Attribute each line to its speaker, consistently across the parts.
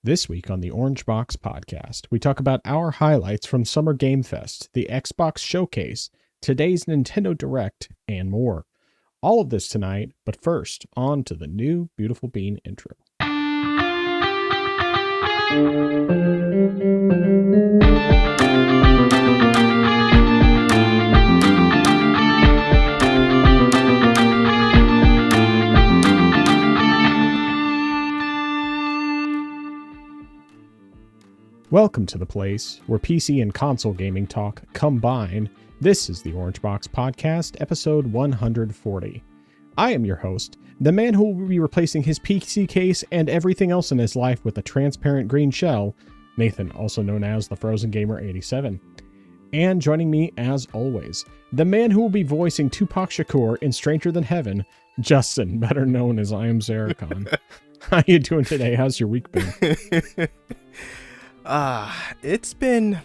Speaker 1: This week on the Orange Box Podcast, we talk about our highlights from Summer Game Fest, the Xbox Showcase, today's Nintendo Direct, and more. All of this tonight, but first, on to the new Beautiful Bean intro. Welcome to the place where PC and console gaming talk combine. This is the Orange Box Podcast, episode 140. I am your host, the man who will be replacing his PC case and everything else in his life with a transparent green shell, Nathan, also known as the Frozen Gamer 87. And joining me, as always, the man who will be voicing Tupac Shakur in Stranger Than Heaven, Justin, better known as I Am Zaracon. How you doing today? How's your week been?
Speaker 2: It's been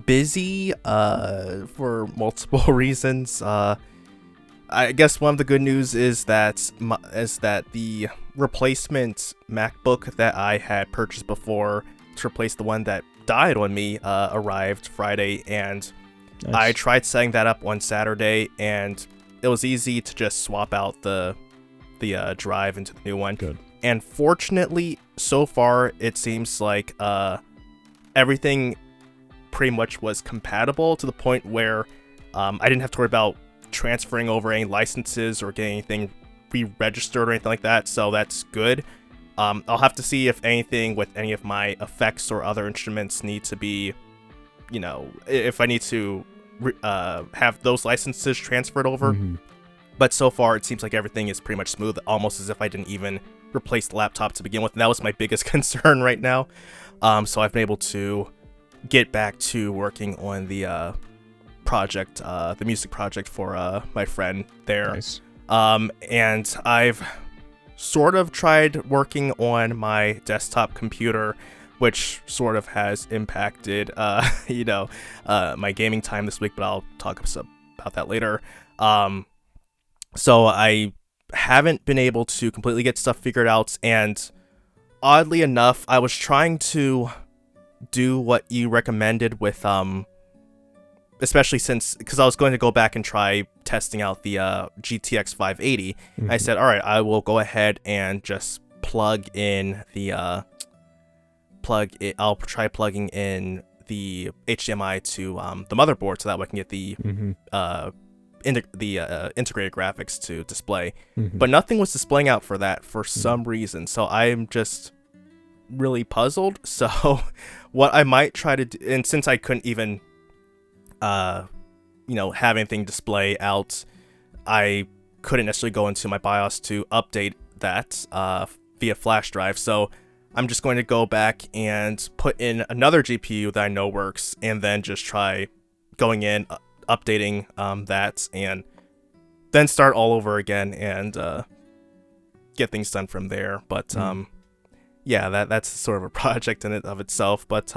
Speaker 2: busy for multiple reasons. I guess one of the good news is that the replacement MacBook that I had purchased before to replace the one that died on me arrived Friday, and nice. I tried setting that up on Saturday, and it was easy to just swap out the drive into the new one.
Speaker 1: Good.
Speaker 2: And fortunately, so far, it seems like everything pretty much was compatible to the point where I didn't have to worry about transferring over any licenses or getting anything re-registered or anything like that, so that's good. I'll have to see if anything with any of my effects or other instruments need to be, if I need to have those licenses transferred over.
Speaker 1: Mm-hmm.
Speaker 2: But so far, it seems like everything is pretty much smooth, almost as if I didn't even replace the laptop to begin with, and that was my biggest concern right now. So I've been able to get back to working on the project, the music project for my friend there.
Speaker 1: Nice.
Speaker 2: And I've sort of tried working on my desktop computer, which sort of has impacted, my gaming time this week, but I'll talk about that later. So I haven't been able to completely get stuff figured out, and oddly enough, I was trying to do what you recommended with, especially because I was going to go back and try testing out the GTX 580.
Speaker 1: Mm-hmm.
Speaker 2: I said, all right, I will go ahead and just plug in I'll try plugging in the HDMI to the motherboard so that way I can get the integrated graphics to display.
Speaker 1: Mm-hmm.
Speaker 2: But nothing was displaying out for that for some reason, so I'm just really puzzled. So what I might try to do, and since I couldn't even have anything display out, I couldn't necessarily go into my BIOS to update that via flash drive, so I'm just going to go back and put in another GPU that I know works, and then just try going in, updating that, and then start all over again and get things done from there. But yeah, that's sort of a project in it of itself. But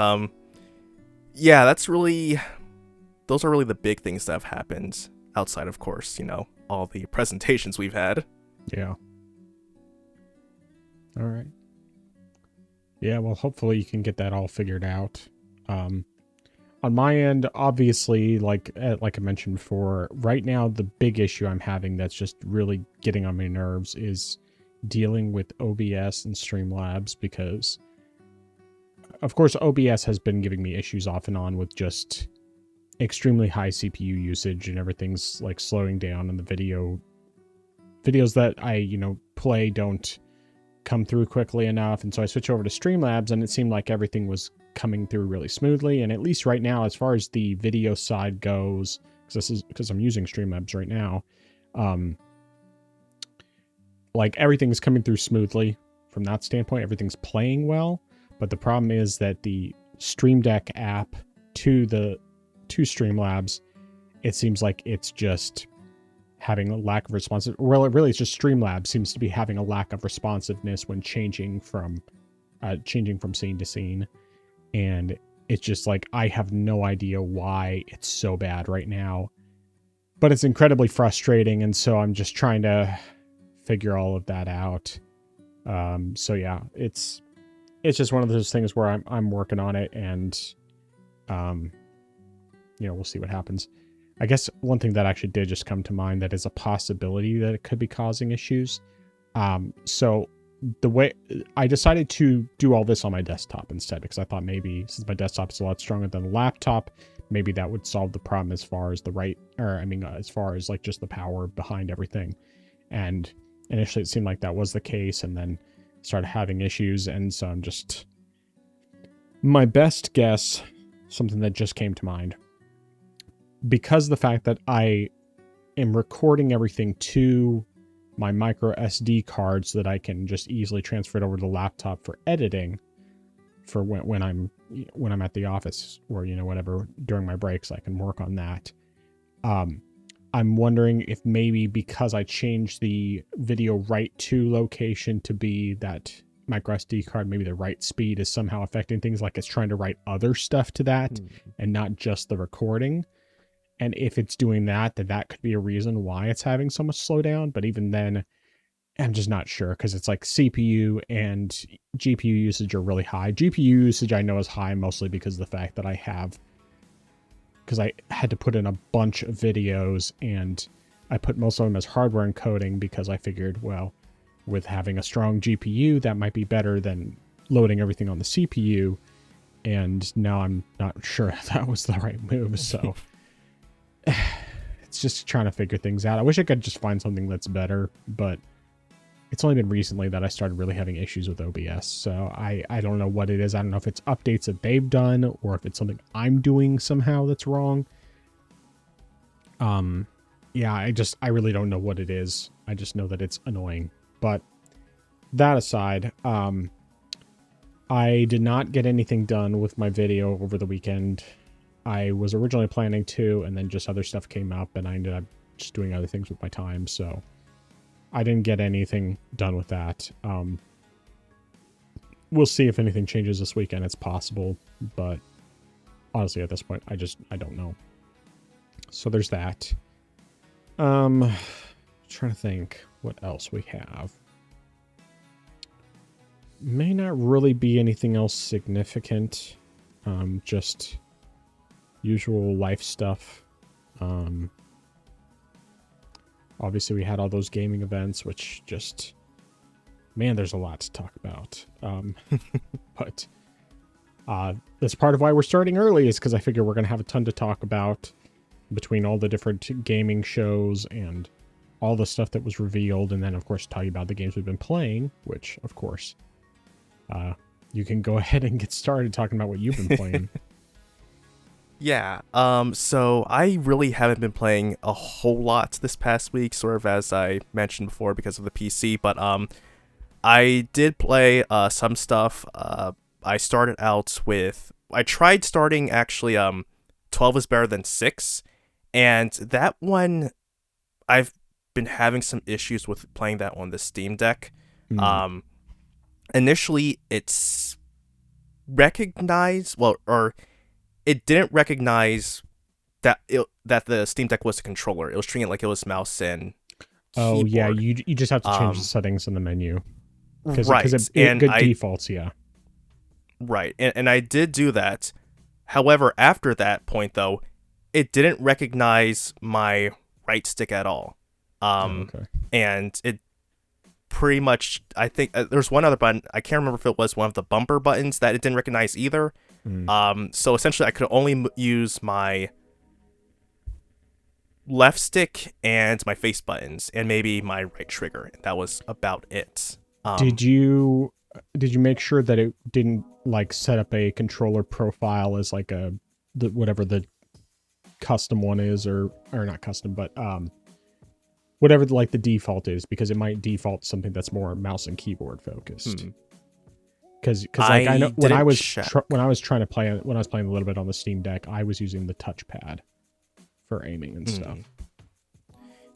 Speaker 2: yeah, those are really the big things that have happened outside, of course, all the presentations we've had.
Speaker 1: Yeah. All right. Yeah, well, hopefully you can get that all figured out. On my end, obviously, like I mentioned before, right now the big issue I'm having that's just really getting on my nerves is dealing with OBS and Streamlabs, because, of course, OBS has been giving me issues off and on with just extremely high CPU usage, and everything's like slowing down, and the videos that I play don't come through quickly enough, and so I switch over to Streamlabs, and it seemed like everything was coming through really smoothly. And at least right now, as far as the video side goes, because I'm using Streamlabs right now, like everything's coming through smoothly from that standpoint. Everything's playing well, but the problem is that the Stream Deck app to Streamlabs, it seems like it's just having a lack of responsive. Well, really, it's just Streamlabs seems to be having a lack of responsiveness when changing from scene to scene. And it's just like, I have no idea why it's so bad right now, but it's incredibly frustrating. And so I'm just trying to figure all of that out. So yeah, it's it's just one of those things where I'm working on it, and we'll see what happens. I guess one thing that actually did just come to mind that is a possibility that it could be causing issues. So the way I decided to do all this on my desktop instead, because I thought maybe since my desktop is a lot stronger than the laptop, maybe that would solve the problem as far as as far as like just the power behind everything. And initially it seemed like that was the case, and then started having issues. And so I'm just, my best guess, something that just came to mind, because the fact that I am recording everything to my micro SD card so that I can just easily transfer it over to the laptop for editing for when I'm at the office, or whatever during my breaks, I can work on that. I'm wondering if maybe because I changed the video write to location to be that micro SD card, maybe the write speed is somehow affecting things, like it's trying to write other stuff to that and not just the recording. And if it's doing that, then that could be a reason why it's having so much slowdown. But even then, I'm just not sure, because it's like CPU and GPU usage are really high. GPU usage I know is high mostly because of the fact that I had to put in a bunch of videos, and I put most of them as hardware encoding because I figured, well, with having a strong GPU, that might be better than loading everything on the CPU. And now I'm not sure if that was the right move. So it's just trying to figure things out. I wish I could just find something that's better, but it's only been recently that I started really having issues with OBS. So I don't know what it is. I don't know if it's updates that they've done or if it's something I'm doing somehow that's wrong. Yeah, I really don't know what it is. I just know that it's annoying. But that aside, I did not get anything done with my video over the weekend. I was originally planning to, and then just other stuff came up, and I ended up just doing other things with my time, so I didn't get anything done with that. We'll see if anything changes this weekend. It's possible, but honestly, at this point, I don't know. So there's that. Trying to think what else we have. May not really be anything else significant. Just usual life stuff. Obviously we had all those gaming events, which just, man, there's a lot to talk about. But that's part of why we're starting early, is because I figure we're going to have a ton to talk about between all the different gaming shows and all the stuff that was revealed. And then, of course, tell you about the games we've been playing, which, of course, you can go ahead and get started talking about what you've been playing.
Speaker 2: Yeah, so I really haven't been playing a whole lot this past week, sort of as I mentioned before, because of the PC, but I did play some stuff. I started out with, I tried starting actually 12 is better than 6, and that one, I've been having some issues with playing that on the Steam Deck. Initially, it's recognized, it didn't recognize that the Steam Deck was a controller. It was treating it like it was mouse and keyboard.
Speaker 1: Oh, yeah, you just have to change the settings in the menu.
Speaker 2: Right.
Speaker 1: Because it good defaults, yeah.
Speaker 2: Right, and I did do that. However, after that point, though, it didn't recognize my right stick at all.
Speaker 1: Okay.
Speaker 2: And it pretty much, I think, there's one other button. I can't remember if it was one of the bumper buttons that it didn't recognize either. So essentially, I could only use my left stick and my face buttons, and maybe my right trigger. That was about it.
Speaker 1: Did you make sure that it didn't like set up a controller profile as like whatever the custom one is, or not custom, but whatever like the default is, because it might default something that's more mouse and keyboard focused. Because like I know when I was playing a little bit on the Steam Deck, I was using the touchpad for aiming and stuff.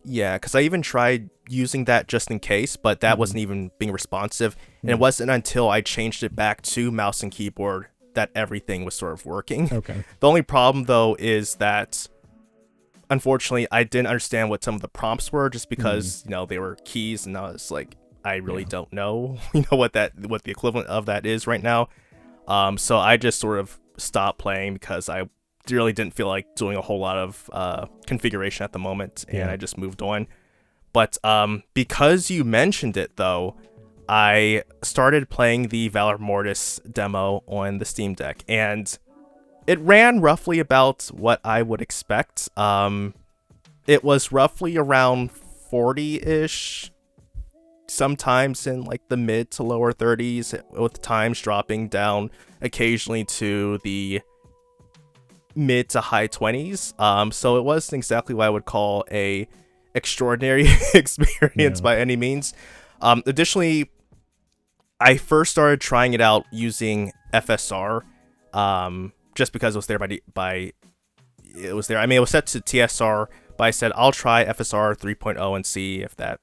Speaker 2: Yeah, because I even tried using that just in case, but that wasn't even being responsive. And it wasn't until I changed it back to mouse and keyboard that everything was sort of working.
Speaker 1: Okay.
Speaker 2: The only problem, though, is that, unfortunately, I didn't understand what some of the prompts were, just because, they were keys, and I was like, I really don't know, what the equivalent of that is right now. So I just sort of stopped playing because I really didn't feel like doing a whole lot of configuration at the moment, and I just moved on. But because you mentioned it, though, I started playing the Valor Mortis demo on the Steam Deck, and it ran roughly about what I would expect. It was roughly around 40-ish, sometimes in like the mid to lower 30s, with times dropping down occasionally to the mid to high 20s. So it wasn't exactly what I would call a extraordinary experience by any means. Additionally, I first started trying it out using FSR, just because it was there it was there. I mean, it was set to TSR, but I said I'll try FSR 3.0 and see if that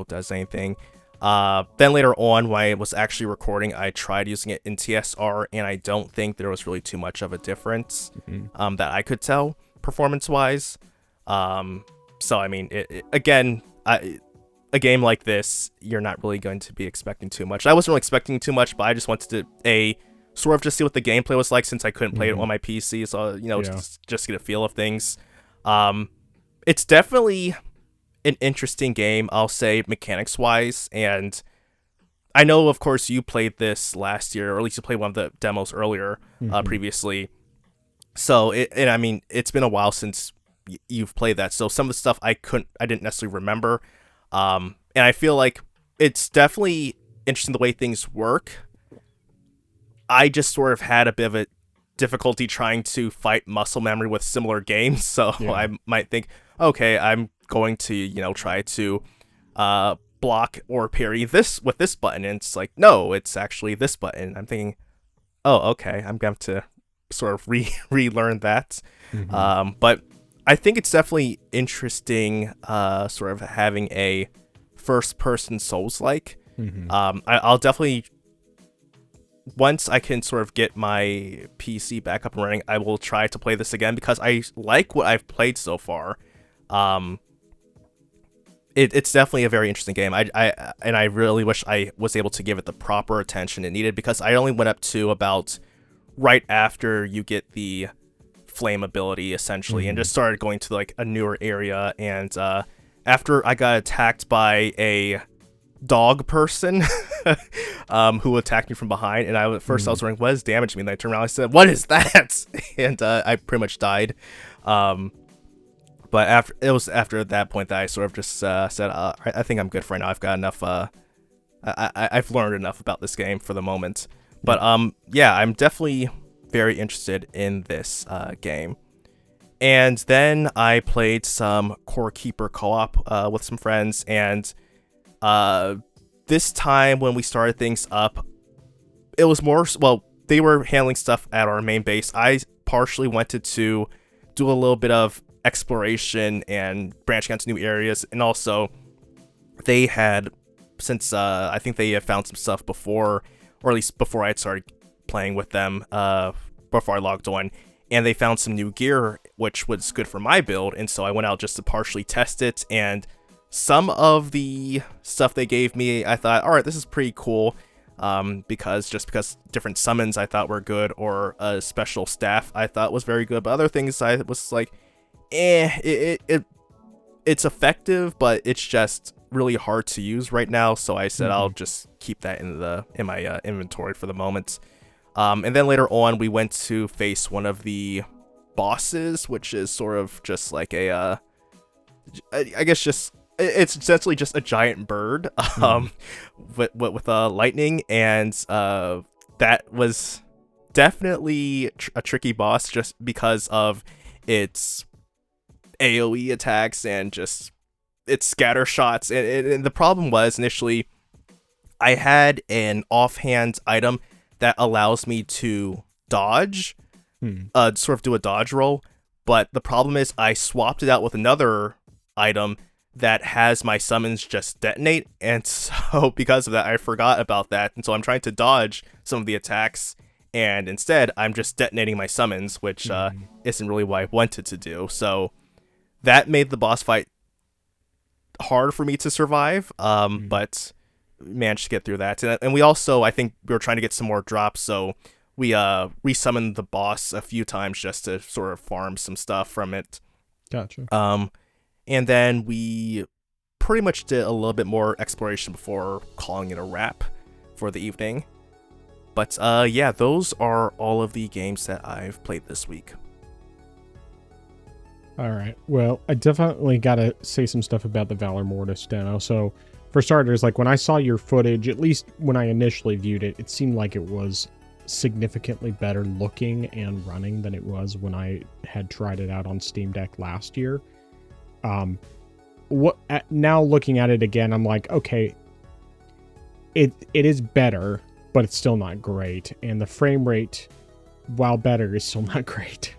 Speaker 2: does anything. Then later on, when I was actually recording, I tried using it in TSR, and I don't think there was really too much of a difference that I could tell performance-wise. So I mean, again, a game like this, you're not really going to be expecting too much. I wasn't really expecting too much, but I just wanted to sort of just see what the gameplay was like, since I couldn't play it on my PC. So just get a feel of things. It's definitely an interesting game, I'll say, mechanics wise. And I know, of course, you played this last year, or at least you played one of the demos earlier, previously. So I mean, it's been a while since you've played that. So some of the stuff I didn't necessarily remember. And I feel like it's definitely interesting the way things work. I just sort of had a bit of a difficulty trying to fight muscle memory with similar games. So I might think, okay, I'm going to, try to block or parry this with this button. And it's like, no, it's actually this button. I'm thinking, oh, okay, I'm going to have to sort of relearn that. But I think it's definitely interesting, sort of having a first-person Souls-like. I'll definitely, once I can sort of get my PC back up and running, I will try to play this again, because I like what I've played so far. It's definitely a very interesting game. I really wish I was able to give it the proper attention it needed, because I only went up to about right after you get the flame ability, essentially, and just started going to like a newer area. And after I got attacked by a dog person who attacked me from behind, and at first I was wondering what is damaging me, and I turned around and I said, what is that? And I pretty much died. But after that point that I sort of just said, I think I'm good for right now. I've got enough. I've learned enough about this game for the moment. But yeah, I'm definitely very interested in this game. And then I played some Core Keeper co-op with some friends, and this time when we started things up, it was more, well, they were handling stuff at our main base. I partially wanted to do a little bit of exploration and branching out to new areas, and also they had, since I think they had found some stuff before, or at least before I had started playing with them, before I logged on, and they found some new gear which was good for my build, and so I went out just to partially test it. And some of the stuff they gave me, I thought, all right, this is pretty cool, because different summons I thought were good, or a special staff I thought was very good, but other things I was like, it's effective, but it's just really hard to use right now. So I said I'll just keep that in my inventory for the moment. And then later on, we went to face one of the bosses, which is sort of just like I guess just, it's essentially just a giant bird, with lightning, and that was definitely a tricky boss, just because of its AoE attacks and just its scatter shots. And the problem was, initially, I had an offhand item that allows me to dodge, sort of do a dodge roll. But the problem is I swapped it out with another item that has my summons just detonate. And so because of that, I forgot about that. And so I'm trying to dodge some of the attacks, and instead I'm just detonating my summons, which isn't really what I wanted to do. So that made the boss fight hard for me to survive. But managed to get through that. And we also, I think we were trying to get some more drops, so we resummoned the boss a few times just to sort of farm some stuff from it.
Speaker 1: Gotcha.
Speaker 2: And then we pretty much did a little bit more exploration before calling it a wrap for the evening. But yeah, those are all of the games that I've played this week.
Speaker 1: All right. Well, I definitely got to say some stuff about the Valor Mortis demo. So, for starters, like when I saw your footage, at least when I initially viewed it, it seemed like it was significantly better looking and running than it was when I had tried it out on Steam Deck last year. Now looking at it again, I'm like, okay, it is better, but it's still not great, and the frame rate, while better, is still not great.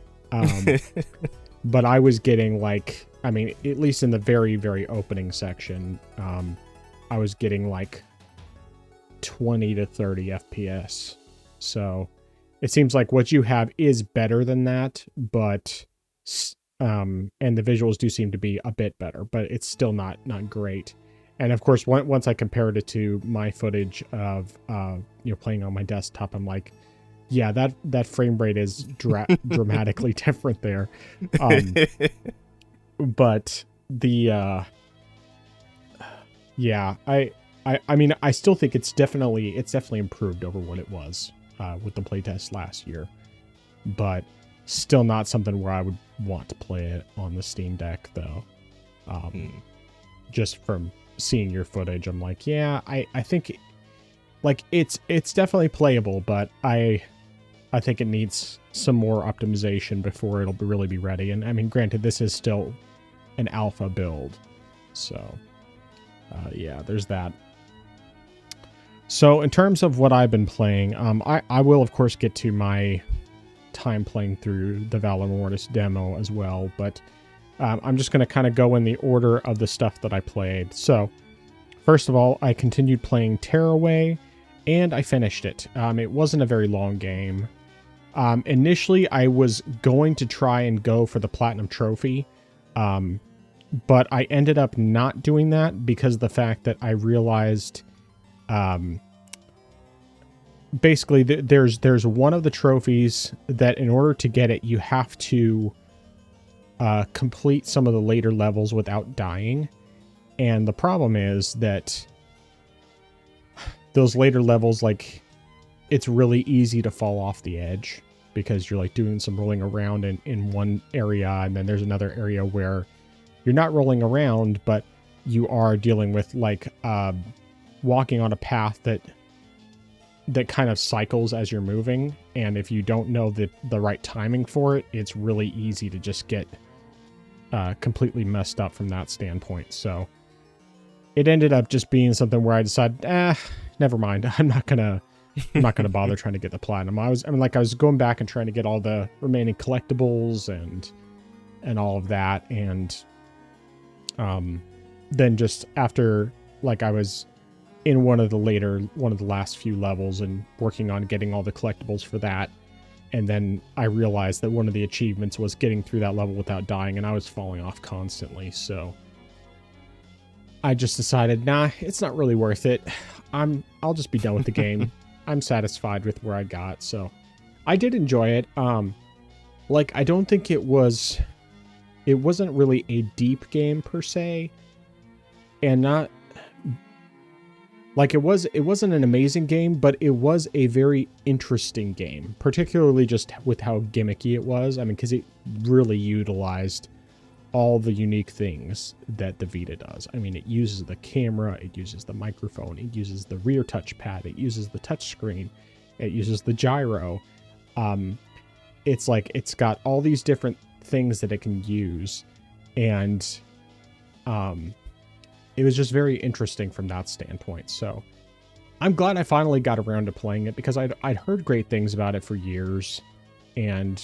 Speaker 1: But I was getting like, I mean, at least in the very, very opening section, I was getting like 20 to 30 FPS. So it seems like what you have is better than that, but and the visuals do seem to be a bit better, but it's still not great. And of course, once I compared it to my footage of playing on my desktop, I'm like, yeah, that frame rate is dramatically different there. But the yeah, I mean, I still think it's definitely improved over what it was with the playtest last year, but still not something where I would want to play it on the Steam Deck though. Just from seeing your footage, I'm like, yeah, I think like it's definitely playable, but I think it needs some more optimization before it'll really be ready. And I mean, granted, this is still an alpha build, so yeah, there's that. So in terms of what I've been playing, I will of course get to my time playing through the Valor Mortis demo as well, but I'm just going to kind of go in the order of the stuff that I played. So first of all, I continued playing Tearaway, and I finished it. It wasn't a very long game. Initially, I was going to try and go for the Platinum Trophy, but I ended up not doing that because of the fact that I realized, basically, there's one of the trophies that in order to get it, you have to complete some of the later levels without dying. And the problem is that those later levels, like, it's really easy to fall off the edge because you're like doing some rolling around in one area, and then there's another area where you're not rolling around, but you are dealing with like walking on a path that kind of cycles as you're moving, and if you don't know the right timing for it, it's really easy to just get completely messed up from that standpoint. So it ended up just being something where I decided, never mind. I'm not gonna bother trying to get the platinum. I was going back and trying to get all the remaining collectibles and all of that, and then just after, like, I was in one of the last few levels and working on getting all the collectibles for that, and then I realized that one of the achievements was getting through that level without dying, and I was falling off constantly, so I just decided, nah, it's not really worth it. I'll just be done with the game. I'm satisfied with where I got, so I did enjoy it. Like, I don't think it wasn't really a deep game per se, and not like it wasn't an amazing game, but it was a very interesting game, particularly just with how gimmicky it was. I mean, because it really utilized all the unique things that the Vita does. I mean, it uses the camera, it uses the microphone, it uses the rear touchpad, it uses the touchscreen, it uses the gyro. It's like, it's got all these different things that it can use, and it was just very interesting from that standpoint. So I'm glad I finally got around to playing it, because I'd heard great things about it for years, and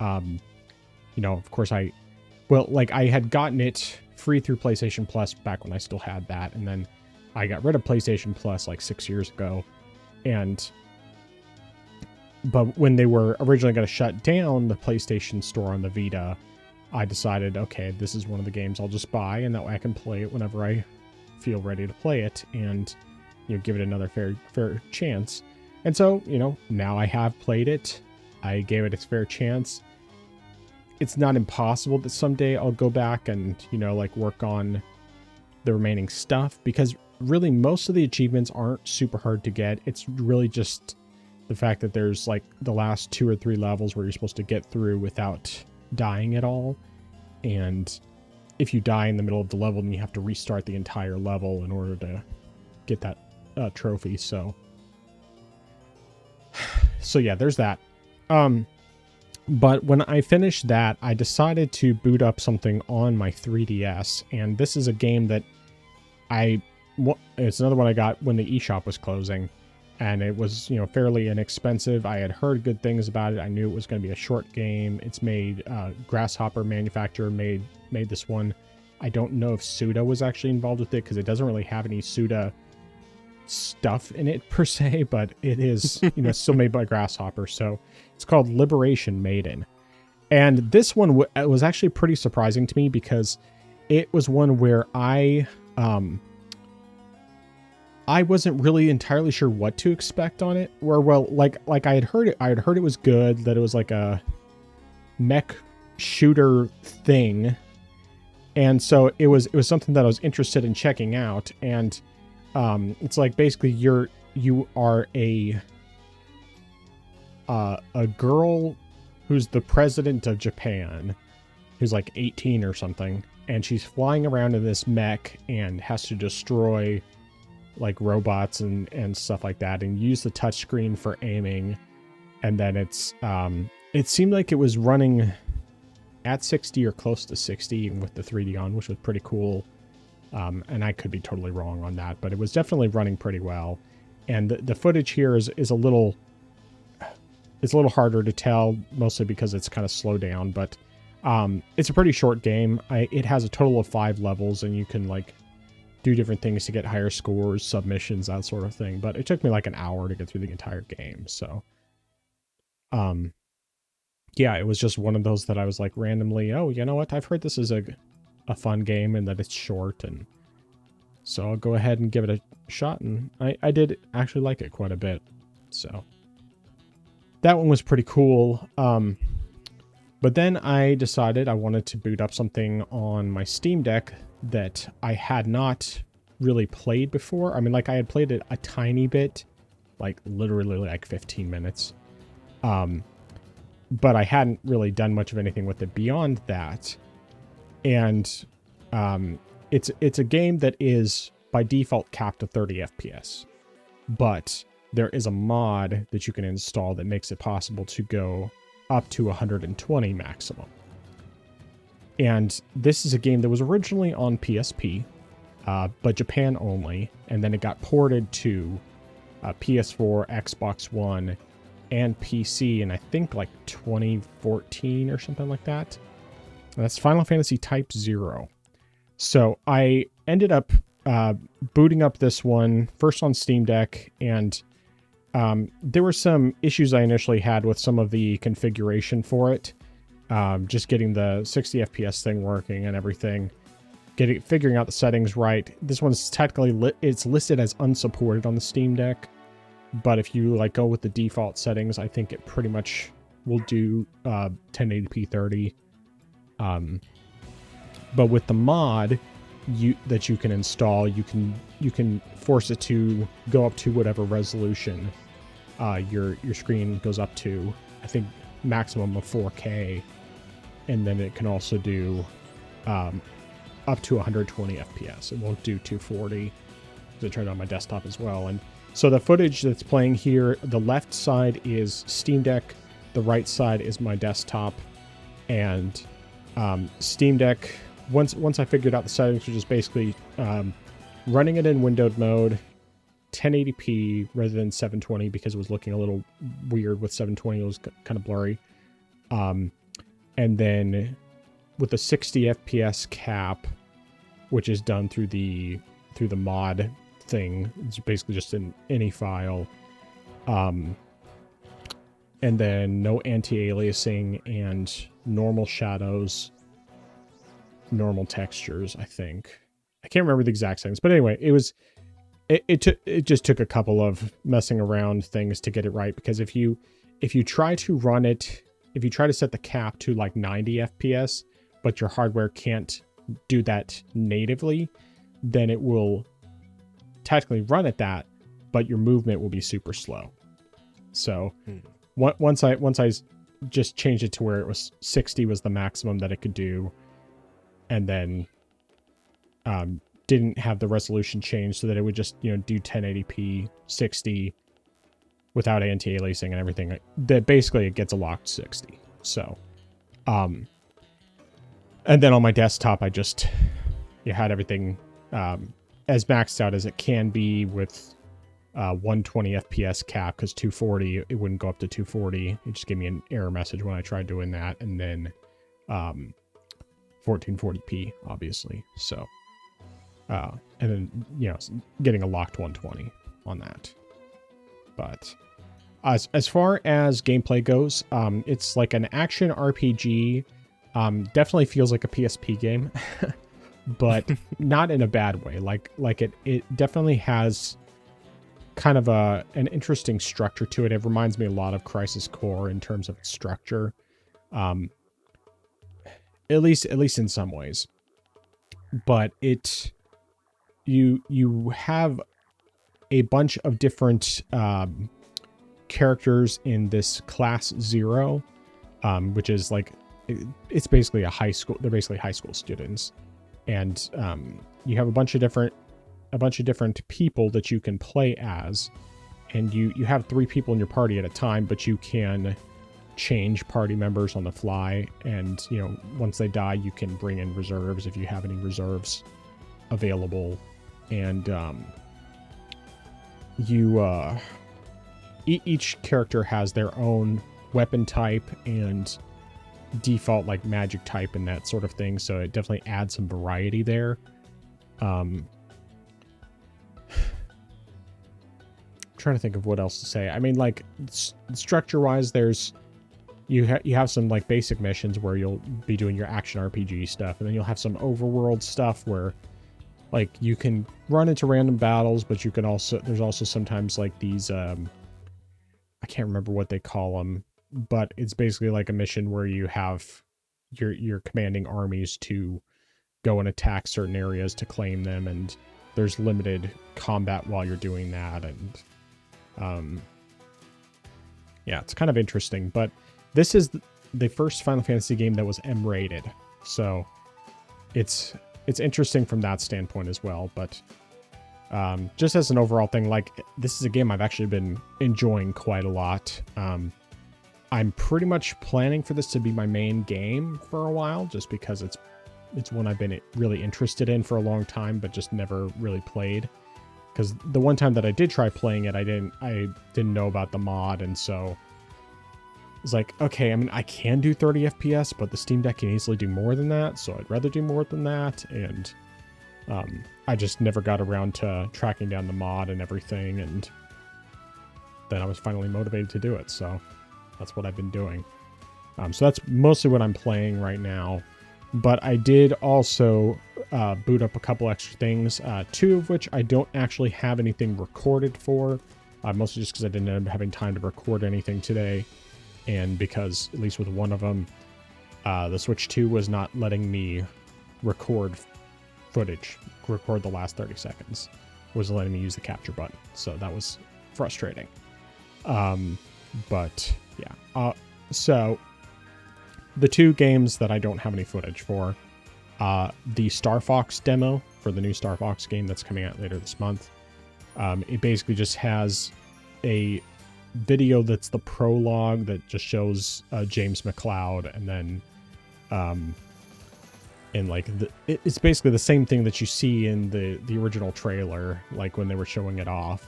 Speaker 1: of course I had gotten it free through PlayStation Plus back when I still had that, and then I got rid of PlayStation Plus like 6 years ago, but when they were originally going to shut down the PlayStation Store on the Vita, I decided, okay, this is one of the games I'll just buy, and that way I can play it whenever I feel ready to play it. And give it another fair chance. And so, now I have played it. I gave it its fair chance. It's not impossible that someday I'll go back and, like work on the remaining stuff, because really most of the achievements aren't super hard to get. It's really just the fact that there's like the last 2 or 3 levels where you're supposed to get through without dying at all. And if you die in the middle of the level, then you have to restart the entire level in order to get that trophy. So yeah, there's that. But when I finished that, I decided to boot up something on my 3DS, and this is a game that it's another one I got when the eShop was closing, and it was, fairly inexpensive. I had heard good things about it. I knew it was going to be a short game. It's made, Grasshopper manufacturer made this one. I don't know if Suda was actually involved with it, because it doesn't really have any Suda stuff in it per se, but it is, still made by Grasshopper. So it's called Liberation Maiden. And this one was actually pretty surprising to me, because it was one where I wasn't really entirely sure what to expect on it. Like I had heard it was good, that it was like a mech shooter thing. And so it was something that I was interested in checking out. And it's like basically you are a girl who's the president of Japan, who's like 18 or something, and she's flying around in this mech and has to destroy like robots and stuff like that, and use the touchscreen for aiming. And then it seemed like it was running at 60 or close to 60 even with the 3D on, which was pretty cool. And I could be totally wrong on that, but it was definitely running pretty well. And the footage here is a little harder to tell, mostly because it's kind of slowed down, but it's a pretty short game. It has a total of 5 levels, and you can like do different things to get higher scores, submissions, that sort of thing. But it took me like an hour to get through the entire game. So, yeah, it was just one of those that I was like randomly, oh, you know what? I've heard this is a fun game and that it's short, and so I'll go ahead and give it a shot. And I did actually like it quite a bit. So that one was pretty cool. But then I decided I wanted to boot up something on my Steam Deck that I had not really played before. I mean, like I had played it a tiny bit, like literally like 15 minutes. But I hadn't really done much of anything with it beyond that. And it's a game that is by default capped to 30 FPS. But there is a mod that you can install that makes it possible to go up to 120 maximum. And this is a game that was originally on PSP, but Japan only, and then it got ported to PS4, Xbox One, and PC in I think like 2014 or something like that. And that's Final Fantasy Type 0. So I ended up booting up this one first on Steam Deck, and there were some issues I initially had with some of the configuration for it. Just getting the 60 FPS thing working and everything, figuring out the settings right. This one's technically it's listed as unsupported on the Steam Deck, but if you like go with the default settings, I think it pretty much will do 1080p 30. But with the mod that you can install, you can force it to go up to whatever resolution your screen goes up to. I think maximum of 4K, and then it can also do up to 120 FPS. It won't do 240. I tried it on my desktop as well. And so the footage that's playing here, the left side is Steam Deck, the right side is my desktop, and Steam Deck. Once I figured out the settings, which is basically running it in windowed mode, 1080p rather than 720, because it was looking a little weird with 720. It was kind of blurry. And then with the 60 FPS cap, which is done through the mod thing, it's basically just in any file. And then no anti-aliasing and normal shadows, normal textures, I think. I can't remember the exact settings, but anyway, it was it just took a couple of messing around things to get it right, because if you try to run it, if you try to set the cap to like 90 FPS, but your hardware can't do that natively, then it will technically run at that, but your movement will be super slow. So once I just changed it to where it was 60 was the maximum that it could do, and then didn't have the resolution change so that it would just, you know, do 1080p 60 without anti-aliasing and everything, that basically it gets a locked 60. So and then on my desktop I just had everything as maxed out as it can be with 120 FPS cap, because 240 it wouldn't go up to 240. It just gave me an error message when I tried doing that. And then 1440p obviously. So and then, you know, getting a locked 120 on that. But as far as gameplay goes, it's like an action RPG. Definitely feels like a PSP game, but not in a bad way. Like it definitely has kind of an interesting structure to it. It reminds me a lot of Crisis Core in terms of structure, at least in some ways. But you have a bunch of different characters in this class 0, which is like, it's basically a high school. They're basically high school students, and you have a bunch of different people that you can play as, and you have 3 people in your party at a time, but you can change party members on the fly. And, you know, once they die, you can bring in reserves if you have any reserves available. And each character has their own weapon type and default like magic type and that sort of thing, so it definitely adds some variety there. Trying to think of what else to say. I mean, like, structure wise, there's you have some like basic missions where you'll be doing your action RPG stuff, and then you'll have some overworld stuff where like you can run into random battles, but you can also, there's also sometimes like these I can't remember what they call them, but it's basically like a mission where you have you're commanding armies to go and attack certain areas to claim them, and there's limited combat while you're doing that. And yeah, it's kind of interesting. But this is the first Final Fantasy game that was M rated, so it's interesting from that standpoint as well. But just as an overall thing, like, this is a game I've actually been enjoying quite a lot. I'm pretty much planning for this to be my main game for a while, just because it's one I've been really interested in for a long time, but just never really played. Because the one time that I did try playing it, I didn't know about the mod, and so it's like, okay, I mean, I can do 30 FPS, but the Steam Deck can easily do more than that, so I'd rather do more than that. And I just never got around to tracking down the mod and everything, and then I was finally motivated to do it, so that's what I've been doing. So that's mostly what I'm playing right now. But I did also boot up a couple extra things, 2 of which I don't actually have anything recorded for, mostly just because I didn't end up having time to record anything today, and because, at least with one of them, the Switch 2 was not letting me record footage, record the last 30 seconds, wasn't letting me use the capture button, so that was frustrating. But yeah, so the 2 games that I don't have any footage for, the Star Fox demo for the new Star Fox game that's coming out later this month. It basically just has a video that's the prologue that just shows James McCloud, and then and like it's basically the same thing that you see in the original trailer, like when they were showing it off.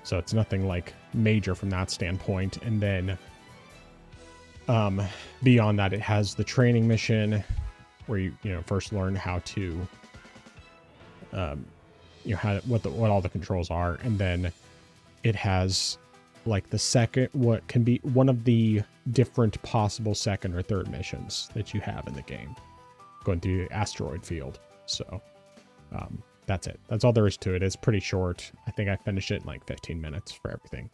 Speaker 1: So it's nothing like major from that standpoint. And then beyond that, it has the training mission where you first learn how to what all the controls are, and then it has like the second, what can be one of the different possible second or third missions that you have in the game, going through the asteroid field. So that's it. That's all there is to it. It's pretty short. I think I finished it in like 15 minutes for everything.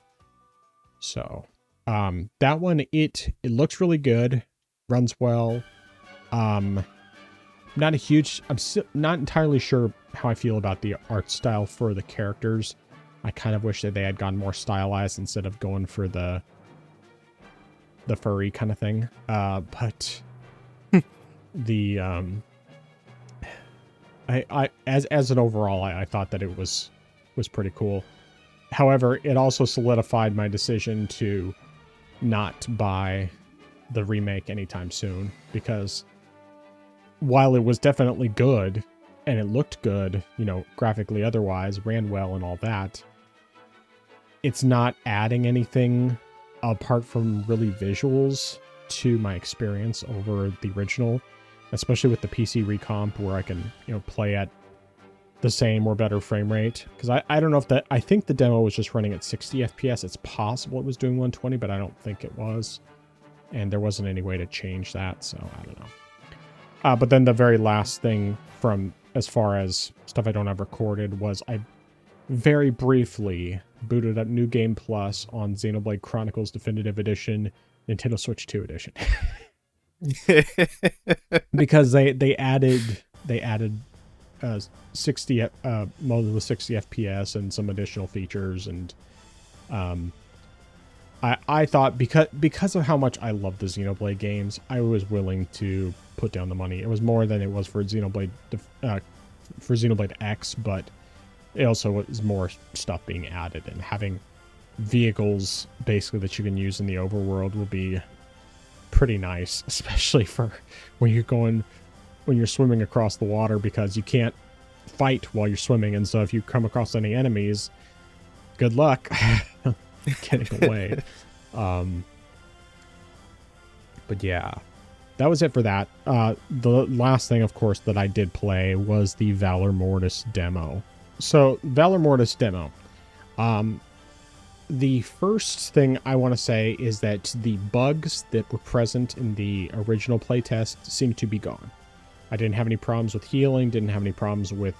Speaker 1: So, that one, it looks really good, runs well. I'm not entirely sure how I feel about the art style for the characters. I kind of wish that they had gone more stylized instead of going for the furry kind of thing. But the I as an overall, I thought that it was pretty cool. However, it also solidified my decision to not buy the remake anytime soon, because while it was definitely good and it looked good, you know, graphically otherwise, ran well and all that, it's not adding anything apart from really visuals to my experience over the original, especially with the PC recomp where I can, you know, play at the same or better frame rate. Because I don't know if that, I think the demo was just running at 60 FPS. It's possible it was doing 120, but I don't think it was. And there wasn't any way to change that, so I don't know. But then the very last thing from as far as stuff I don't have recorded was I very briefly booted up New Game Plus on Xenoblade Chronicles Definitive Edition, Nintendo Switch 2 edition. Because they added 60 mode with 60 FPS and some additional features, and I thought because of how much I love the Xenoblade games, I was willing to put down the money. It was more than it was for Xenoblade X, but it also was more stuff being added, and having vehicles basically that you can use in the overworld will be pretty nice, especially for when you're swimming across the water, because you can't fight while you're swimming, and so if you come across any enemies, good luck getting away. But yeah, that was it for that. The last thing, of course, that I did play was the Valor Mortis demo. So, Valor Mortis demo. The first thing I want to say is that the bugs that were present in the original playtest seem to be gone. I didn't have any problems with healing, didn't have any problems with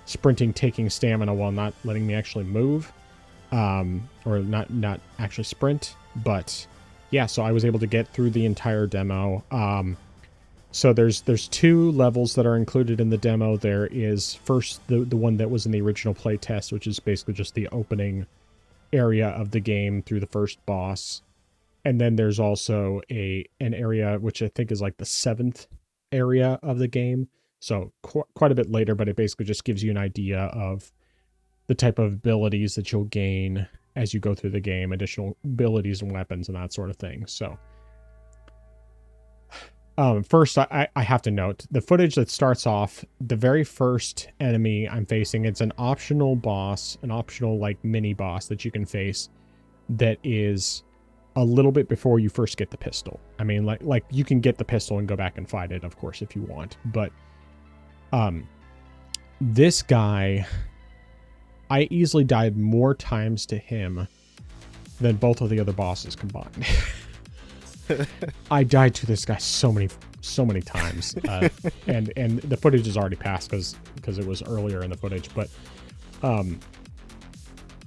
Speaker 1: sprinting, taking stamina while not letting me actually move. Or not actually sprint. But yeah, so I was able to get through the entire demo. So there's two levels that are included in the demo. There is first the one that was in the original playtest, which is basically just the opening area of the game through the first boss. And then there's also an area which I think is like the 7th area of the game. So quite a bit later, but it basically just gives you an idea of the type of abilities that you'll gain as you go through the game, additional abilities and weapons and that sort of thing. So first, I have to note the footage that starts off, the very first enemy I'm facing, it's an optional boss, an optional like mini boss that you can face that is a little bit before you first get the pistol. I mean, like you can get the pistol and go back and fight it, of course, if you want. But this guy, I easily died more times to him than both of the other bosses combined. I died to this guy so many times, and the footage is already passed because it was earlier in the footage. But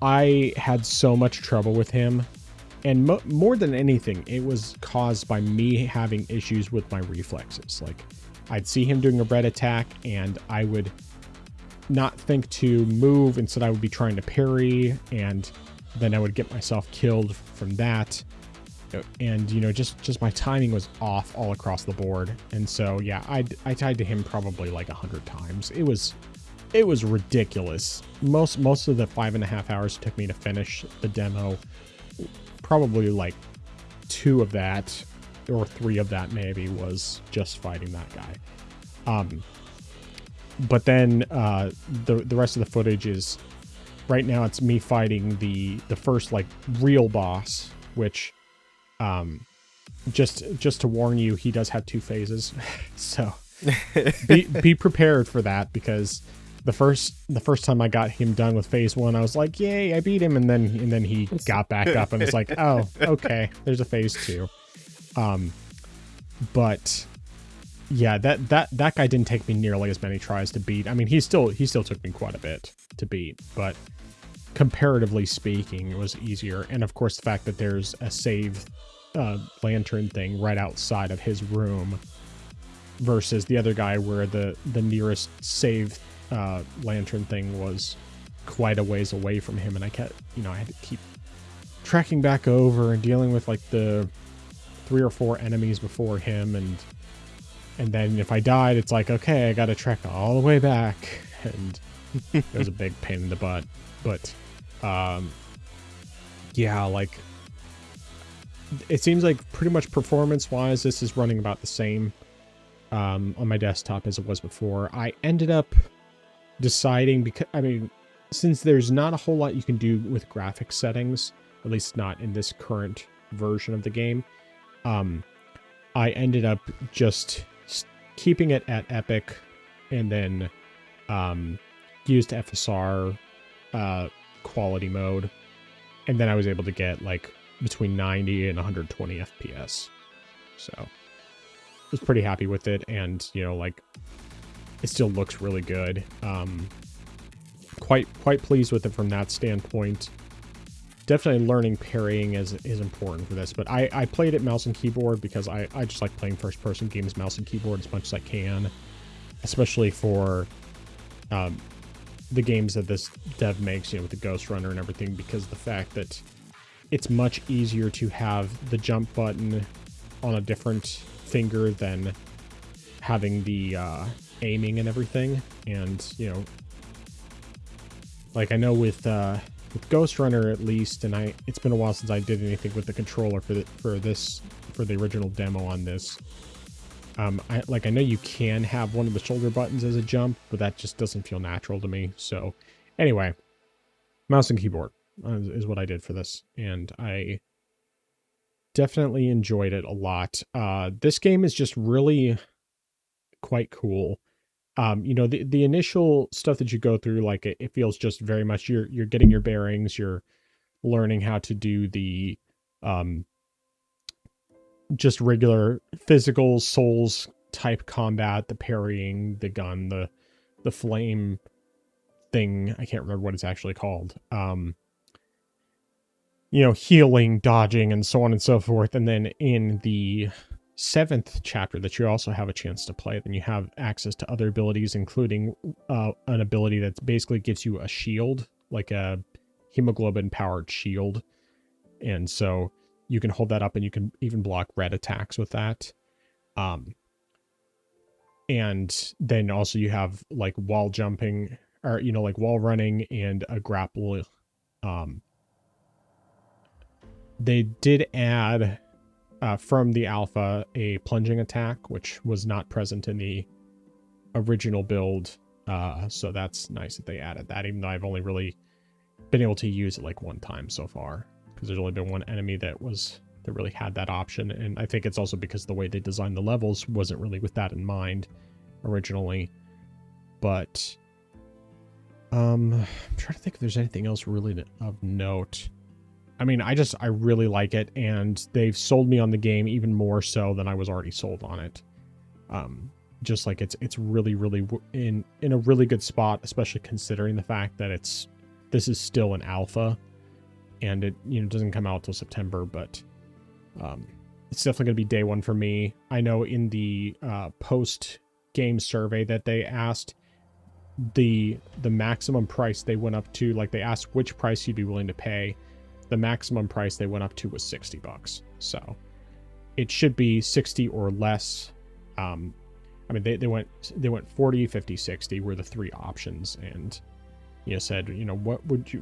Speaker 1: I had so much trouble with him, and more than anything, it was caused by me having issues with my reflexes. Like, I'd see him doing a red attack, and I would not think to move. Instead, I would be trying to parry, and then I would get myself killed from that. And, you know, just my timing was off all across the board. And so, yeah, I died to him probably like 100 times. It was ridiculous. Most of the 5.5 hours it took me to finish the demo, probably like 2 of that or 3 of that maybe was just fighting that guy. But then the rest of the footage is, right now it's me fighting the first like real boss, which just to warn you, he does have 2 phases. So be prepared for that, because the first time I got him done with phase 1, I was like, yay, I beat him, and then he got back up and it's like, oh, okay, there's a phase 2. But yeah, that guy didn't take me nearly as many tries to beat. I mean, he still took me quite a bit to beat, but comparatively speaking, it was easier. And of course, the fact that there's a save lantern thing right outside of his room versus the other guy where the nearest save lantern thing was quite a ways away from him, and I had to keep tracking back over and dealing with like the 3 or 4 enemies before him, and then if I died, it's like, okay, I gotta trek all the way back, and it was a big pain in the butt. But yeah, like it seems like pretty much performance wise this is running about the same on my desktop as it was before. I ended up deciding, because I mean, since there's not a whole lot you can do with graphics settings, at least not in this current version of the game, I ended up just keeping it at epic, and then used FSR quality mode, and then I was able to get like between 90 and 120 FPS. So I was pretty happy with it, and like it still looks really good. Quite pleased with it from that standpoint. Definitely learning parrying is important for this, but I played it mouse and keyboard because I just like playing first-person games mouse and keyboard as much as I can, especially for the games that this dev makes, with the Ghost Runner and everything, because the fact that it's much easier to have the jump button on a different finger than having the aiming and everything. And like I know with Ghost Runner at least, and it's been a while since I did anything with the controller for the original demo on this. I know you can have one of the shoulder buttons as a jump, but that just doesn't feel natural to me. So anyway, mouse and keyboard is what I did for this, and I definitely enjoyed it a lot. This game is just really quite cool. The initial stuff that you go through, like it feels just very much you're getting your bearings, you're learning how to do the just regular physical Souls type combat, the parrying, the gun, the flame thing. I can't remember what it's actually called. Healing, dodging, and so on and so forth. And then in the 7th chapter that you also have a chance to play, then you have access to other abilities, including an ability that basically gives you a shield, like a hemoglobin powered shield. And so you can hold that up and you can even block red attacks with that. And then also you have like wall jumping, or like wall running, and a grapple. They did add from the alpha a plunging attack, which was not present in the original build. So that's nice that they added that, even though I've only really been able to use it like one time so far, because there's only been one enemy that really had that option. And I think it's also because the way they designed the levels wasn't really with that in mind originally. But I'm trying to think if there's anything else really of note. I mean, I really like it, and they've sold me on the game even more so than I was already sold on it. Just like it's really, really in a really good spot, especially considering the fact that this is still an alpha, and it doesn't come out till September, but it's definitely going to be day one for me. I know in the post game survey that they asked, the maximum price they went up to, like they asked which price you'd be willing to pay. The maximum price they went up to was $60. So it should be 60 or less. I mean, they went 40, 50, 60 were the 3 options, and said,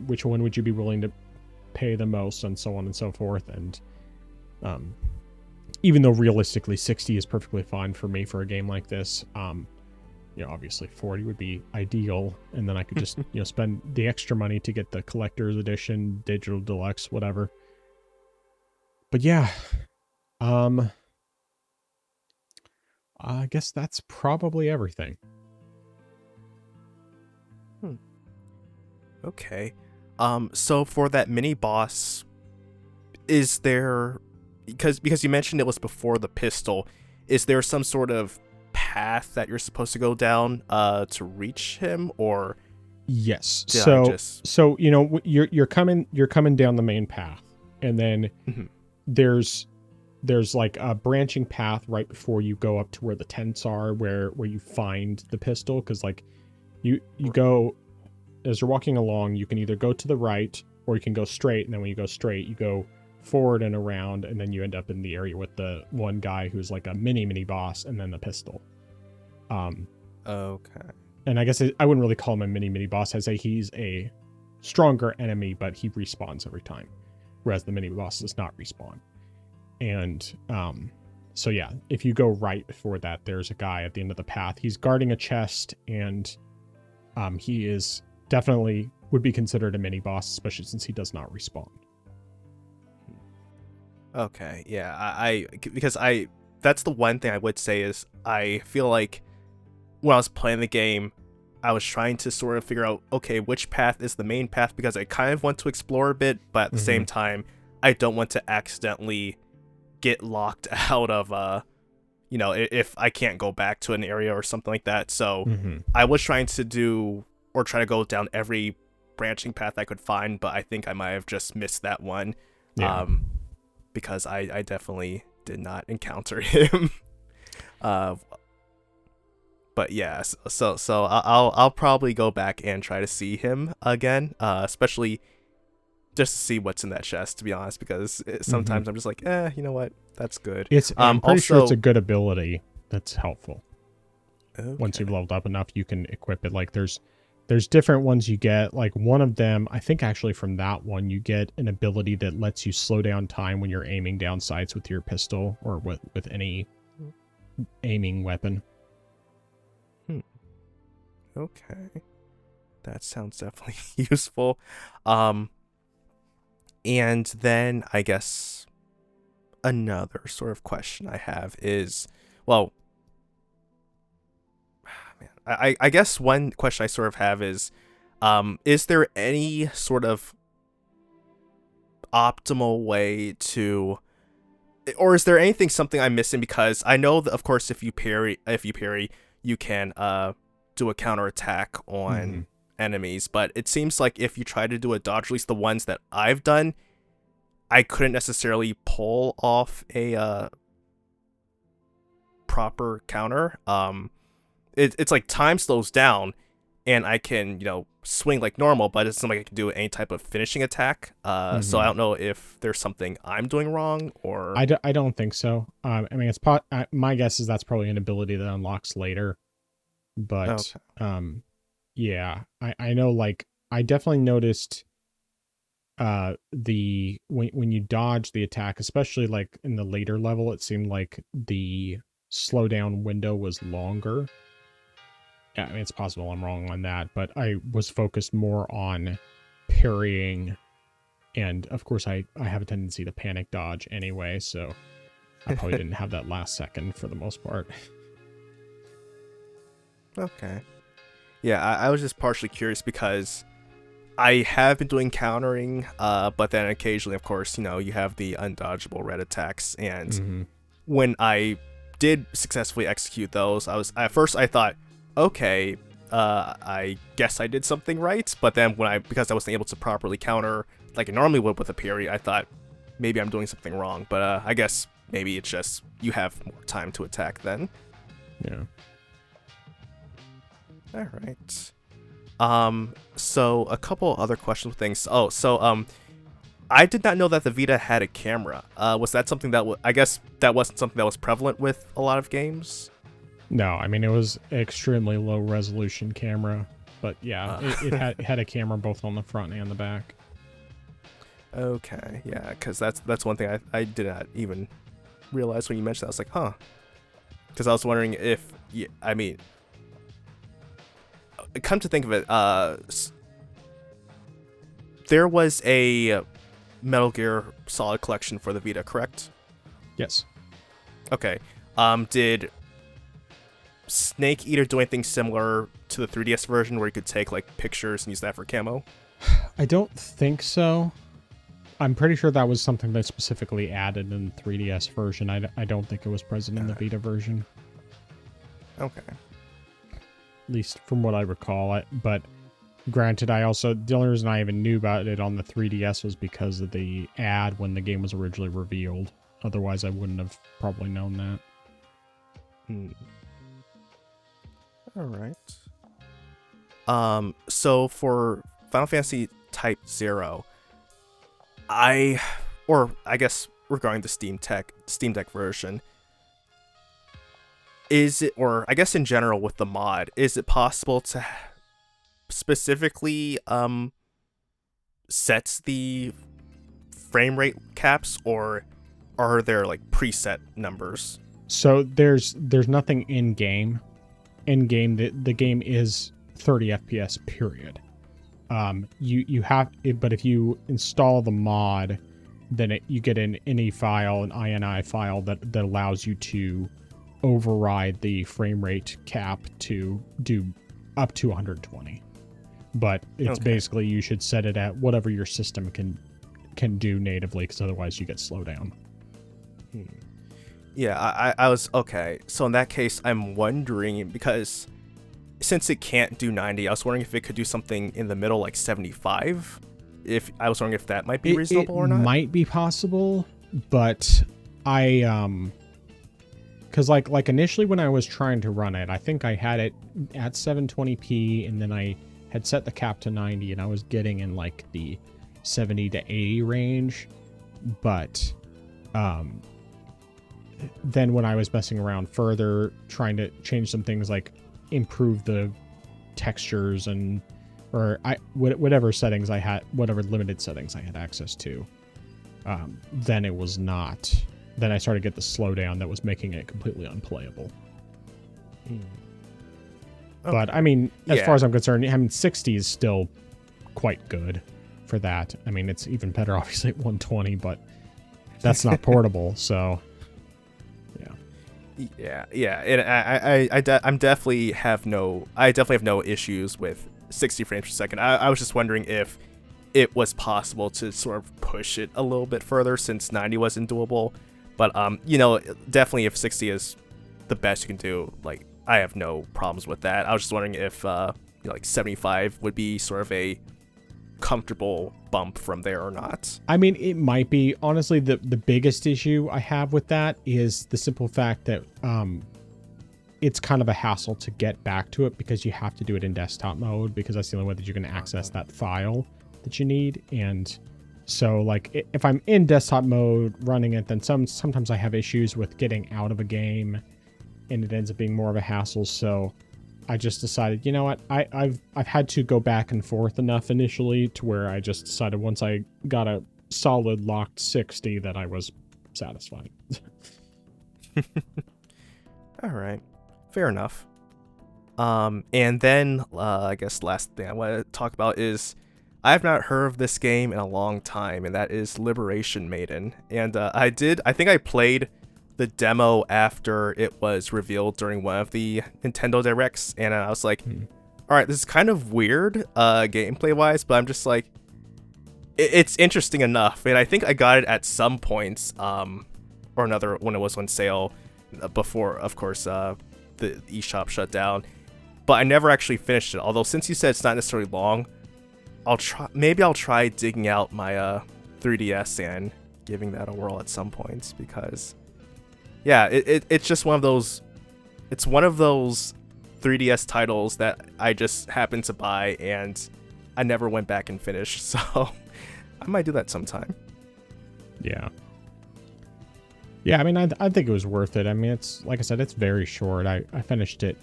Speaker 1: which one would you be willing to pay the most, and so on and so forth. And even though realistically 60 is perfectly fine for me for a game like this, obviously 40 would be ideal, and then I could just spend the extra money to get the collector's edition, digital deluxe, whatever. But yeah, I guess that's probably everything.
Speaker 2: Okay. So for that mini boss, is there, because you mentioned it was before the pistol, is there some sort of path that you're supposed to go down to reach him, or
Speaker 1: Yes.
Speaker 2: did I just...
Speaker 1: So you're coming down the main path, and then
Speaker 2: Mhm.
Speaker 1: there's like a branching path right before you go up to where the tents are, where you find the pistol, because like you go, as you're walking along, you can either go to the right or you can go straight, and then when you go straight, you go forward and around, and then you end up in the area with the one guy who's like a mini boss, and then the pistol.
Speaker 2: Okay.
Speaker 1: And I guess I wouldn't really call him a mini boss. I'd say he's a stronger enemy, but he respawns every time, whereas the mini boss does not respawn. And so yeah, if you go right before that, there's a guy at the end of the path. He's guarding a chest, and he is definitely would be considered a mini boss, especially since he does not respawn.
Speaker 2: Okay, yeah, because that's the one thing I would say is I feel like when I was playing the game, I was trying to sort of figure out, okay, which path is the main path, because I kind of want to explore a bit, but at the same time, I don't want to accidentally get locked out of, if I can't go back to an area or something like that. So I was trying to try to go down every branching path I could find, but I think I might have just missed that one.
Speaker 1: Yeah.
Speaker 2: Because I definitely did not encounter him. But yeah, so I'll probably go back and try to see him again, especially just to see what's in that chest, to be honest, because sometimes I'm just like, you know what, that's good.
Speaker 1: I'm pretty sure it's
Speaker 2: also
Speaker 1: a good ability that's helpful.
Speaker 2: Okay.
Speaker 1: Once you've leveled up enough, you can equip it. Like there's different ones you get. Like one of them, I think actually from that one, you get an ability that lets you slow down time when you're aiming down sights with your pistol or with any aiming weapon.
Speaker 2: Okay, that sounds definitely useful. And then I guess another sort of question I have is, well, man, I guess one question I sort of have is there any sort of optimal way to, or is there something I'm missing? Because I know that, of course, if you parry, you can do a counterattack on enemies, but it seems like if you try to do a dodge, at least the ones that I've done, I couldn't necessarily pull off a proper counter. It's like time slows down, and I can swing like normal, but it's not like I can do any type of finishing attack. So I don't know if there's something I'm doing wrong, or
Speaker 1: I don't think so. I mean, it's my guess is that's probably an ability that unlocks later. But yeah, I know, like I definitely noticed when you dodge the attack, especially like in the later level, it seemed like the slowdown window was longer. Yeah, I mean, it's possible I'm wrong on that, but I was focused more on parrying, and of course I have a tendency to panic dodge anyway, so I probably didn't have that last second for the most part.
Speaker 2: Okay. Yeah, I was just partially curious because I have been doing countering, but then occasionally, of course, you have the undodgeable red attacks, and when I did successfully execute those, at first I thought, okay, I guess I did something right, but then because I wasn't able to properly counter like I normally would with a parry, I thought maybe I'm doing something wrong, but I guess maybe it's just you have more time to attack then.
Speaker 1: Yeah.
Speaker 2: All right. So a couple other questions with things. I did not know that the Vita had a camera. Was that something that I guess that wasn't something that was prevalent with a lot of games?
Speaker 1: No, I mean, it was an extremely low resolution camera, but yeah, it had a camera both on the front and the back.
Speaker 2: Okay, yeah, because that's one thing I did not even realize when you mentioned that. I was like, huh, because I was wondering if, I mean, come to think of it, there was a Metal Gear Solid collection for the Vita, correct?
Speaker 1: Yes.
Speaker 2: Okay. Did Snake Eater do anything similar to the 3DS version where you could take like pictures and use that for camo?
Speaker 1: I don't think so. I'm pretty sure that was something they specifically added in the 3DS version. I don't think it was present in the Vita version.
Speaker 2: Okay.
Speaker 1: At least from what I recall. But granted, the only reason I even knew about it on the 3DS was because of the ad when the game was originally revealed. Otherwise, I wouldn't have probably known that.
Speaker 2: All right. So for Final Fantasy Type 0, I guess regarding the Steam Deck version, is it, or I guess in general with the mod, is it possible to specifically set the frame rate caps, or are there like preset numbers?
Speaker 1: So there's nothing in game. In game, the game is 30 FPS period. You have, but if you install the mod, then you get an INI file, an INI file that allows you to override the frame rate cap to do up to 120. But it's basically, you should set it at whatever your system can do natively, because otherwise you get slowdown.
Speaker 2: Yeah, I was okay. So in that case, I'm wondering, because since it can't do 90, I was wondering if it could do something in the middle, like 75. I was wondering if that might be reasonable or not.
Speaker 1: It might be possible, but because like initially when I was trying to run it, I think I had it at 720p, and then I had set the cap to 90, and I was getting in like the 70 to 80 range. But then when I was messing around further, trying to change some things, like improve the textures whatever settings I had, whatever limited settings I had access to, then it was not. Then I started to get the slowdown that was making it completely unplayable.
Speaker 2: Okay.
Speaker 1: But I mean, as far as I'm concerned, 60 is still quite good for that. I mean, it's even better, obviously, at 120, but that's not portable, so
Speaker 2: yeah. And I definitely have no issues with 60 frames per second. I was just wondering if it was possible to sort of push it a little bit further, since 90 wasn't doable. But definitely if 60 is the best you can do, like, I have no problems with that. I was just wondering if like 75 would be sort of a comfortable bump from there or not.
Speaker 1: I mean, it might be. Honestly, the biggest issue I have with that is the simple fact that it's kind of a hassle to get back to it, because you have to do it in desktop mode, because that's the only way that you can access that file that you need. And so, like, if I'm in desktop mode running it, then sometimes I have issues with getting out of a game, and it ends up being more of a hassle. So I just decided, you know what, I've had to go back and forth enough initially to where I just decided once I got a solid locked 60 that I was satisfied.
Speaker 2: All right, fair enough. And then I guess last thing I want to talk about is, I have not heard of this game in a long time, and that is Liberation Maiden. And I think I played the demo after it was revealed during one of the Nintendo Directs, and I was like, all right, this is kind of weird gameplay wise, but I'm just like, it's interesting enough. And I think I got it at some points or another when it was on sale before, of course, the eShop shut down, but I never actually finished it. Although, since you said it's not necessarily long, I'll try digging out my 3DS and giving that a whirl at some points, because yeah, it's just one of those 3DS titles that I just happened to buy and I never went back and finished, so I might do that sometime.
Speaker 1: Yeah, I mean, I think it was worth it. I mean, it's, like I said, it's very short. I finished it,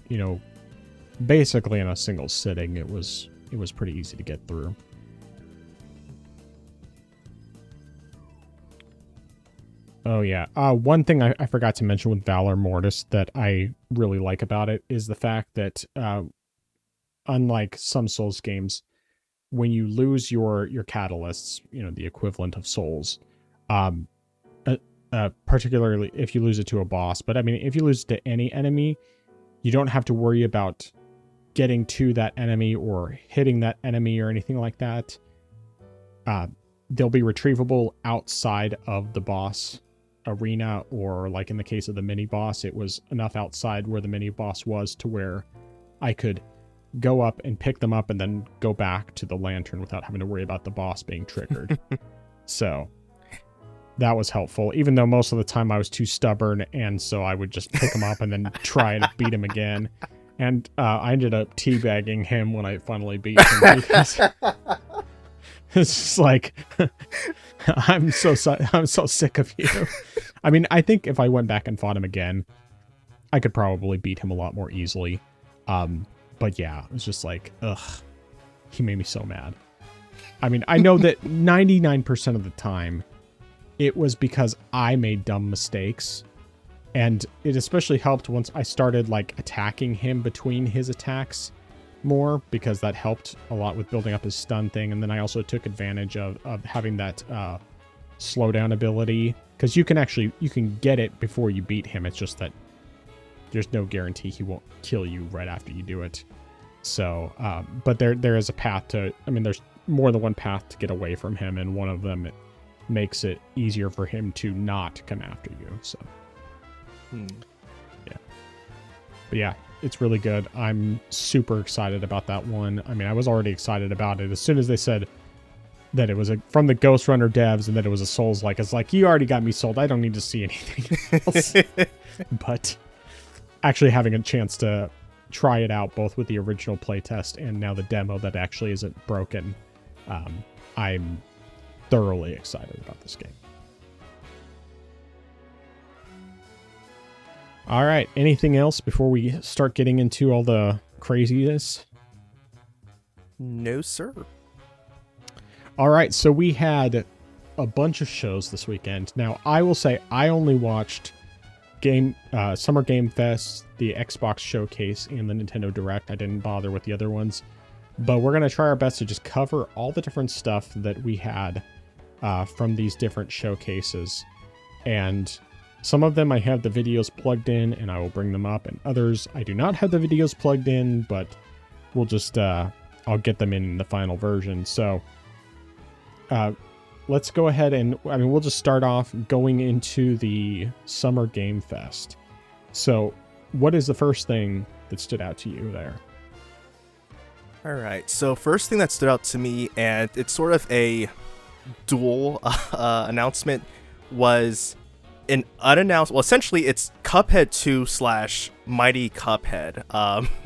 Speaker 1: basically in a single sitting. It was pretty easy to get through. Oh, yeah. One thing I forgot to mention with Valor Mortis that I really like about it is the fact that, unlike some Souls games, when you lose your catalysts, the equivalent of souls, particularly if you lose it to a boss, but I mean, if you lose it to any enemy, you don't have to worry about getting to that enemy or hitting that enemy or anything like that. They'll be retrievable outside of the boss arena, or like in the case of the mini boss, it was enough outside where the mini boss was to where I could go up and pick them up and then go back to the lantern without having to worry about the boss being triggered. So that was helpful, even though most of the time I was too stubborn, and so I would just pick him up and then try to beat him again. And I ended up teabagging him when I finally beat him, because it's just like, I'm so sick of you. I mean, I think if I went back and fought him again, I could probably beat him a lot more easily. But yeah, it was just like, ugh, he made me so mad. I mean, I know that 99% of the time, it was because I made dumb mistakes. And it especially helped once I started like attacking him between his attacks more, because that helped a lot with building up his stun thing. And then I also took advantage of having that slowdown ability, because you can get it before you beat him. It's just that there's no guarantee he won't kill you right after you do it. So, but there is a path to, I mean, there's more than one path to get away from him, and one of them, it makes it easier for him to not come after you. So, yeah. But yeah, it's really good. I'm super excited about that one. I mean, I was already excited about it as soon as they said that it was from the Ghost Runner devs and that it was a Souls-like. It's like, you already got me sold. I don't need to see anything else. But actually having a chance to try it out, both with the original playtest and now the demo that actually isn't broken, I'm thoroughly excited about this game. All right, anything else before we start getting into all the craziness?
Speaker 2: No, sir.
Speaker 1: All right, so we had a bunch of shows this weekend. Now, I will say I only watched Summer Game Fest, the Xbox Showcase, and the Nintendo Direct. I didn't bother with the other ones. But we're going to try our best to just cover all the different stuff that we had from these different showcases. And some of them I have the videos plugged in, and I will bring them up. And others I do not have the videos plugged in, but we'll just, I'll get them in the final version. So, let's go ahead and, I mean, we'll just start off going into the Summer Game Fest. So, what is the first thing that stood out to you there?
Speaker 2: All right, so first thing that stood out to me, and it's sort of a dual announcement, was an unannounced, well, essentially it's Cuphead 2 / Mighty Cuphead.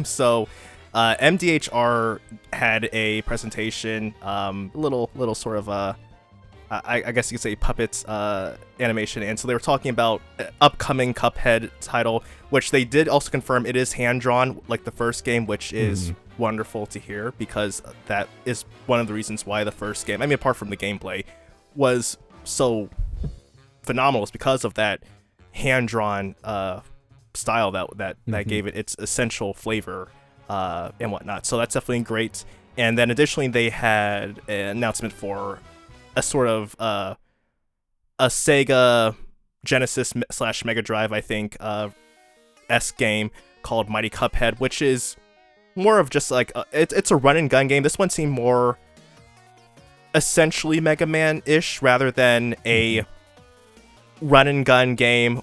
Speaker 2: So MDHR had a presentation, little sort of I guess you could say puppets animation, and so they were talking about upcoming Cuphead title, which they did also confirm it is hand-drawn like the first game, which is wonderful to hear, because that is one of the reasons why the first game, I mean, apart from the gameplay, was so phenomenal, is because of that hand-drawn style that gave it its essential flavor and whatnot. So that's definitely great. And then additionally, they had an announcement for a sort of a Sega Genesis / Mega Drive, I think, S game called Mighty Cuphead, which is more of just like it's a run and gun game. This one seemed more essentially Mega Man-ish rather than a run and gun game,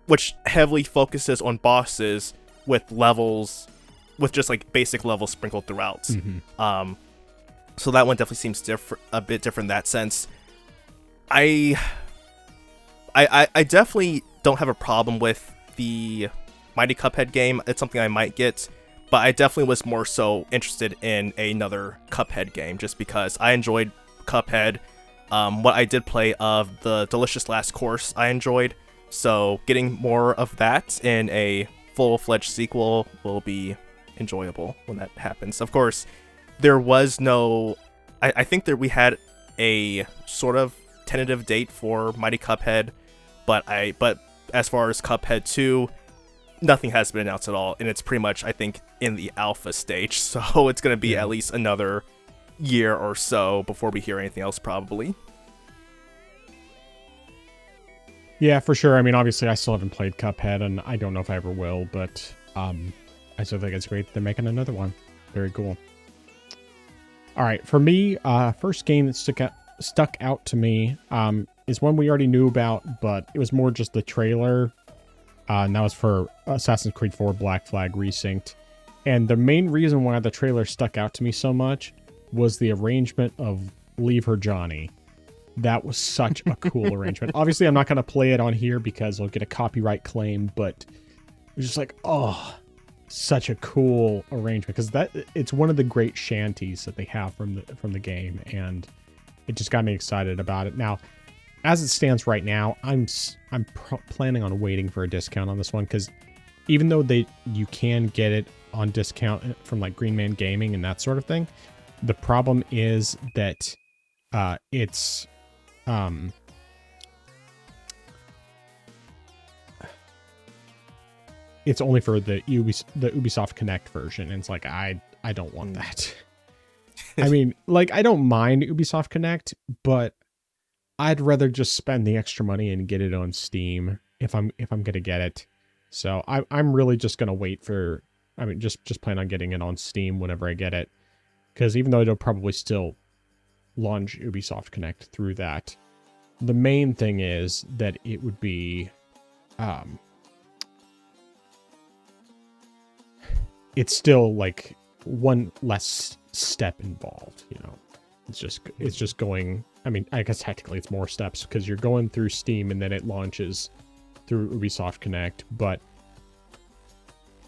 Speaker 2: which heavily focuses on bosses with levels, with just like basic levels sprinkled throughout. So that one definitely seems a bit different in that sense. I definitely don't have a problem with the Mighty Cuphead game. It's something I might get, but I definitely was more so interested in another Cuphead game, just because I enjoyed Cuphead. What I did play of the Delicious Last Course, I enjoyed. So getting more of that in a full-fledged sequel will be enjoyable when that happens. Of course, there was no, I think that we had a sort of tentative date for Mighty Cuphead, but as far as Cuphead 2, nothing has been announced at all, and it's pretty much, I think, in the alpha stage, so it's going to be at least another year or so before we hear anything else, probably.
Speaker 1: Yeah, for sure. I mean, obviously, I still haven't played Cuphead, and I don't know if I ever will, but I still think it's great that they're making another one. Very cool. All right, for me, first game that stuck out to me, is one we already knew about, but it was more just the trailer. And that was for Assassin's Creed 4 Black Flag Resynced. And the main reason why the trailer stuck out to me so much was the arrangement of Leave Her Johnny. That was such a cool arrangement. Obviously, I'm not going to play it on here because I'll get a copyright claim, but it was just like, oh, such a cool arrangement, because it's one of the great shanties that they have from the game, and it just got me excited about it. Now, as it stands right now, I'm planning on waiting for a discount on this one, because even though you can get it on discount from like Green Man Gaming and that sort of thing, the problem is that it's only for the Ubisoft Connect version, and it's like I don't want that. I mean, like, I don't mind Ubisoft Connect, but I'd rather just spend the extra money and get it on Steam if I'm gonna get it. So I'm really just gonna wait for. I mean, just plan on getting it on Steam whenever I get it, because even though it'll probably still launch Ubisoft Connect through that, the main thing is that it would be it's still like one less step involved, you know. It's just going, I mean, I guess technically it's more steps because you're going through Steam and then it launches through Ubisoft Connect, but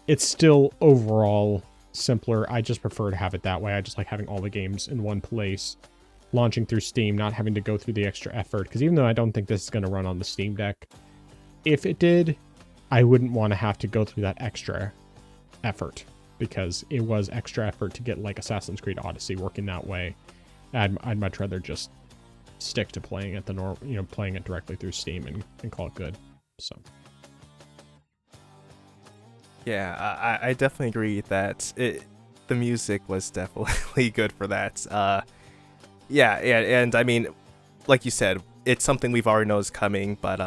Speaker 1: it's still overall simpler. I just prefer to have it that way. I just like having all the games in one place, launching through Steam, not having to go through the extra effort, because even though I don't think this is going to run on the Steam Deck, if it did, I wouldn't want to have to go through that extra effort, because it was extra effort to get like Assassin's Creed Odyssey working that way. I'd much rather just stick to playing it playing it directly through Steam and call it good. So
Speaker 2: yeah, I definitely agree that the music was definitely good for that. Yeah, and I mean, like you said, it's something we've already know is coming, but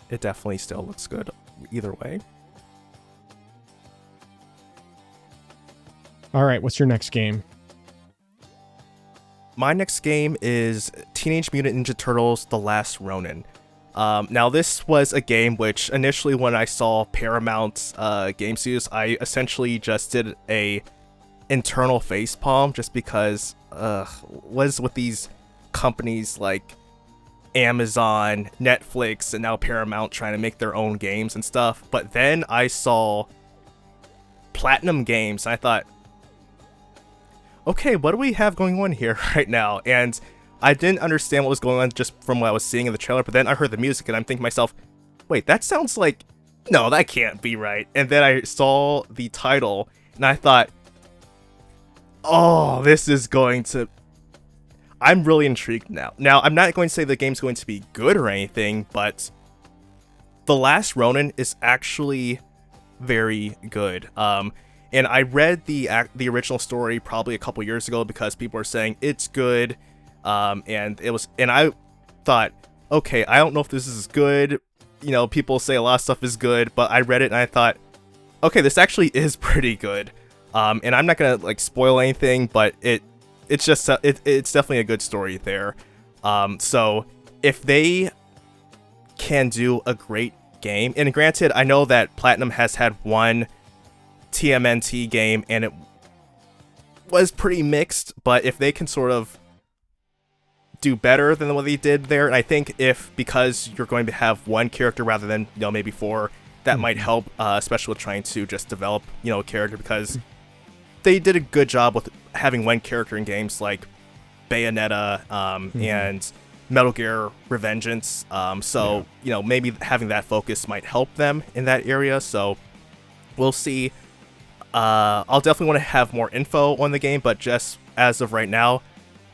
Speaker 2: it definitely still looks good either way.
Speaker 1: All right, what's your next game?
Speaker 2: My next game is Teenage Mutant Ninja Turtles: The Last Ronin. Now, this was a game which initially, when I saw Paramount Game Studios, I essentially just did a internal facepalm, just because was with these companies like Amazon, Netflix, and now Paramount trying to make their own games and stuff. But then I saw Platinum Games, and I thought, okay, what do we have going on here right now? And I didn't understand what was going on just from what I was seeing in the trailer, but then I heard the music and I'm thinking to myself, wait, that sounds like, no, that can't be right. And then I saw the title and I thought, oh, this is going to... I'm really intrigued now. Now, I'm not going to say the game's going to be good or anything, but The Last Ronin is actually very good. And I read the original story probably a couple years ago because people were saying it's good, and I thought, okay, I don't know if this is good. You know, people say a lot of stuff is good, but I read it and I thought, okay, this actually is pretty good. And I'm not gonna like spoil anything, but it's definitely a good story there. So if they can do a great game, and granted, I know that Platinum has had one TMNT game and it was pretty mixed, but if they can sort of do better than what they did there, and I think because you're going to have one character rather than maybe four, that might help, especially with trying to just develop a character, because they did a good job with having one character in games like Bayonetta and Metal Gear Revengeance. So maybe having that focus might help them in that area. So we'll see. I'll definitely want to have more info on the game, but just as of right now,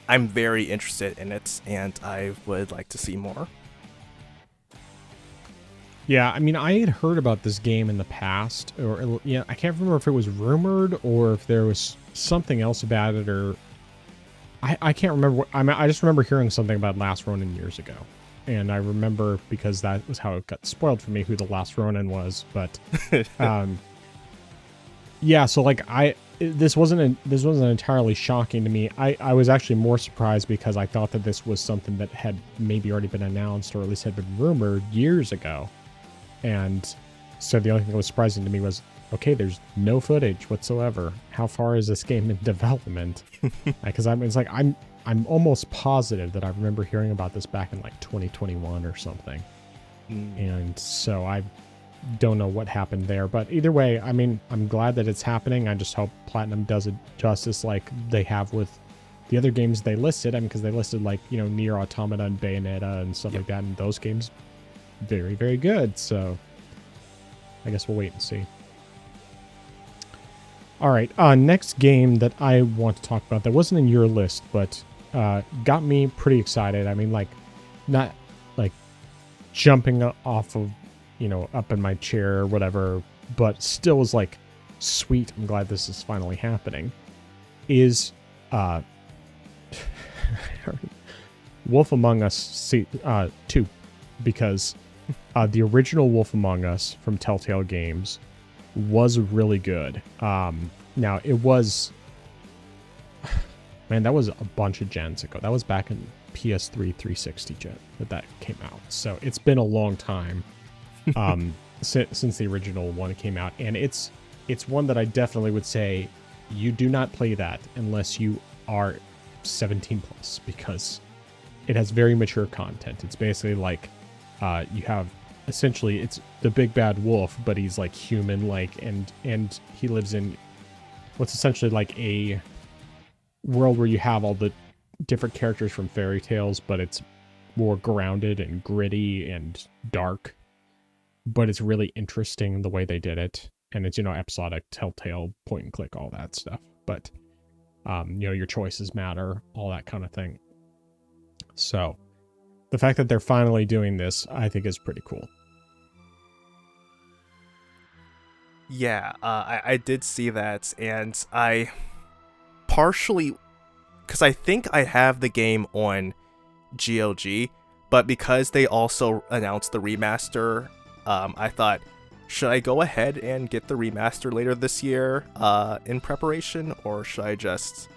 Speaker 2: I'm very interested in it, and I would like to see more.
Speaker 1: Yeah, I mean, I had heard about this game in the past, or I can't remember if it was rumored or if there was something else about it, or I can't remember. I just remember hearing something about Last Ronin years ago, and I remember because that was how it got spoiled for me who the Last Ronin was. But yeah, so like this wasn't entirely shocking to me. I was actually more surprised because I thought that this was something that had maybe already been announced or at least had been rumored years ago. And so the only thing that was surprising to me was, okay, there's no footage whatsoever. How far is this game in development? Because I'm almost positive that I remember hearing about this back in like 2021 or something. And so I don't know what happened there, but either way, I mean, I'm glad that it's happening. I just hope Platinum does it justice like they have with the other games they listed. I mean, because they listed like, you know, Nier Automata and Bayonetta and stuff like that, and those games very, very good. So I guess we'll wait and see. All right, next game that I want to talk about that wasn't in your list, but got me pretty excited. I mean, like, not like jumping off of, you know, up in my chair or whatever, but still was like, sweet, I'm glad this is finally happening, is Wolf Among Us 2, because the original Wolf Among Us from Telltale Games was really good. Now, it was... Man, that was a bunch of gens ago. That was back in PS3 360 gen that came out. So it's been a long time since the original one came out, and it's one that I definitely would say you do not play that unless you are 17 plus, because it has very mature content. It's basically like you have essentially, it's the big bad wolf, but he's like human like, and he lives in what's essentially like a world where you have all the different characters from fairy tales, but it's more grounded and gritty and dark. But it's really interesting the way they did it. And it's, you know, episodic, Telltale, point and click, all that stuff. But, you know, your choices matter, all that kind of thing. So the fact that they're finally doing this, I think is pretty cool.
Speaker 2: Yeah, I did see that, and I partially, because I think I have the game on GOG, but because they also announced the remaster, I thought, should I go ahead and get the remaster later this year in preparation, or should I just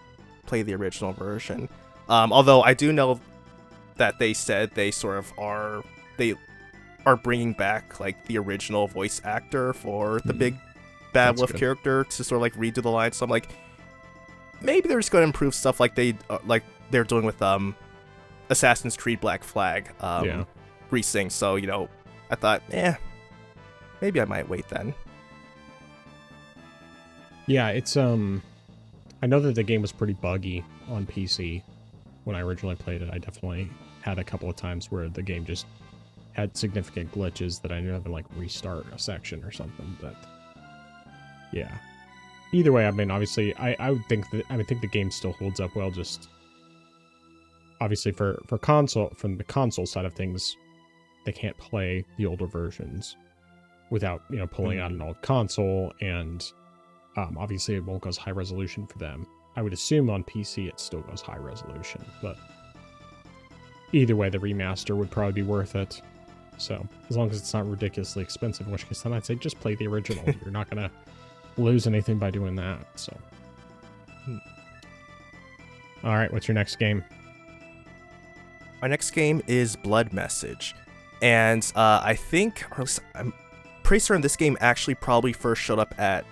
Speaker 2: play the original version? Although I do know that they said they sort of are bringing back like the original voice actor for the big bad wolf character to sort of like redo the lines. So I'm like, maybe they're just going to improve stuff like they're doing with Assassin's Creed Black Flag resync. So, you know, I thought, maybe I might wait then.
Speaker 1: Yeah, it's I know that the game was pretty buggy on PC when I originally played it. I definitely had a couple of times where the game just had significant glitches that I knew I had to like restart a section or something. But yeah, either way, I mean, obviously, I would think the game still holds up well. Just obviously for console, from the console side of things, they can't play the older versions without, you know, pulling out an old console, and obviously it won't go as high resolution for them. I would assume on PC it still goes high resolution, but either way, the remaster would probably be worth it. So as long as it's not ridiculously expensive, in which case then I'd say just play the original. You're not gonna lose anything by doing that. So all right, what's your next game?
Speaker 2: My next game is Blood Message, and I think, or I'm pretty certain this game actually probably first showed up at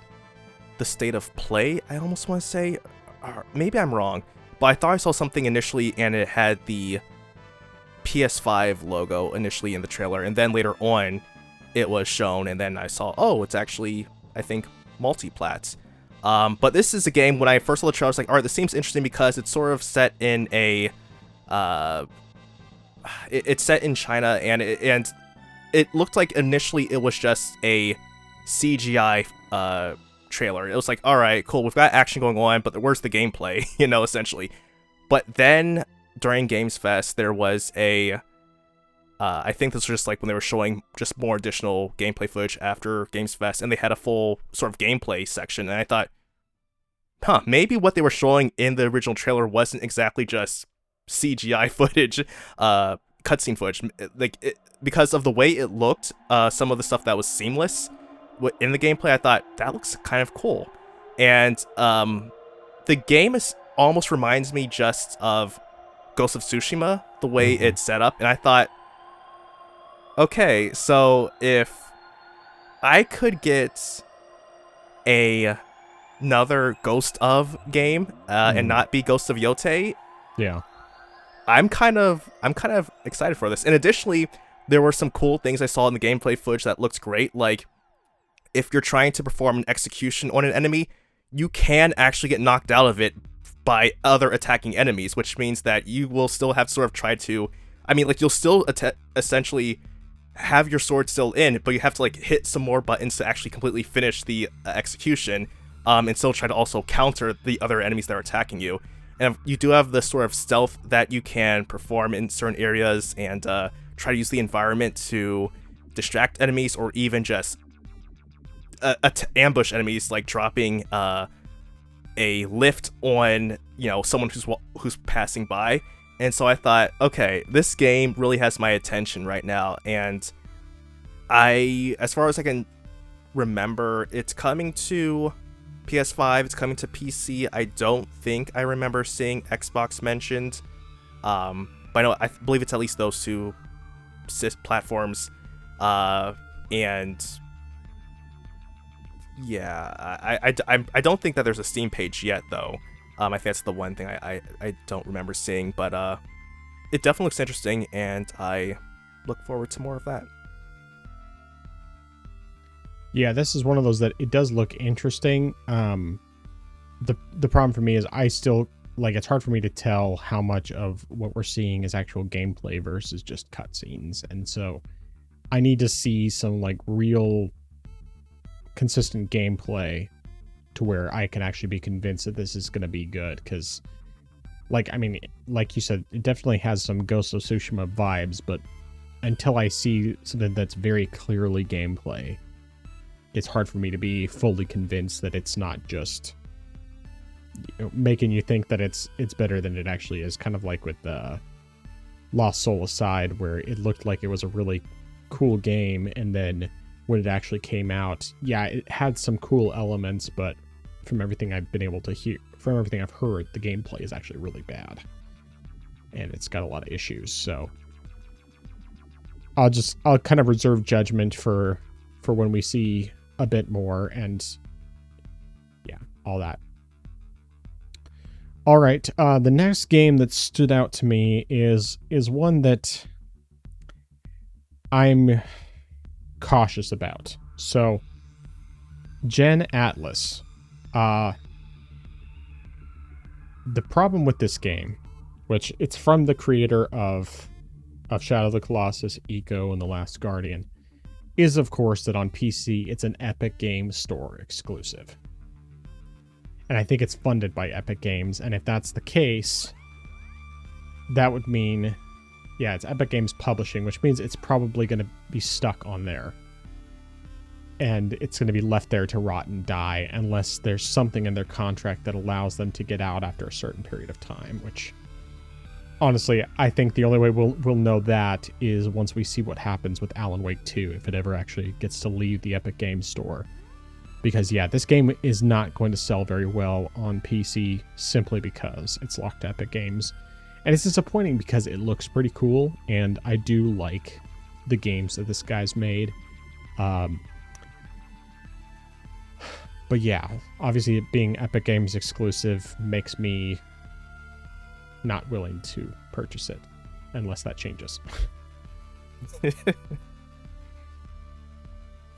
Speaker 2: the State of Play, I almost want to say. Or maybe I'm wrong, but I thought I saw something initially and it had the PS5 logo initially in the trailer, and then later on it was shown, and then I saw, oh, it's actually, I think, multiplats. But this is a game, when I first saw the trailer, I was like, alright, this seems interesting because it's sort of set in a it's set in China, and it looked like initially it was just a CGI trailer. It was like, alright, cool, we've got action going on, but where's the gameplay, you know, essentially. But then during Games Fest, there was I think this was just like when they were showing just more additional gameplay footage after Games Fest, and they had a full sort of gameplay section, and I thought, maybe what they were showing in the original trailer wasn't exactly just CGI footage, cutscene footage, because of the way it looked, some of the stuff that was seamless in the gameplay, I thought, that looks kind of cool. And the game is almost reminds me just of Ghost of Tsushima, the way it's set up. And I thought, okay, so if I could get another Ghost of game and not be Ghost of Yotei,
Speaker 1: Yeah.
Speaker 2: I'm kind of excited for this. And additionally, there were some cool things I saw in the gameplay footage that looked great. Like, if you're trying to perform an execution on an enemy, you can actually get knocked out of it by other attacking enemies, which means that you will still have to sort of try to, I mean, like, you'll still essentially have your sword still in, but you have to like hit some more buttons to actually completely finish the execution, and still try to also counter the other enemies that are attacking you. And you do have the sort of stealth that you can perform in certain areas, and try to use the environment to distract enemies, or even just ambush enemies, like dropping a lift on, you know, someone who's passing by. And so I thought, okay, this game really has my attention right now, and as far as I can remember, it's coming to PS5, it's coming to PC. I don't think I remember seeing Xbox mentioned, but I believe it's at least those two platforms, and yeah, I don't think that there's a Steam page yet, though. I think that's the one thing I don't remember seeing, but it definitely looks interesting, and I look forward to more of that.
Speaker 1: Yeah, this is one of those that it does look interesting. The problem for me is I still, like, it's hard for me to tell how much of what we're seeing is actual gameplay versus just cutscenes, and so I need to see some like real consistent gameplay to where I can actually be convinced that this is going to be good. Because, like, I mean, like you said, it definitely has some Ghost of Tsushima vibes, but until I see something that's very clearly gameplay, it's hard for me to be fully convinced that it's not just, you know, making you think that it's better than it actually is. Kind of like with the Lost Soul Aside, where it looked like it was a really cool game, and then when it actually came out, yeah, it had some cool elements, but from everything I've been able to hear, from everything I've heard, the gameplay is actually really bad, and it's got a lot of issues. So I'll kind of reserve judgment for when we see a bit more, and yeah, all that. All right, the next game that stood out to me is one that I'm cautious about. So, Gen Atlas. The problem with this game, which it's from the creator of Shadow of the Colossus, Ico, and The Last Guardian, is of course that on PC it's an Epic Games Store exclusive. And I think it's funded by Epic Games, and if that's the case, that would mean, yeah, it's Epic Games Publishing, which means it's probably going to be stuck on there. And it's going to be left there to rot and die unless there's something in their contract that allows them to get out after a certain period of time, which, honestly, I think the only way we'll know that is once we see what happens with Alan Wake 2, if it ever actually gets to leave the Epic Games Store. Because, yeah, this game is not going to sell very well on PC simply because it's locked to Epic Games. And it's disappointing because it looks pretty cool, and I do like the games that this guy's made. But yeah, obviously it being Epic Games exclusive makes me not willing to purchase it unless that changes.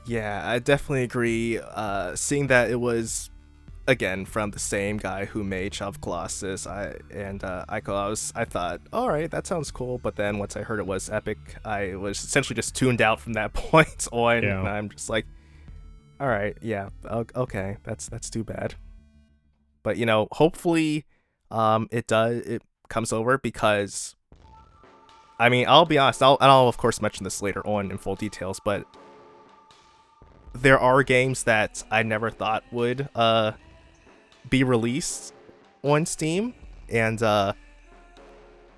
Speaker 2: Yeah, I definitely agree. Seeing that it was, again, from the same guy who made Shadow of Colossus Ico, I thought, all right, that sounds cool. But then once I heard it was Epic, I was essentially just tuned out from that point on. Yeah. And I'm just like, all right, yeah, okay, that's too bad. But, you know, hopefully it comes over, because, I mean, I'll be honest, I'll of course mention this later on in full details, but there are games that I never thought would be released on Steam, and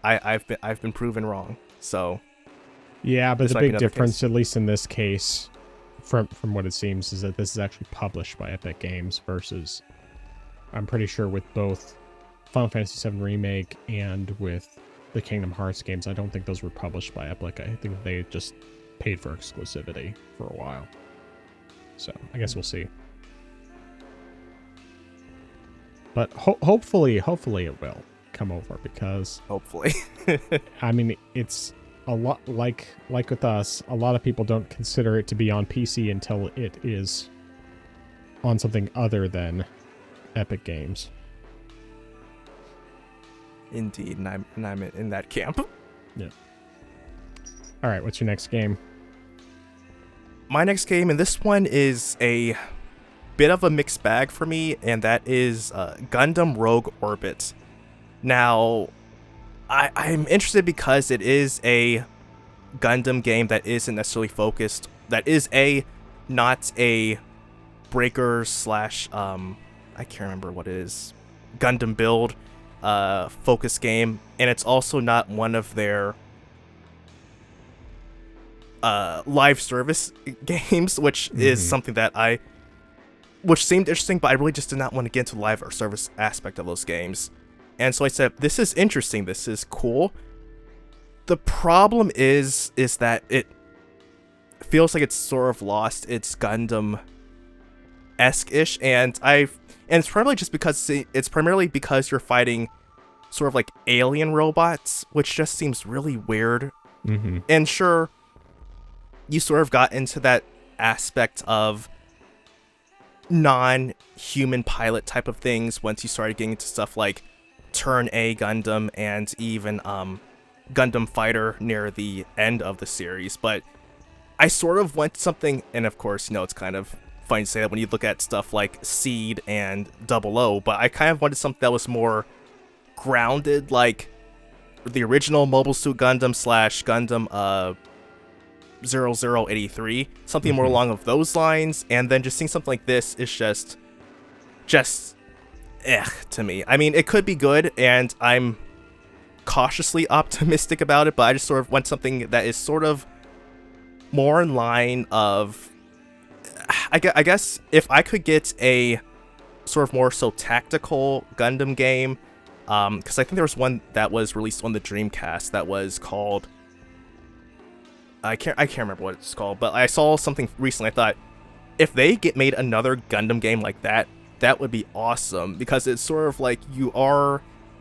Speaker 2: I've been proven wrong. So
Speaker 1: yeah, but the big difference, at least in this case, from what it seems, is that this is actually published by Epic Games versus I'm pretty sure with both Final Fantasy VII Remake and with the Kingdom Hearts games, I don't think those were published by Epic. I think they just paid for exclusivity for a while. So I guess we'll see. But hopefully it will come over, because
Speaker 2: Hopefully.
Speaker 1: I mean, it's a lot like with us. A lot of people don't consider it to be on PC until it is on something other than Epic Games.
Speaker 2: Indeed, and I'm in that camp.
Speaker 1: Yeah. All right, what's your next game?
Speaker 2: My next game, and this one is a bit of a mixed bag for me, and that is Gundam Rogue Orbit. Now, I'm interested because it is a Gundam game that isn't necessarily focused, that is not a breaker slash, I can't remember what it is, Gundam build focus game, and it's also not one of their live service games, which is something that which seemed interesting, but I really just did not want to get into the live or service aspect of those games. And so I said, this is interesting, this is cool. The problem is that it feels like it's sort of lost its Gundam-esque-ish, and it's primarily just because you're fighting sort of like alien robots, which just seems really weird. And sure, you sort of got into that aspect of non-human pilot type of things once you started getting into stuff like Turn A Gundam and even Gundam Fighter near the end of the series. But I sort of went something, and of course, it's kind of funny to say that when you look at stuff like Seed and Double O, but I kind of wanted something that was more grounded, like the original Mobile Suit Gundam / Gundam 0083, something more along of those lines. And then just seeing something like this is just to me. I mean, it could be good, and I'm cautiously optimistic about it, but I just sort of want something that is sort of more in line of, I guess if I could get a sort of more so tactical Gundam game, because I think there was one that was released on the Dreamcast that was called, I can't remember what it's called, but I saw something recently. I thought, if they made another Gundam game like that, that would be awesome, because it's sort of like you are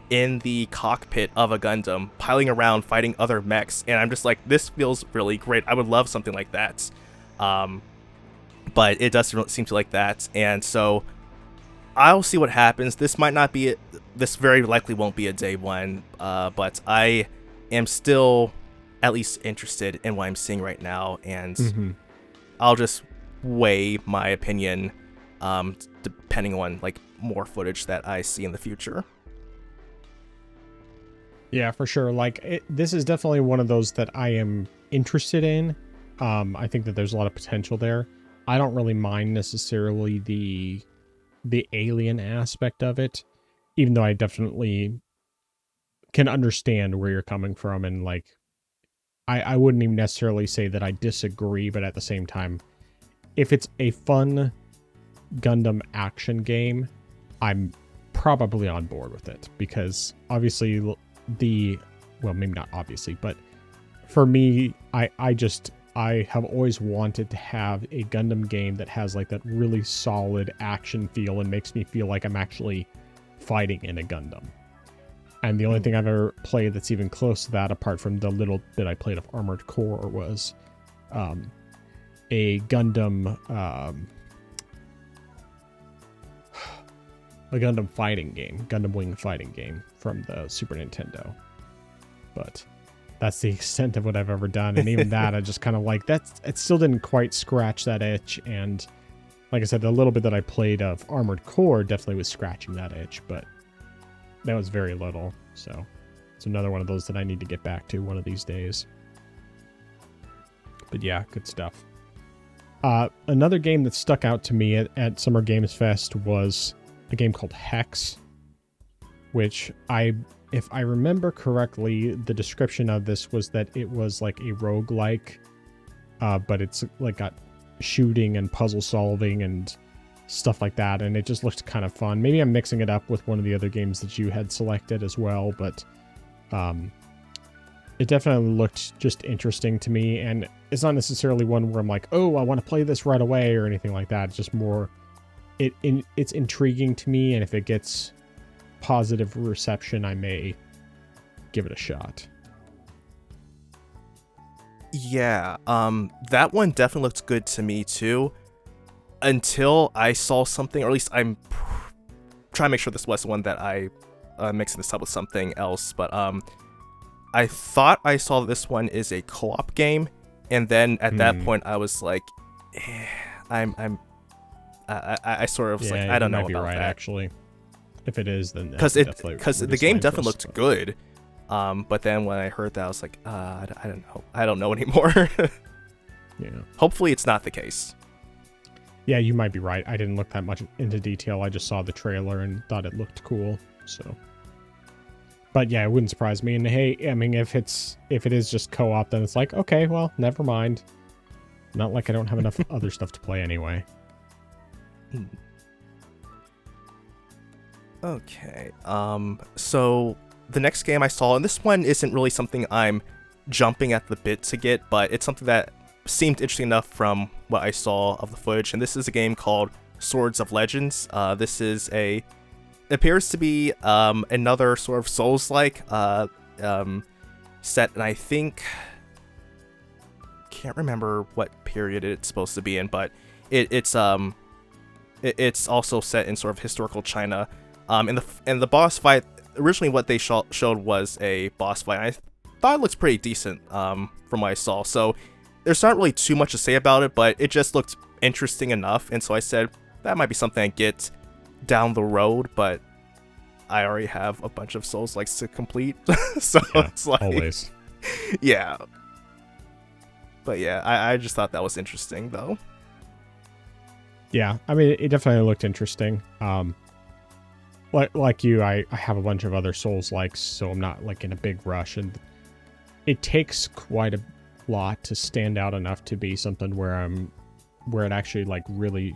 Speaker 2: in the cockpit of a Gundam, piling around, fighting other mechs, and I'm just like, this feels really great. I would love something like that. But it doesn't seem to like that, and so I'll see what happens. This very likely won't be a day one, but I am still at least interested in what I'm seeing right now, and I'll just weigh my opinion depending on like more footage that I see in the future.
Speaker 1: Yeah, for sure. Like this is definitely one of those that I am interested in. I think that there's a lot of potential there. I don't really mind necessarily the alien aspect of it, even though I definitely can understand where you're coming from, and like I wouldn't even necessarily say that I disagree, but at the same time, if it's a fun Gundam action game, I'm probably on board with it, because obviously well, maybe not obviously, but for me, I have always wanted to have a Gundam game that has like that really solid action feel and makes me feel like I'm actually fighting in a Gundam. And the only thing I've ever played that's even close to that, apart from the little bit I played of Armored Core, was a Gundam fighting game, Gundam Wing fighting game from the Super Nintendo. But that's the extent of what I've ever done, and even that, I just kind of like it still didn't quite scratch that itch. And like I said, the little bit that I played of Armored Core definitely was scratching that itch, but that was very little. So it's another one of those that I need to get back to one of these days. But yeah, good stuff. Another game that stuck out to me at Summer Games Fest was a game called Hex, which if I remember correctly, the description of this was that it was like a roguelike, but it's like got shooting and puzzle solving and stuff like that, and it just looked kind of fun. Maybe I'm mixing it up with one of the other games that you had selected as well, but it definitely looked just interesting to me, and it's not necessarily one where I'm like, oh, I want to play this right away or anything like that. It's just more, it's intriguing to me, and if it gets positive reception, I may give it a shot.
Speaker 2: Yeah, that one definitely looks good to me too. Until I saw something, or at least I'm trying to make sure this was the one that I mixing this up with something else. But I thought I saw this one is a co-op game, and then at that point I was like, I sort of was like, I don't know about that.
Speaker 1: Actually, if it is, then
Speaker 2: because the game definitely looked good. But then when I heard that, I was like, I don't know. I don't know anymore.
Speaker 1: Yeah.
Speaker 2: Hopefully it's not the case.
Speaker 1: Yeah, you might be right. I didn't look that much into detail. I just saw the trailer and thought it looked cool. So, but yeah, it wouldn't surprise me. And hey, I mean, if it is just co-op, then it's like, okay, well, never mind. Not like I don't have enough other stuff to play anyway.
Speaker 2: Okay. So the next game I saw, and this one isn't really something I'm jumping at the bit to get, but it's something that seemed interesting enough from what I saw of the footage, and this is a game called Swords of Legends. This is appears to be another sort of Souls-like set, and I think, can't remember what period it's supposed to be in, but it's also set in sort of historical China. In the boss fight, originally what they showed was a boss fight. I thought it looks pretty decent from what I saw. So there's not really too much to say about it, but it just looked interesting enough. And so I said that might be something I get down the road, but I already have a bunch of Souls-likes to complete. So yeah, it's like,
Speaker 1: always.
Speaker 2: Yeah. But yeah, I just thought that was interesting though.
Speaker 1: Yeah, I mean, it definitely looked interesting. Like you, I have a bunch of other Souls-likes, so I'm not like in a big rush, and it takes quite a lot to stand out enough to be something where it actually like really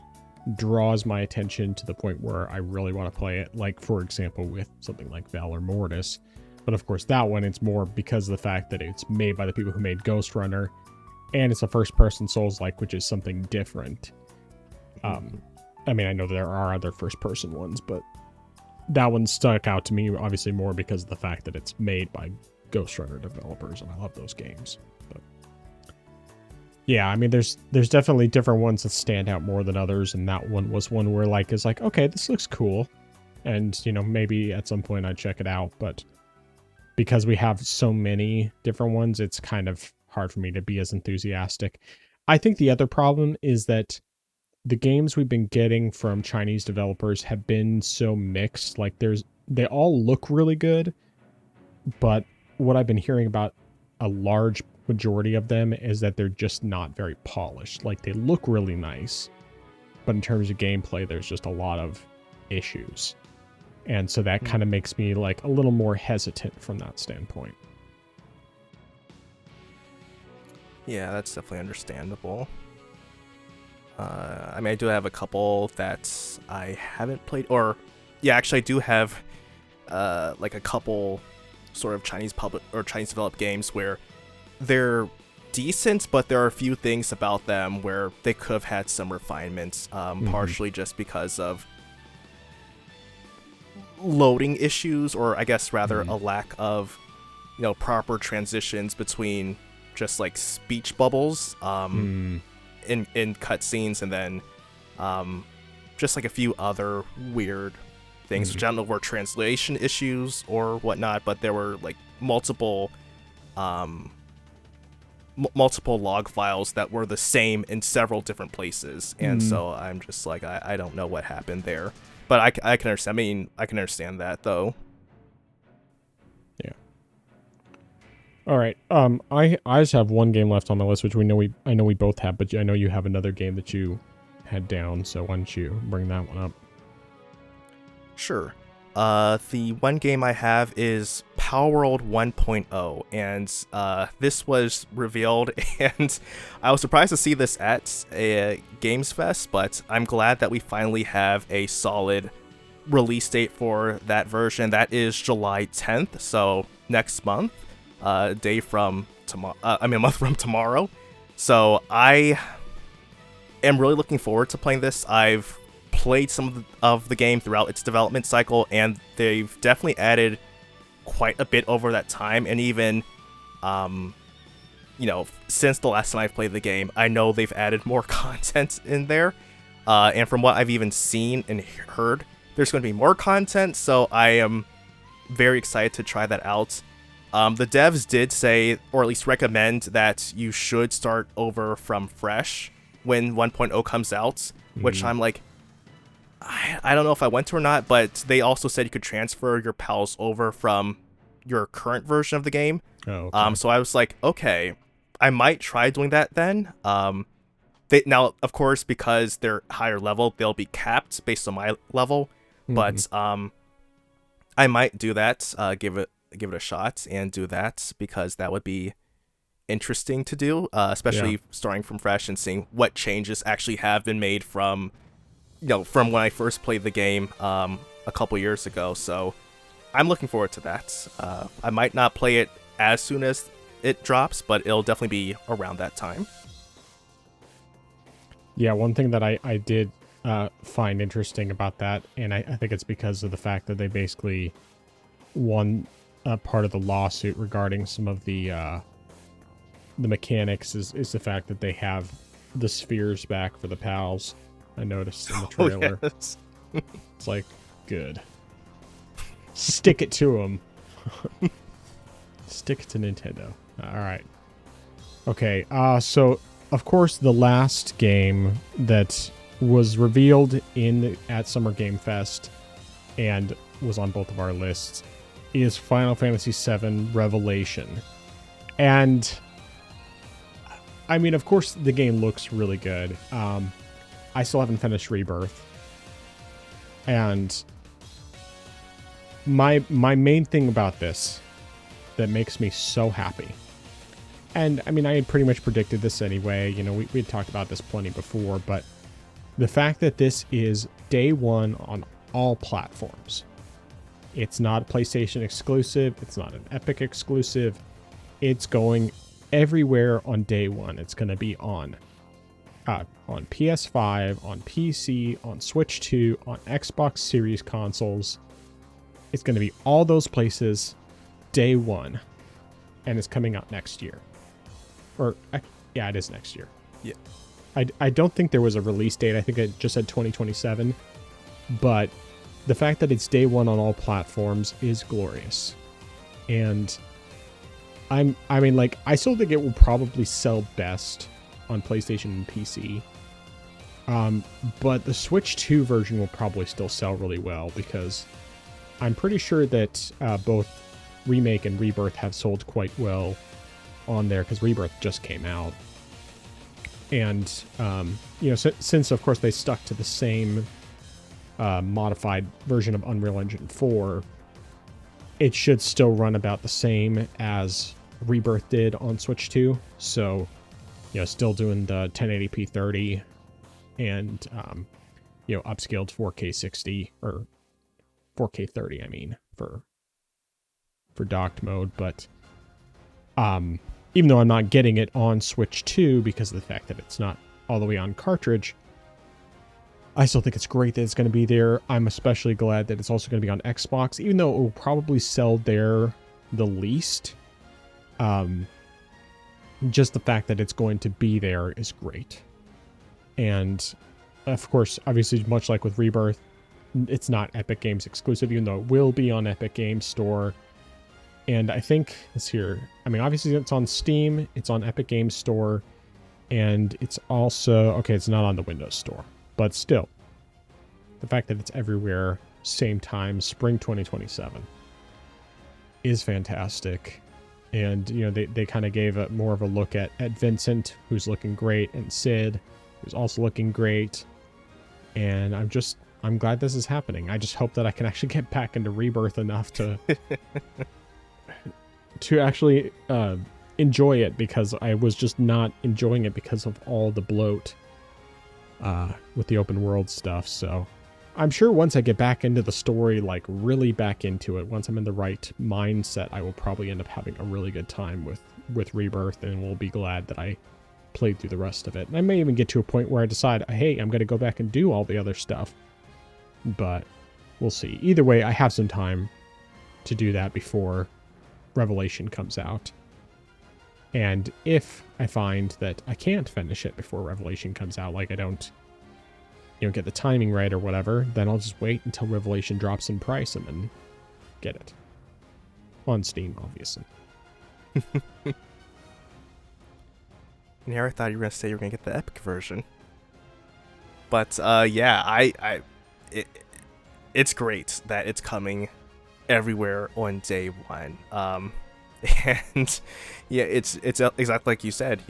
Speaker 1: draws my attention to the point where I really want to play it. Like, for example, with something like Valor Mortis. But of course, that one, it's more because of the fact that it's made by the people who made Ghost Runner, and it's a first-person Souls-like, which is something different. I mean, I know there are other first-person ones, but that one stuck out to me obviously more because of the fact that it's made by Ghost Runner developers, and I love those games. But yeah, I mean, there's definitely different ones that stand out more than others, and that one was one where like is like, okay, this looks cool, and you know, maybe at some point I'd check it out. But because we have so many different ones, it's kind of hard for me to be as enthusiastic. I think the other problem is that the games we've been getting from Chinese developers have been so mixed. Like they all look really good, but what I've been hearing about a large majority of them is that they're just not very polished. Like they look really nice, but in terms of gameplay, there's just a lot of issues. And so that kind of makes me like a little more hesitant from that standpoint.
Speaker 2: Yeah, that's definitely understandable. I mean, I do have a couple that I haven't played, or yeah, actually I do have like a couple sort of Chinese developed games where they're decent, but there are a few things about them where they could have had some refinements, partially just because of loading issues, or I guess rather a lack of, you know, proper transitions between just like speech bubbles in cutscenes, and then just like a few other weird things, which I don't know were translation issues or whatnot, but there were like multiple log files that were the same in several different places, and so I'm just like, I don't know what happened there, but I can understand. I mean, I can understand that though.
Speaker 1: Yeah. All right. I just have one game left on the list, which I know we both have, but I know you have another game that you had down. So why don't you bring that one up?
Speaker 2: Sure. The one game I have is Palworld 1.0, and this was revealed, and I was surprised to see this at a Games Fest, but I'm glad that we finally have a solid release date for that version. That is July 10th, so next month, a month from tomorrow. So I am really looking forward to playing this. I've played some of the game throughout its development cycle, and they've definitely added quite a bit over that time. And even, since the last time I've played the game, I know they've added more content in there. And from what I've even seen and heard, there's going to be more content, so I am very excited to try that out. The devs did say, or at least recommend, that you should start over from fresh when 1.0 comes out, which I'm like, I don't know if I went to or not, but they also said you could transfer your pals over from your current version of the game.
Speaker 1: Oh, okay.
Speaker 2: So I was like, okay, I might try doing that then. Now, of course, because they're higher level, they'll be capped based on my level. But I might do that, give it a shot and do that, because that would be interesting to do, especially starting from fresh and seeing what changes actually have been made from when I first played the game a couple years ago. So I'm looking forward to that. I might not play it as soon as it drops, but it'll definitely be around that time.
Speaker 1: Yeah, one thing that I did find interesting about that, and I think it's because of the fact that they basically won part of the lawsuit regarding some of the mechanics, is the fact that they have the spheres back for the pals. I noticed in the trailer.
Speaker 2: Oh, yes.
Speaker 1: It's like, good. Stick it to them. Stick it to Nintendo. All right. Okay, so, of course, the last game that was revealed at Summer Game Fest and was on both of our lists is Final Fantasy VII Revelation. And, I mean, of course, the game looks really good. I still haven't finished Rebirth. And my main thing about this that makes me so happy, and I mean, I had pretty much predicted this anyway, we had talked about this plenty before, but the fact that this is day one on all platforms. It's not a PlayStation exclusive, it's not an Epic exclusive, it's going everywhere on day one. It's going to be on PS5, on PC, on Switch 2, on Xbox Series consoles. It's going to be all those places day one, and it's coming out next year. It is next year.
Speaker 2: Yeah.
Speaker 1: I don't think there was a release date. I think it just said 2027. But the fact that it's day one on all platforms is glorious. And I still think it will probably sell best on PlayStation and PC. But the Switch 2 version will probably still sell really well, because I'm pretty sure that both Remake and Rebirth have sold quite well on there, because Rebirth just came out. And, since, of course, they stuck to the same modified version of Unreal Engine 4, it should still run about the same as Rebirth did on Switch 2. So, still doing the 1080p 30 and, upscaled 4K 60, or 4K 30, I mean, for docked mode. But, even though I'm not getting it on Switch 2 because of the fact that it's not all the way on cartridge, I still think it's great that it's going to be there. I'm especially glad that it's also going to be on Xbox, even though it will probably sell there the least. Just the fact that it's going to be there is great. And, of course, obviously, much like with Rebirth, it's not Epic Games exclusive, even though it will be on Epic Games Store. And I think, obviously it's on Steam, it's on Epic Games Store, and it's also, it's not on the Windows Store. But still, the fact that it's everywhere, same time, spring 2027, is fantastic. And, they kind of gave more of a look at Vincent, who's looking great, and Sid, who's also looking great. And I'm just I'm glad this is happening. I just hope that I can actually get back into Rebirth enough to actually enjoy it, because I was just not enjoying it because of all the bloat with the open world stuff. So I'm sure once I get back into the story, like really back into it, once I'm in the right mindset, I will probably end up having a really good time with Rebirth, and will be glad that I played through the rest of it. And I may even get to a point where I decide, hey, I'm going to go back and do all the other stuff. But we'll see. Either way, I have some time to do that before Revelation comes out. And if I find that I can't finish it before Revelation comes out, like I don't, get the timing right or whatever, then I'll just wait until Revelation drops in price and then get it. On Steam, obviously.
Speaker 2: Yeah, I thought you were gonna say you were gonna get the Epic version. But yeah, it's great that it's coming everywhere on day one. And yeah, it's exactly like you said.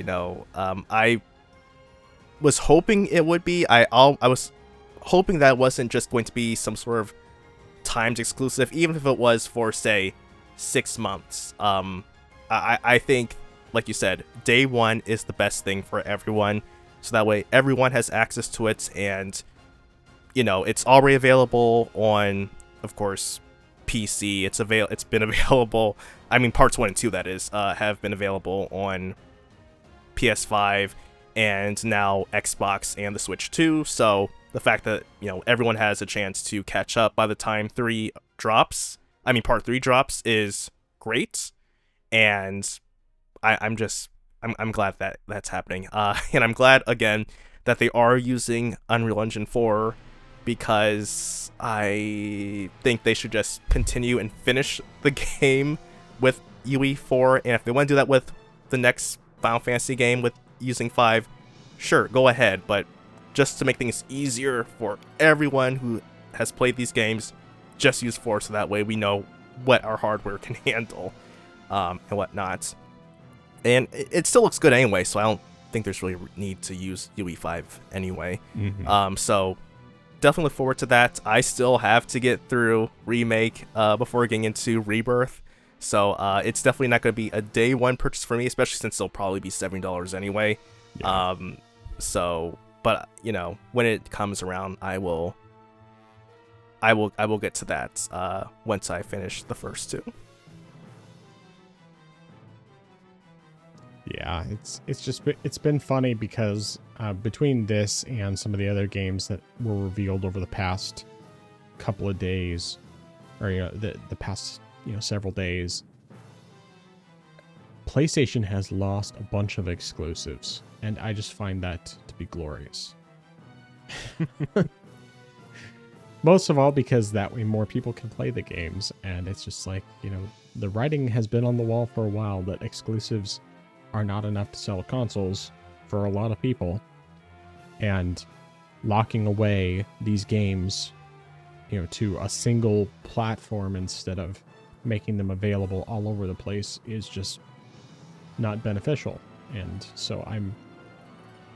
Speaker 2: I was hoping it would be. I was hoping that it wasn't just going to be some sort of timed exclusive, even if it was for, say, 6 months. I think, like you said, day one is the best thing for everyone, so that way everyone has access to it. And it's already available on, of course, PC. It's been available. I mean, parts 1 and 2, that is, have been available on PS5 and now Xbox and the Switch 2. So the fact that everyone has a chance to catch up by the time part 3 drops is great. And I'm glad that that's happening. And I'm glad again that they are using Unreal Engine 4, because I think they should just continue and finish the game with UE4. And if they want to do that with the next Final Fantasy game with using 5, sure, go ahead. But just to make things easier for everyone who has played these games, just use 4, so that way we know what our hardware can handle and whatnot. And it still looks good anyway, so I don't think there's really need to use UE5 anyway.
Speaker 1: Mm-hmm.
Speaker 2: So definitely look forward to that. I still have to get through Remake before getting into Rebirth. So it's definitely not going to be a day one purchase for me, especially since it'll probably be $70 anyway.
Speaker 1: Yeah.
Speaker 2: But when it comes around, I will get to that once I finish the first 2.
Speaker 1: Yeah, it's been funny because between this and some of the other games that were revealed over the past couple of days, or the past several days, PlayStation has lost a bunch of exclusives, and I just find that to be glorious. Most of all because that way more people can play the games, and it's just like, the writing has been on the wall for a while that exclusives are not enough to sell consoles for a lot of people, and locking away these games to a single platform instead of making them available all over the place is just not beneficial. And so I'm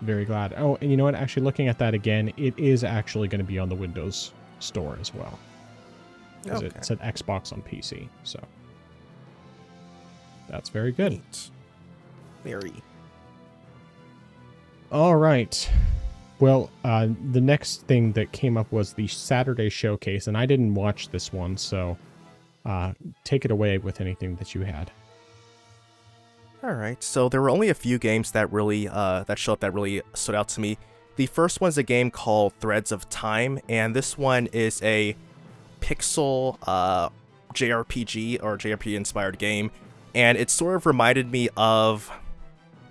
Speaker 1: very glad. Oh, and you know what, actually looking at that again, it is actually going to be on the Windows Store as well, because it said Xbox on PC, so that's very good.
Speaker 2: Neat. Very.
Speaker 1: All right. Well, the next thing that came up was the Saturday Showcase, and I didn't watch this one, so take it away with anything that you had.
Speaker 2: All right. So there were only a few games that really that really stood out to me. The first one's a game called Threads of Time, and this one is a pixel JRPG or JRPG inspired game, and it sort of reminded me of.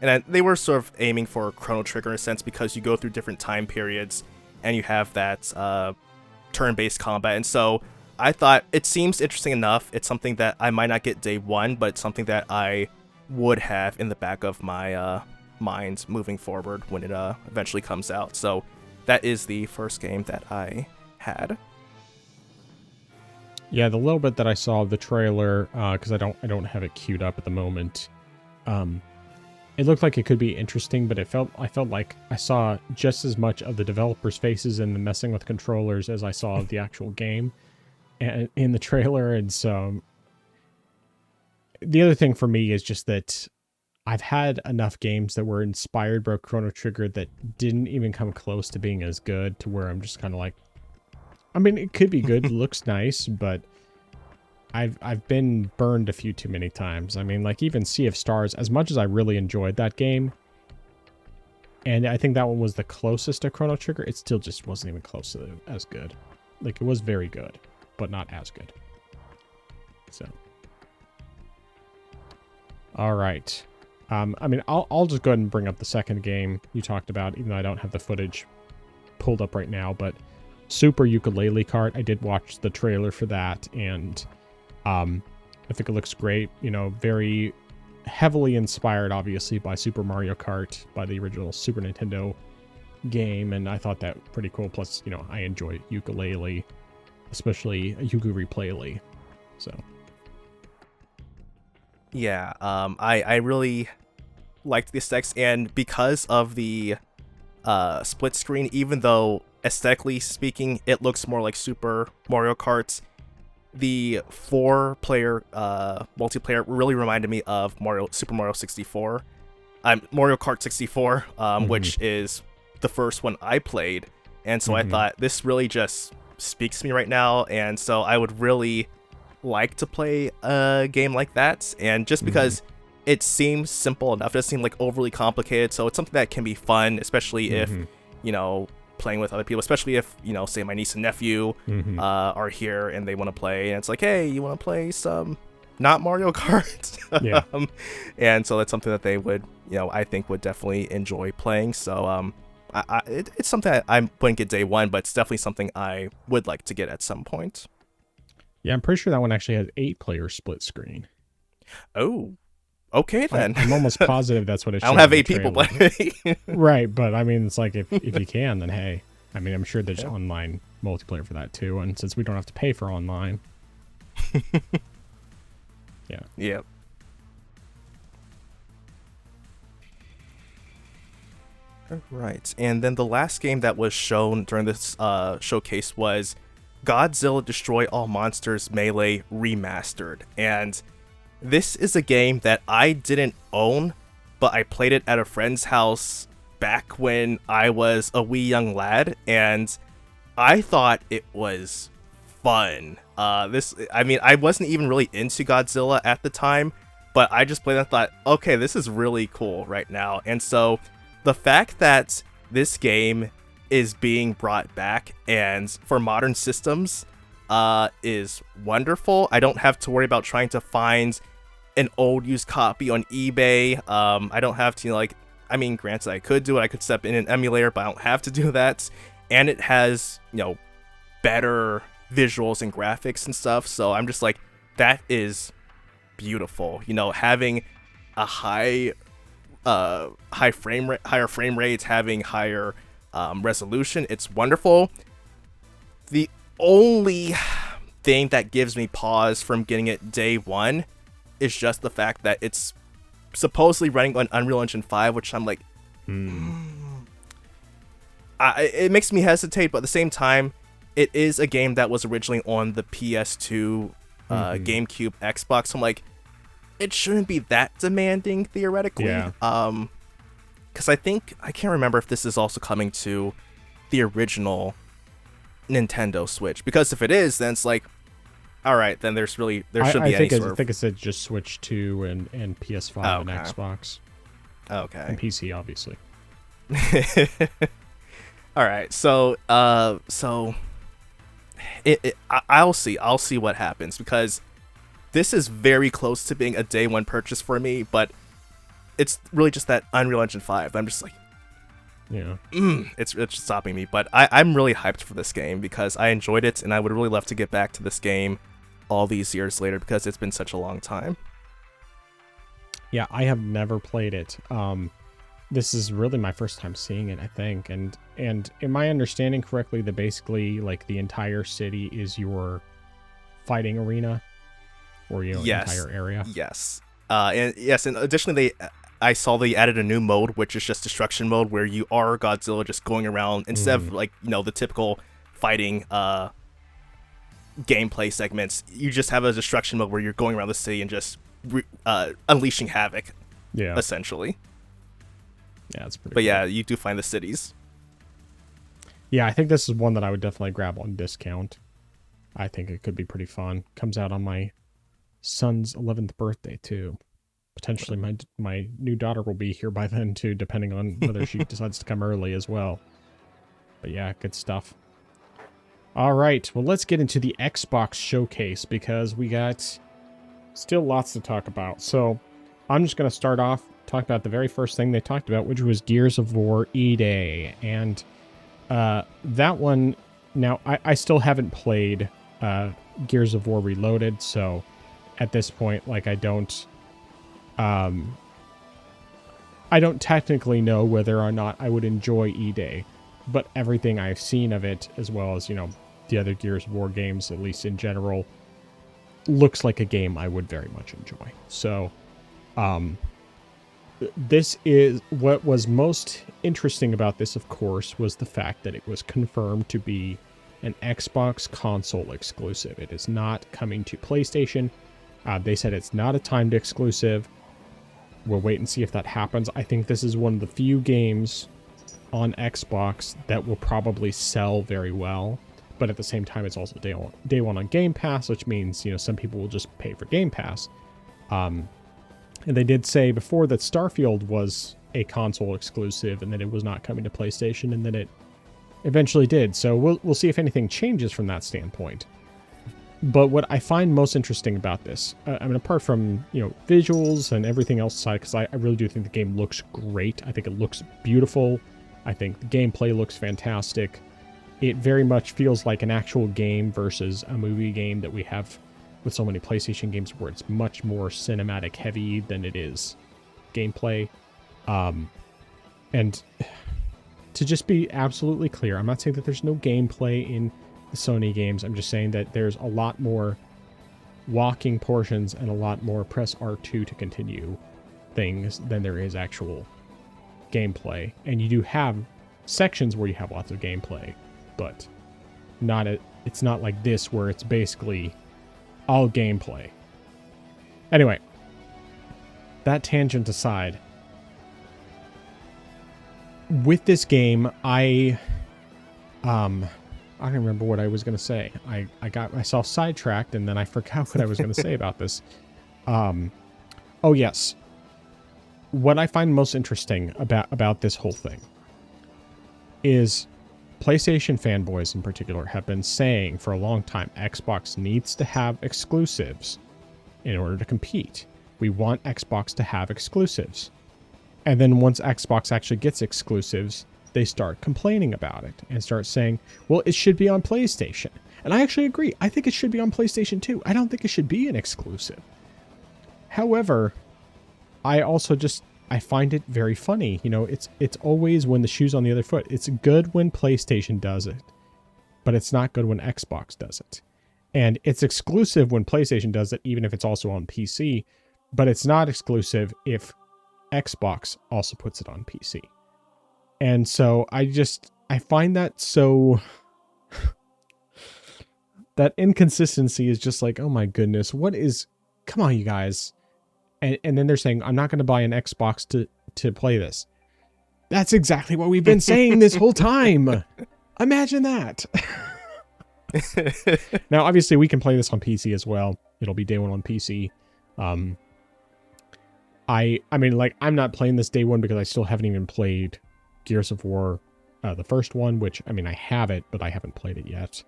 Speaker 2: And they were sort of aiming for Chrono Trigger in a sense, because you go through different time periods and you have that turn-based combat. And so I thought it seems interesting enough. It's something that I might not get day one, but it's something that I would have in the back of my mind moving forward when it eventually comes out. So that is the first game that I had.
Speaker 1: Yeah, the little bit that I saw of the trailer, because I don't have it queued up at the moment. it looked like it could be interesting, but I felt like I saw just as much of the developers' faces and the messing with controllers as I saw of the actual game and in the trailer. And so the other thing for me is just that I've had enough games that were inspired by Chrono Trigger that didn't even come close to being as good, to where I'm just kind of like, I mean, it could be good, looks nice, but I've been burned a few too many times. I mean, like even Sea of Stars, as much as I really enjoyed that game, and I think that one was the closest to Chrono Trigger, it still just wasn't even close to as good. Like it was very good, but not as good. So, all right. I mean, I'll just go ahead and bring up the second game you talked about, even though I don't have the footage pulled up right now. But Super Ukulele Kart, I did watch the trailer for that, and I think it looks great. You know, very heavily inspired, obviously, by Super Mario Kart, by the original Super Nintendo game, and I thought that pretty cool. Plus, you know, I enjoy ukulele, especially ukulele. So,
Speaker 2: Yeah, I really liked the aesthetics, and because of the split screen, even though aesthetically speaking it looks more like Super Mario Kart, the 4-player multiplayer really reminded me of Super Mario 64. Mario Kart 64, which is the first one I played, and so I thought this really just speaks to me right now, and so I would really like to play a game like that, and just because it seems simple enough, it doesn't seem like overly complicated, so it's something that can be fun, especially if, you know, playing with other people, especially if, you know, say my niece and nephew are here and they want to play, and it's like, hey, you want to play some not Mario Kart?
Speaker 1: yeah.
Speaker 2: And so that's something that they would, you know, I think would definitely enjoy playing. So it's something I wouldn't get day one, but it's definitely something I would like to get at some point.
Speaker 1: Yeah, I'm pretty sure that one actually has 8-player split screen.
Speaker 2: Oh, okay then.
Speaker 1: I'm almost positive that's what it.
Speaker 2: I don't have 8 people playing.
Speaker 1: Right, but I mean, it's like if you can, then hey. I mean, I'm sure there's online multiplayer for that too, and since we don't have to pay for online. Yeah.
Speaker 2: Yep. Right, and then the last game that was shown during this showcase was Godzilla Destroy All Monsters Melee Remastered, and this is a game that I didn't own, but I played it at a friend's house back when I was a wee young lad, and I thought it was fun. I mean, I wasn't even really into Godzilla at the time, but I just played it and thought, okay, this is really cool right now. And so the fact that this game is being brought back and for modern systems is wonderful. I don't have to worry about trying to find an old used copy on eBay. I don't have to, like, I mean, granted, I could do it. I could step in an emulator, but I don't have to do that. And it has, you know, better visuals and graphics and stuff. So I'm just like, that is beautiful. You know, having a higher frame rates, having higher resolution, it's wonderful. The only thing that gives me pause from getting it day one is just the fact that it's supposedly running on Unreal Engine 5, which I'm like, it makes me hesitate, but at the same time, it is a game that was originally on the PS2, GameCube, Xbox. So I'm like, it shouldn't be that demanding theoretically.
Speaker 1: Yeah.
Speaker 2: Because I can't remember if this is also coming to the original Nintendo Switch. Because if it is, then it's like, all right, then there should be any sort of...
Speaker 1: I think it said just Switch 2 and PS5 and Xbox.
Speaker 2: Okay.
Speaker 1: And PC, obviously.
Speaker 2: All right, so I'll see what happens, because this is very close to being a day one purchase for me, but it's really just that Unreal Engine 5. I'm just like,
Speaker 1: yeah,
Speaker 2: it's stopping me. But I'm really hyped for this game because I enjoyed it, and I would really love to get back to this game all these years later because it's been such a long time.
Speaker 1: Yeah, I have never played it. This is really my first time seeing it, I think. And in my understanding correctly, that basically like the entire city is your fighting arena, or entire area.
Speaker 2: Yes. And additionally, I saw they added a new mode, which is just destruction mode, where you are Godzilla just going around instead of like the typical fighting gameplay segments. You just have a destruction mode where you're going around the city and just unleashing havoc.
Speaker 1: Yeah.
Speaker 2: Essentially.
Speaker 1: Yeah, it's pretty.
Speaker 2: But yeah, you do find the cities.
Speaker 1: Yeah, I think this is one that I would definitely grab on discount. I think it could be pretty fun. Comes out on my son's 11th birthday too. Potentially my new daughter will be here by then too, depending on whether she decides to come early as well. But yeah, good stuff. All right, well, let's get into the Xbox showcase because we got still lots to talk about. So I'm just going to start off talking about the very first thing they talked about, which was Gears of War E-Day. And that one, now I still haven't played Gears of War Reloaded, so at this point, like, I don't technically know whether or not I would enjoy E-Day, but everything I've seen of it, as well as, the other Gears of War games, at least in general, looks like a game I would very much enjoy. So, this is what was most interesting about this, of course, was the fact that it was confirmed to be an Xbox console exclusive. It is not coming to PlayStation. They said it's not a timed exclusive. We'll wait and see if that happens. I think this is one of the few games on Xbox that will probably sell very well. But at the same time, it's also day one on Game Pass, which means, some people will just pay for Game Pass. And they did say before that Starfield was a console exclusive and that it was not coming to PlayStation, and that it eventually did. So we'll see if anything changes from that standpoint. But what I find most interesting about this, apart from, visuals and everything else aside, because I really do think the game looks great. I think it looks beautiful. I think the gameplay looks fantastic. It very much feels like an actual game versus a movie game that we have with so many PlayStation games where it's much more cinematic heavy than it is gameplay. And to just be absolutely clear, I'm not saying that there's no gameplay in the Sony games. I'm just saying that there's a lot more walking portions and a lot more press R2 to continue things than there is actual gameplay. And you do have sections where you have lots of gameplay, but it's not like this where it's basically all gameplay. Anyway, that tangent aside, with this game, I don't remember what I was going to say. I got myself sidetracked and then I forgot what I was going to say about this. Oh yes. What I find most interesting about this whole thing is PlayStation fanboys in particular have been saying for a long time, Xbox needs to have exclusives in order to compete. We want Xbox to have exclusives. And then once Xbox actually gets exclusives, they start complaining about it and start saying, well, it should be on PlayStation. And I actually agree. I think it should be on PlayStation too. I don't think it should be an exclusive. However, I find it very funny. It's always when the shoe's on the other foot. It's good when PlayStation does it, but it's not good when Xbox does it. And it's exclusive when PlayStation does it, even if it's also on PC, but it's not exclusive if Xbox also puts it on PC. And so I find that so that inconsistency is just like, oh my goodness, come on, you guys. And then they're saying, I'm not going to buy an Xbox to play this. That's exactly what we've been saying this whole time. Imagine that. Now, obviously, we can play this on PC as well. It'll be day one on PC. I'm not playing this day one because I still haven't even played Gears of War, the first one, which, I have it, but I haven't played it yet.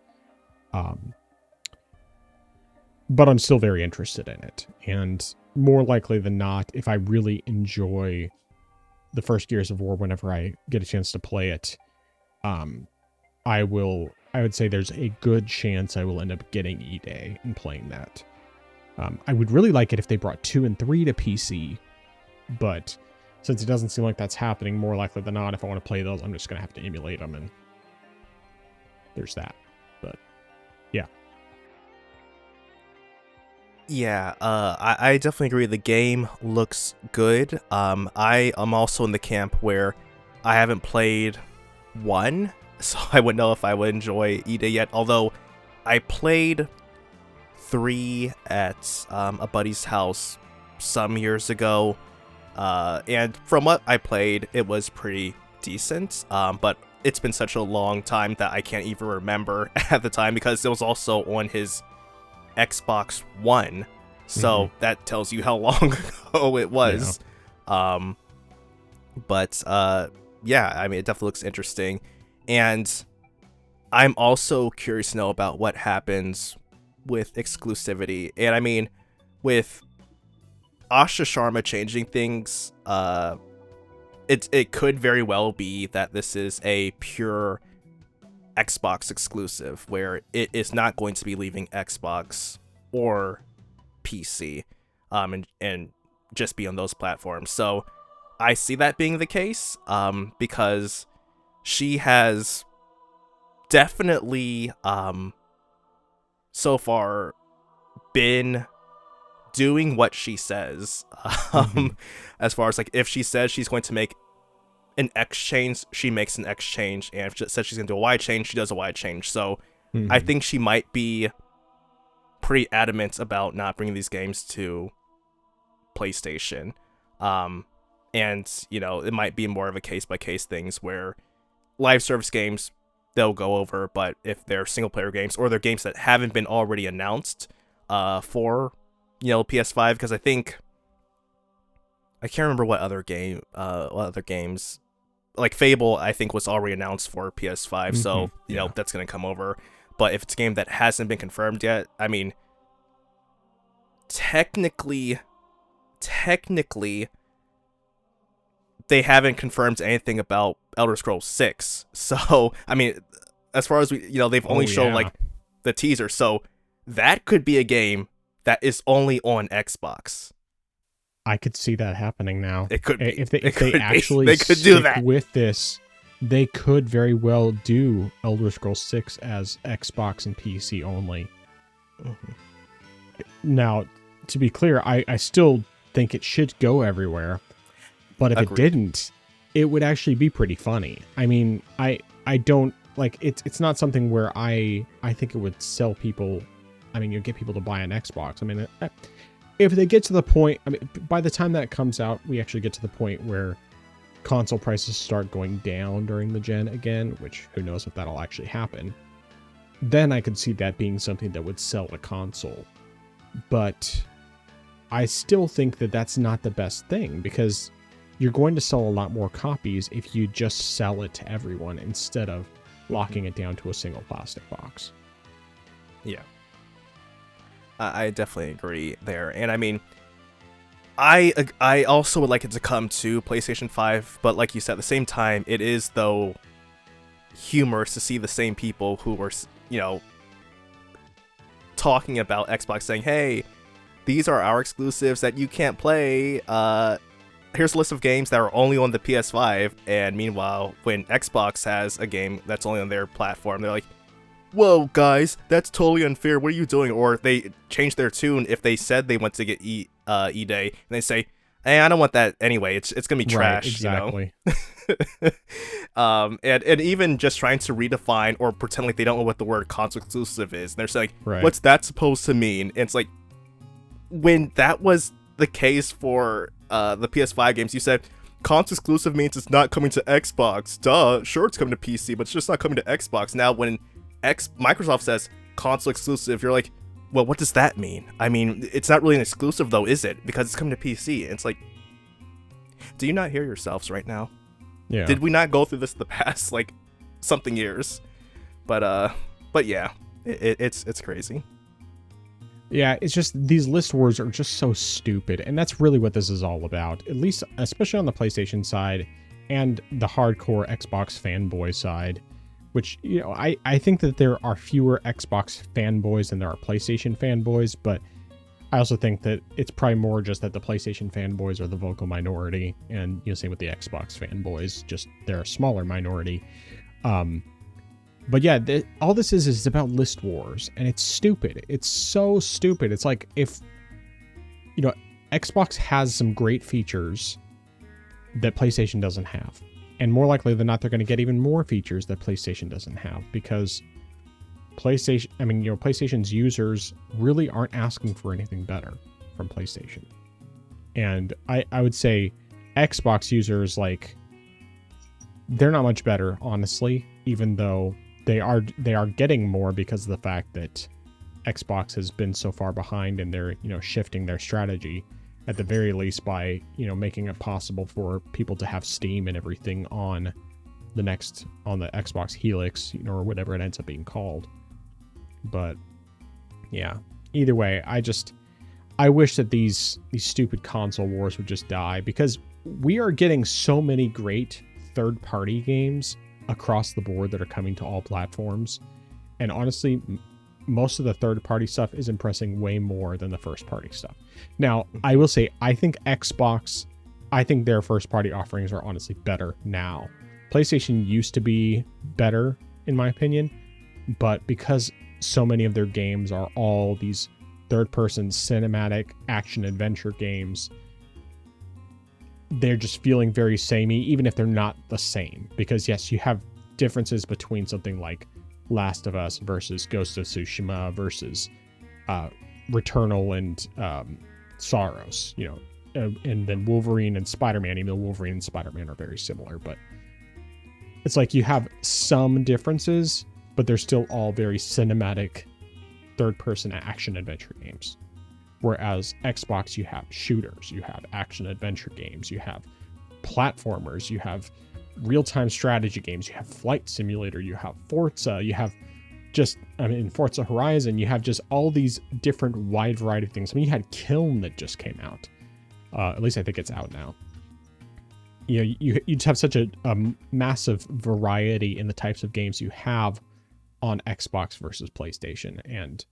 Speaker 1: But I'm still very interested in it. And more likely than not, if I really enjoy the first Gears of War whenever I get a chance to play it, I would say there's a good chance I will end up getting E-Day and playing that. I would really like it if they brought 2 and 3 to PC, but since it doesn't seem like that's happening, more likely than not, if I want to play those, I'm just going to have to emulate them, and there's that. But, yeah.
Speaker 2: Yeah, I definitely agree. The game looks good. I am also in the camp where I haven't played one, so I wouldn't know if I would enjoy E-Day yet. Although I played 3 at a buddy's house some years ago, and from what I played, it was pretty decent. But it's been such a long time that I can't even remember at the time because it was also on his Xbox One, so that tells you how long ago it was. Yeah. But yeah, I mean, it definitely looks interesting, and I'm also curious to know about what happens with exclusivity. And I mean, with Asha Sharma changing things, it could very well be that this is a pure Xbox exclusive where it is not going to be leaving Xbox or PC, and just be on those platforms. So I see that being the case, because she has definitely so far been doing what she says. As far as like, if she says she's going to make an X change, she makes an X change, and if she says she's gonna do a Y change, she does a Y change. So I think she might be pretty adamant about not bringing these games to PlayStation. And you know, it might be more of a case by case things where live service games they'll go over, but if they're single player games or they're games that haven't been already announced for, you know, PS5, because I think I can't remember what other games, like Fable, I think was already announced for PS5, so you know that's gonna come over. But if it's a game that hasn't been confirmed yet, I mean, technically, they haven't confirmed anything about Elder Scrolls 6. So I mean, as far as we, you know, they've only shown like the teaser, so that could be a game that is only on Xbox.
Speaker 1: I could see that happening now.
Speaker 2: It could be.
Speaker 1: If they actually
Speaker 2: they could do that
Speaker 1: with this, they could very well do Elder Scrolls 6 as Xbox and PC only. Now, to be clear, I still think it should go everywhere, but if it didn't, it would actually be pretty funny. I mean, I don't like it's not something where I think it would sell people. I mean, you get people to buy an Xbox. I mean, if they get to the point, I mean, by the time that comes out, we actually get to the point where console prices start going down during the gen again, which who knows if that'll actually happen. Then I could see that being something that would sell a console. But I still think that that's not the best thing, because you're going to sell a lot more copies if you just sell it to everyone instead of locking it down to a single plastic box.
Speaker 2: Yeah. I definitely agree there. And I mean, I also would like it to come to PlayStation 5, but like you said, at the same time, it is, though, humorous to see the same people who were, you know, talking about Xbox saying, hey, these are our exclusives that you can't play. Here's a list of games that are only on the PS5. And meanwhile, when Xbox has a game that's only on their platform, they're like, whoa, guys, that's totally unfair. What are you doing? Or they change their tune if they said they want to get E-Day, and they say, hey, I don't want that anyway. It's gonna be trash. Right,
Speaker 1: exactly.
Speaker 2: You know? And even just trying to redefine or pretend like they don't know what the word console exclusive is. And they're saying, what's that supposed to mean? And it's like, when that was the case for the PS5 games, you said console exclusive means it's not coming to Xbox. Duh, sure it's coming to PC, but it's just not coming to Xbox. Now when Microsoft says console exclusive, you're like, well, what does that mean? I mean, it's not really an exclusive though, is it? Because it's coming to PC. And it's like, do you not hear yourselves right now?
Speaker 1: Yeah.
Speaker 2: Did we not go through this the past like something years? But yeah, it's crazy.
Speaker 1: Yeah, it's just these list wars are just so stupid, and that's really what this is all about. At least, especially on the PlayStation side and the hardcore Xbox fanboy side. Which, you know, I think that there are fewer Xbox fanboys than there are PlayStation fanboys, but I also think that it's probably more just that the PlayStation fanboys are the vocal minority, and, you know, same with the Xbox fanboys, just they're a smaller minority. But yeah, all this is about list wars, and it's stupid. It's so stupid. It's like, if you know, Xbox has some great features that PlayStation doesn't have. And more likely than not, they're going to get even more features that PlayStation doesn't have, because PlayStation's users really aren't asking for anything better from PlayStation. And I would say Xbox users, like, they're not much better, honestly, even though they are getting more because of the fact that Xbox has been so far behind, and they're, shifting their strategy at the very least by, making it possible for people to have Steam and everything on the Xbox Helix, or whatever it ends up being called. But yeah, either way, I wish that these stupid console wars would just die, because we are getting so many great third-party games across the board that are coming to all platforms. And honestly, most of the third-party stuff is impressing way more than the first-party stuff. Now, I will say, I think their first-party offerings are honestly better now. PlayStation used to be better, in my opinion, but because so many of their games are all these third-person cinematic action-adventure games, they're just feeling very samey, even if they're not the same. Because yes, you have differences between something like Last of Us versus Ghost of Tsushima versus Returnal and Soros, and then Wolverine and Spider-Man, even though Wolverine and Spider-Man are very similar. But it's like you have some differences, but they're still all very cinematic third-person action-adventure games. Whereas Xbox, you have shooters, you have action-adventure games, you have platformers, you have real-time strategy games, you have Flight Simulator, you have Forza, you have Forza Horizon, you have just all these different wide variety of things. I mean, you had Kiln that just came out. At least I think it's out now. You just have such a massive variety in the types of games you have on Xbox versus PlayStation. And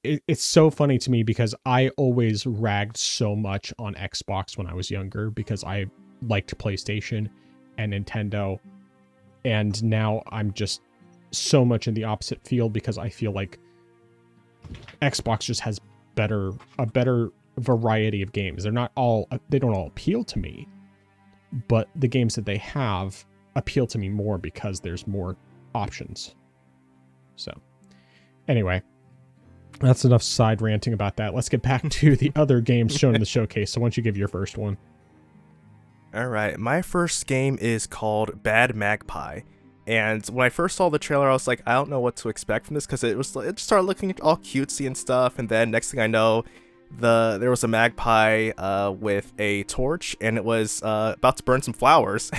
Speaker 1: it's so funny to me, because I always ragged so much on Xbox when I was younger, because I liked PlayStation and Nintendo, and now I'm just so much in the opposite field, because I feel like Xbox just has a better variety of games. They don't all appeal to me, but the games that they have appeal to me more because there's more options. So anyway, that's enough side ranting about that. Let's get back to the other games shown in the showcase. So why don't you give your first one?
Speaker 2: All right, my first game is called Bad Magpie. And when I first saw the trailer, I was like, I don't know what to expect from this, because it just started looking all cutesy and stuff. And then next thing I know, there was a magpie with a torch, and it was about to burn some flowers.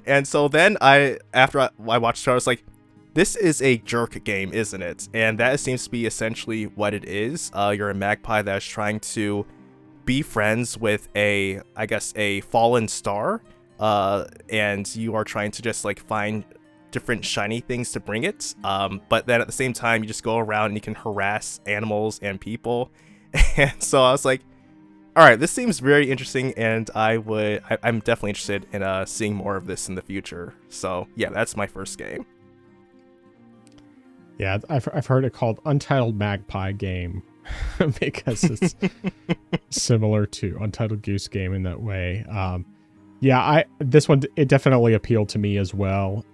Speaker 2: And so then after I watched the trailer, I was like, this is a jerk game, isn't it? And that seems to be essentially what it is. You're a magpie that's trying to be friends with a fallen star, and you are trying to just like find different shiny things to bring it. But then at the same time, you just go around and you can harass animals and people. And so I was like, all right, this seems very interesting, and I'm definitely interested in seeing more of this in the future. So yeah, that's my first game.
Speaker 1: Yeah, I've heard it called Untitled Magpie Game because it's similar to Untitled Goose Game in that way. This one, it definitely appealed to me as well.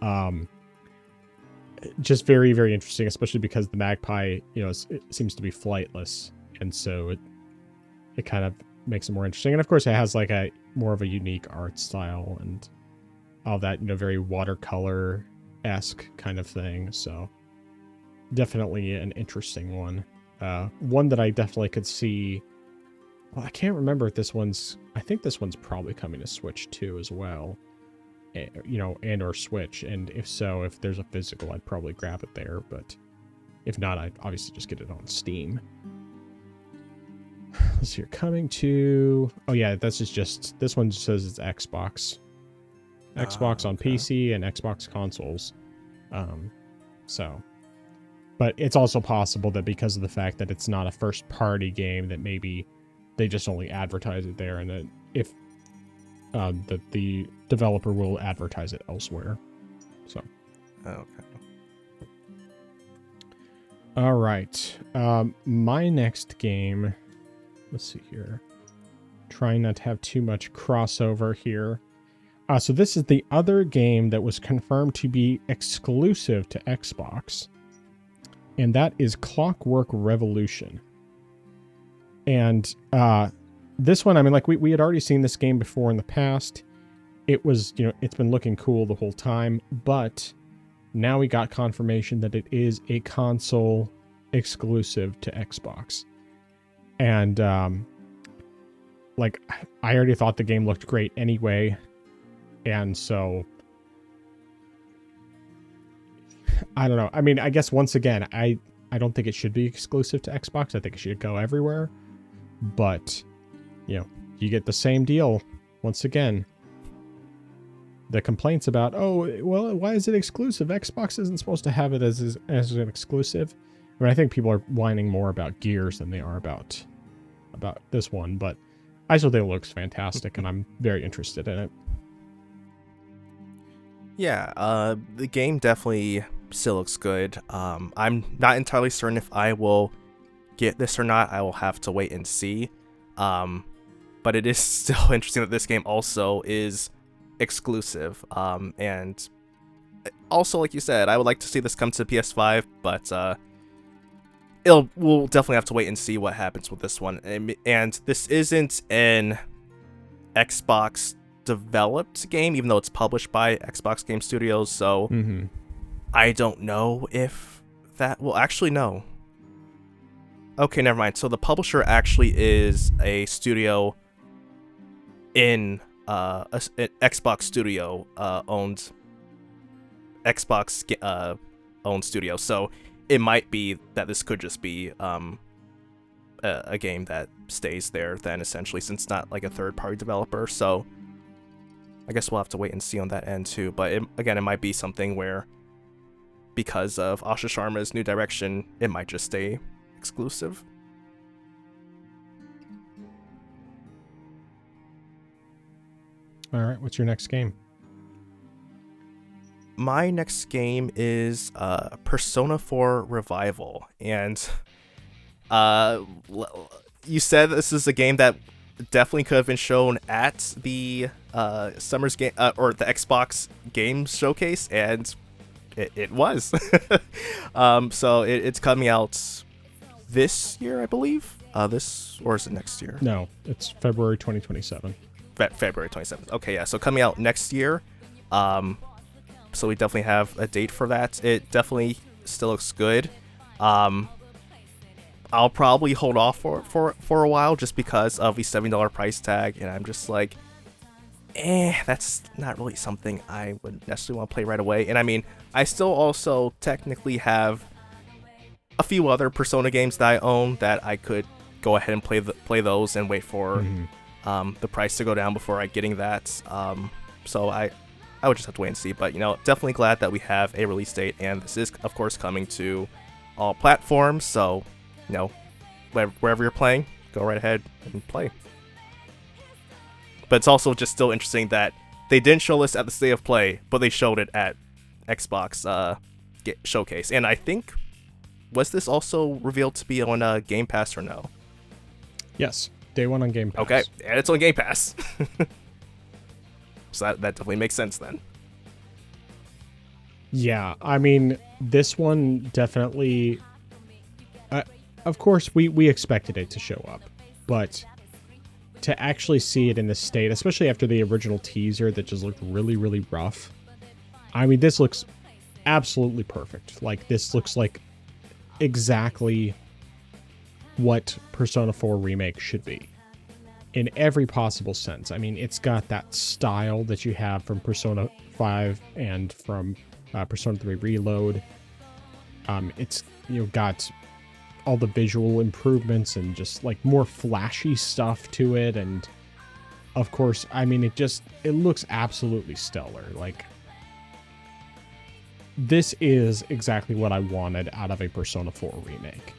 Speaker 1: Just very, very interesting, especially because the magpie, it seems to be flightless, and so it kind of makes it more interesting. And of course, it has like a more of a unique art style and all that, very watercolor-esque kind of thing. So definitely an interesting one. One that I definitely could see. Well, I can't remember if I think this one's probably coming to Switch too as well. And or Switch. And if so, if there's a physical, I'd probably grab it there. But if not, I'd obviously just get it on Steam. Let's see, coming to... Oh yeah, this one just says it's Xbox. Xbox on PC and Xbox consoles. But it's also possible that because of the fact that it's not a first-party game, that maybe they just only advertise it there, and that if that the developer will advertise it elsewhere. So,
Speaker 2: okay.
Speaker 1: All right. My next game, let's see here. Trying not to have too much crossover here. So this is the other game that was confirmed to be exclusive to Xbox. And that is Clockwork Revolution. And this one, I mean, like we had already seen this game before in the past. It was, it's been looking cool the whole time, but now we got confirmation that it is a console exclusive to Xbox. And like I already thought the game looked great anyway. And so I don't know. I mean, I guess once again, I don't think it should be exclusive to Xbox. I think it should go everywhere. But, you get the same deal once again. The complaints about, why is it exclusive? Xbox isn't supposed to have it as an exclusive. I mean, I think people are whining more about Gears than they are about this one, but I still think it looks fantastic, and I'm very interested in it.
Speaker 2: Yeah, the game definitely still looks good. I'm not entirely certain if I will get this or not. I will have to wait and see. But it is still interesting that this game also is exclusive. And also, like you said, I would like to see this come to PS5, but we'll definitely have to wait and see what happens with this one. And this isn't an Xbox developed game, even though it's published by Xbox Game Studios, so I don't know if that will actually know. Okay, never mind. So the publisher actually is a studio in an Xbox studio owned Xbox owned studio. So it might be that this could just be a game that stays there then, essentially, since it's not like a third party developer. So I guess we'll have to wait and see on that end too. But it might be something where, because of Asha Sharma's new direction, it might just stay exclusive.
Speaker 1: All right, what's your next game?
Speaker 2: My next game is Persona 4 Revival, and you said this is a game that definitely could have been shown at the Summer's game or the Xbox Games Showcase, and it was. So it's coming out this year, I believe. This, or is it next year?
Speaker 1: No, it's February 2027.
Speaker 2: February 27th. Okay, yeah. So coming out next year. So we definitely have a date for that. It definitely still looks good. I'll probably hold off for a while just because of the $70 price tag, and I'm just like, that's not really something I would necessarily want to play right away. And I mean, I still also technically have a few other Persona games that I own that I could go ahead and play those and wait for the price to go down before getting that. So I would just have to wait and see. But definitely glad that we have a release date, and this is of course coming to all platforms. So wherever you're playing, go right ahead and play. But it's also just still interesting that they didn't show this at the State of Play, but they showed it at Xbox Showcase. And I think, was this also revealed to be on Game Pass or no?
Speaker 1: Yes, day one on Game Pass.
Speaker 2: Okay, and it's on Game Pass. So that definitely makes sense then.
Speaker 1: Yeah, I mean, this one definitely... of course, we expected it to show up, but to actually see it in this state, especially after the original teaser that just looked really, really rough, I mean, this looks absolutely perfect. Like, this looks like exactly what Persona 4 Remake should be. In every possible sense. I mean, it's got that style that you have from Persona 5 and from Persona 3 Reload. It's got all the visual improvements and just like more flashy stuff to it, and of course, I mean, it looks absolutely stellar. Like, this is exactly what I wanted out of a Persona 4 remake,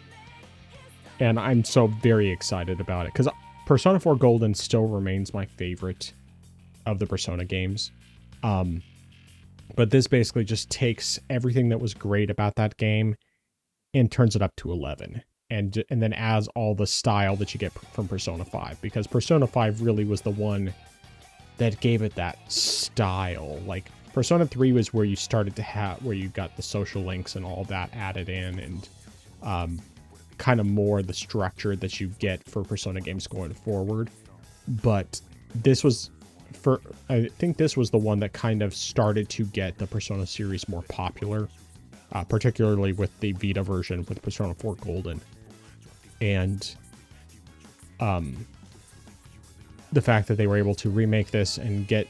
Speaker 1: and I'm so very excited about it because Persona 4 Golden still remains my favorite of the Persona games. But this basically just takes everything that was great about that game and turns it up to 11. And then adds all the style that you get from Persona 5, because Persona 5 really was the one that gave it that style. Like Persona 3 was where you started to have, where you got the social links and all that added in, and kind of more the structure that you get for Persona games going forward. But this was, I think this was the one that kind of started to get the Persona series more popular, particularly with the Vita version with Persona 4 Golden. And the fact that they were able to remake this and get,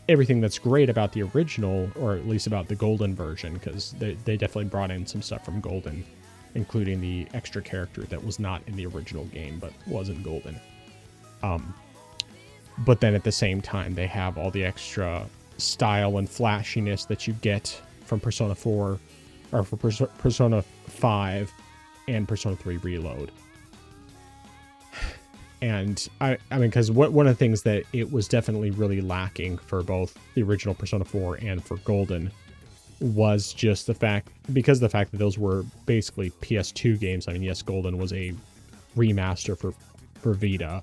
Speaker 1: everything that's great about the original, or at least about the Golden version, because they definitely brought in some stuff from Golden, including the extra character that was not in the original game but was in Golden. But then at the same time, they have all the extra style and flashiness that you get from Persona 4, or for Persona 5 and Persona 3 Reload. And I mean, because one of the things that it was definitely really lacking for both the original Persona 4 and for Golden was just the fact, because of the fact that those were basically PS2 games. I mean, yes, Golden was a remaster for Vita,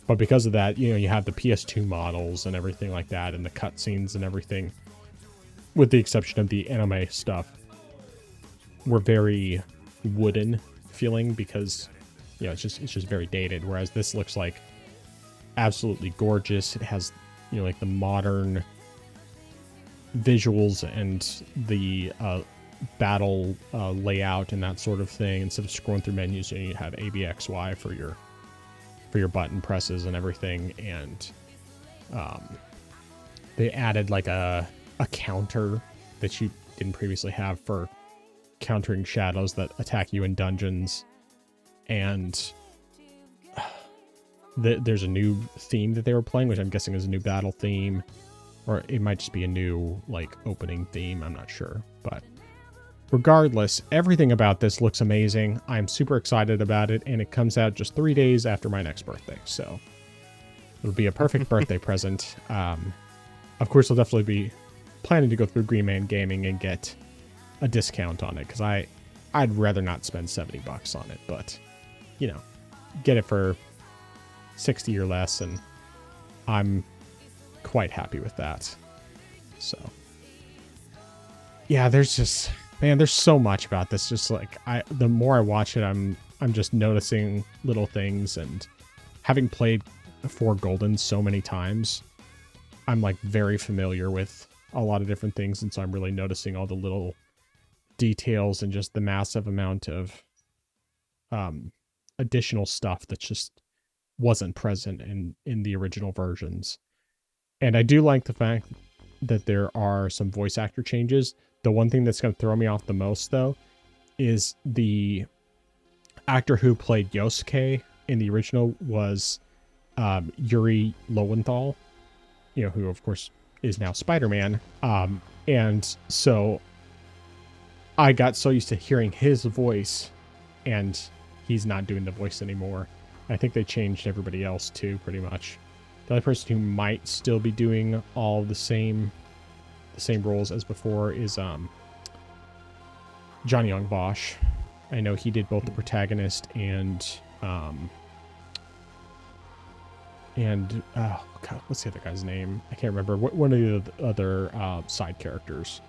Speaker 1: but because of that, you have the PS2 models and everything like that, and the cutscenes and everything, with the exception of the anime stuff, were very wooden feeling, because it's just very dated, whereas this looks like absolutely gorgeous. It has like the modern visuals and the battle layout and that sort of thing. Instead of scrolling through menus, you have ABXY for your button presses and everything. And they added like a counter that you didn't previously have for countering shadows that attack you in dungeons. And there's a new theme that they were playing, which I'm guessing is a new battle theme, or it might just be a new like opening theme. I'm not sure, but regardless, everything about this looks amazing. I'm super excited about it, and it comes out just 3 days after my next birthday, so it'll be a perfect birthday present. Of course, I'll definitely be planning to go through Green Man Gaming and get a discount on it, because I'd rather not spend $70 on it, but get it for 60 or less, and I'm quite happy with that. So yeah, there's so much about this. Just like the more I watch it, I'm just noticing little things, and having played 4 Golden so many times, I'm like very familiar with a lot of different things, and so I'm really noticing all the little details and just the massive amount of additional stuff that just wasn't present in the original versions. And I do like the fact that there are some voice actor changes. The one thing that's going to throw me off the most, though, is the actor who played Yosuke in the original was Yuri Lowenthal, who of course is now Spider-Man. And so I got so used to hearing his voice, and he's not doing the voice anymore. I think they changed everybody else too, pretty much. The only person who might still be doing all the same roles as before is Johnny Young Bosch. I know he did both the protagonist and oh god, what's the other guy's name? I can't remember. One of the other side characters.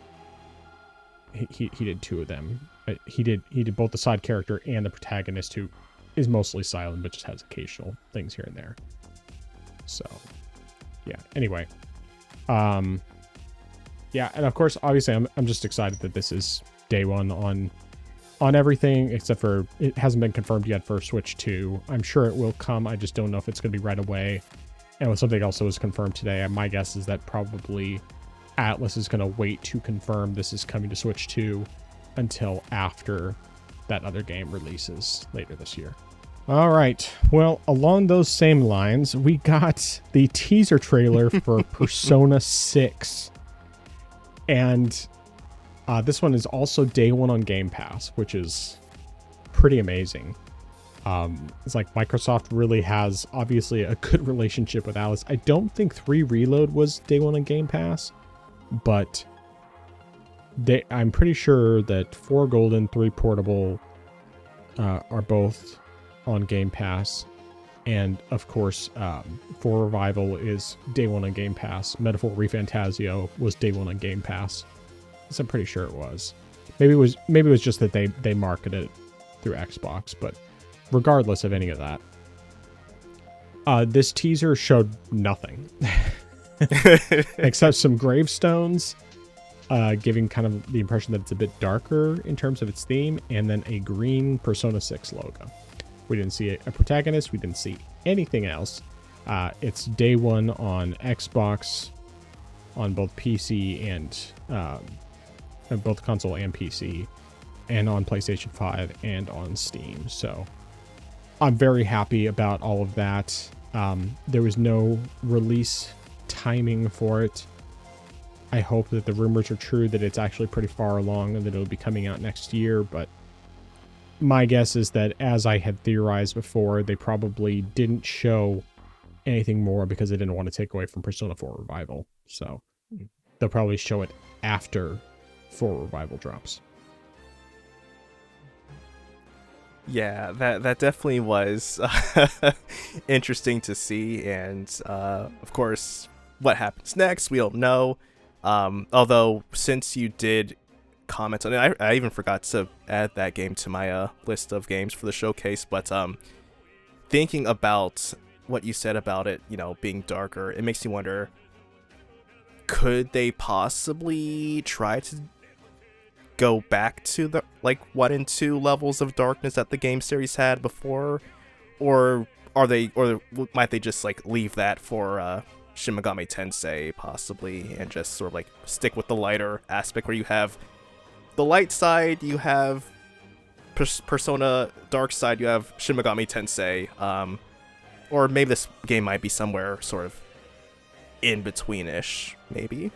Speaker 1: He did 2 of them. He did both the side character and the protagonist, who is mostly silent but just has occasional things here and there. So yeah, anyway, yeah, and of course, obviously, I'm just excited that this is day one on everything, except for it hasn't been confirmed yet for Switch 2. I'm sure it will come. I just don't know if it's going to be right away. And with something else that was confirmed today, my guess is that probably Atlas is going to wait to confirm this is coming to Switch 2 until after that other game releases later this year. All right. Well, along those same lines, we got the teaser trailer for Persona 6. And this one is also day one on Game Pass, which is pretty amazing. It's like Microsoft really has obviously a good relationship with Atlas. I don't think 3 Reload was day one on Game Pass, but I'm pretty sure that 4 Gold and 3 Portable are both on Game Pass. And, of course, 4 Revival is day 1 on Game Pass. Metaphor ReFantasio was day 1 on Game Pass. So I'm pretty sure it was. Maybe it was just that they marketed it through Xbox, but regardless of any of that, this teaser showed nothing. Except some gravestones, giving kind of the impression that it's a bit darker in terms of its theme, and then a green Persona 6 logo. We didn't see a protagonist. We didn't see anything else. It's day 1 on Xbox, on both PC and both console and PC, and on PlayStation 5 and on Steam. So I'm very happy about all of that. There was no release timing for it. I hope that the rumors are true, that it's actually pretty far along and that it'll be coming out next year, but my guess is that, as I had theorized before, they probably didn't show anything more because they didn't want to take away from Persona 4 Revival. So they'll probably show it after 4 Revival drops.
Speaker 2: Yeah, that definitely was interesting to see, and of course, what happens next, we don't know. Although, since you did comment on it, I even forgot to add that game to my list of games for the showcase, but thinking about what you said about it, being darker, it makes me wonder, could they possibly try to go back to the 1 and 2 levels of darkness that the game series had before, or might they just leave that for Shin Megami Tensei possibly, and just sort of stick with the lighter aspect where you have the light side, you have Persona dark side, you have Shin Megami Tensei, or maybe this game might be somewhere sort of in between-ish, maybe.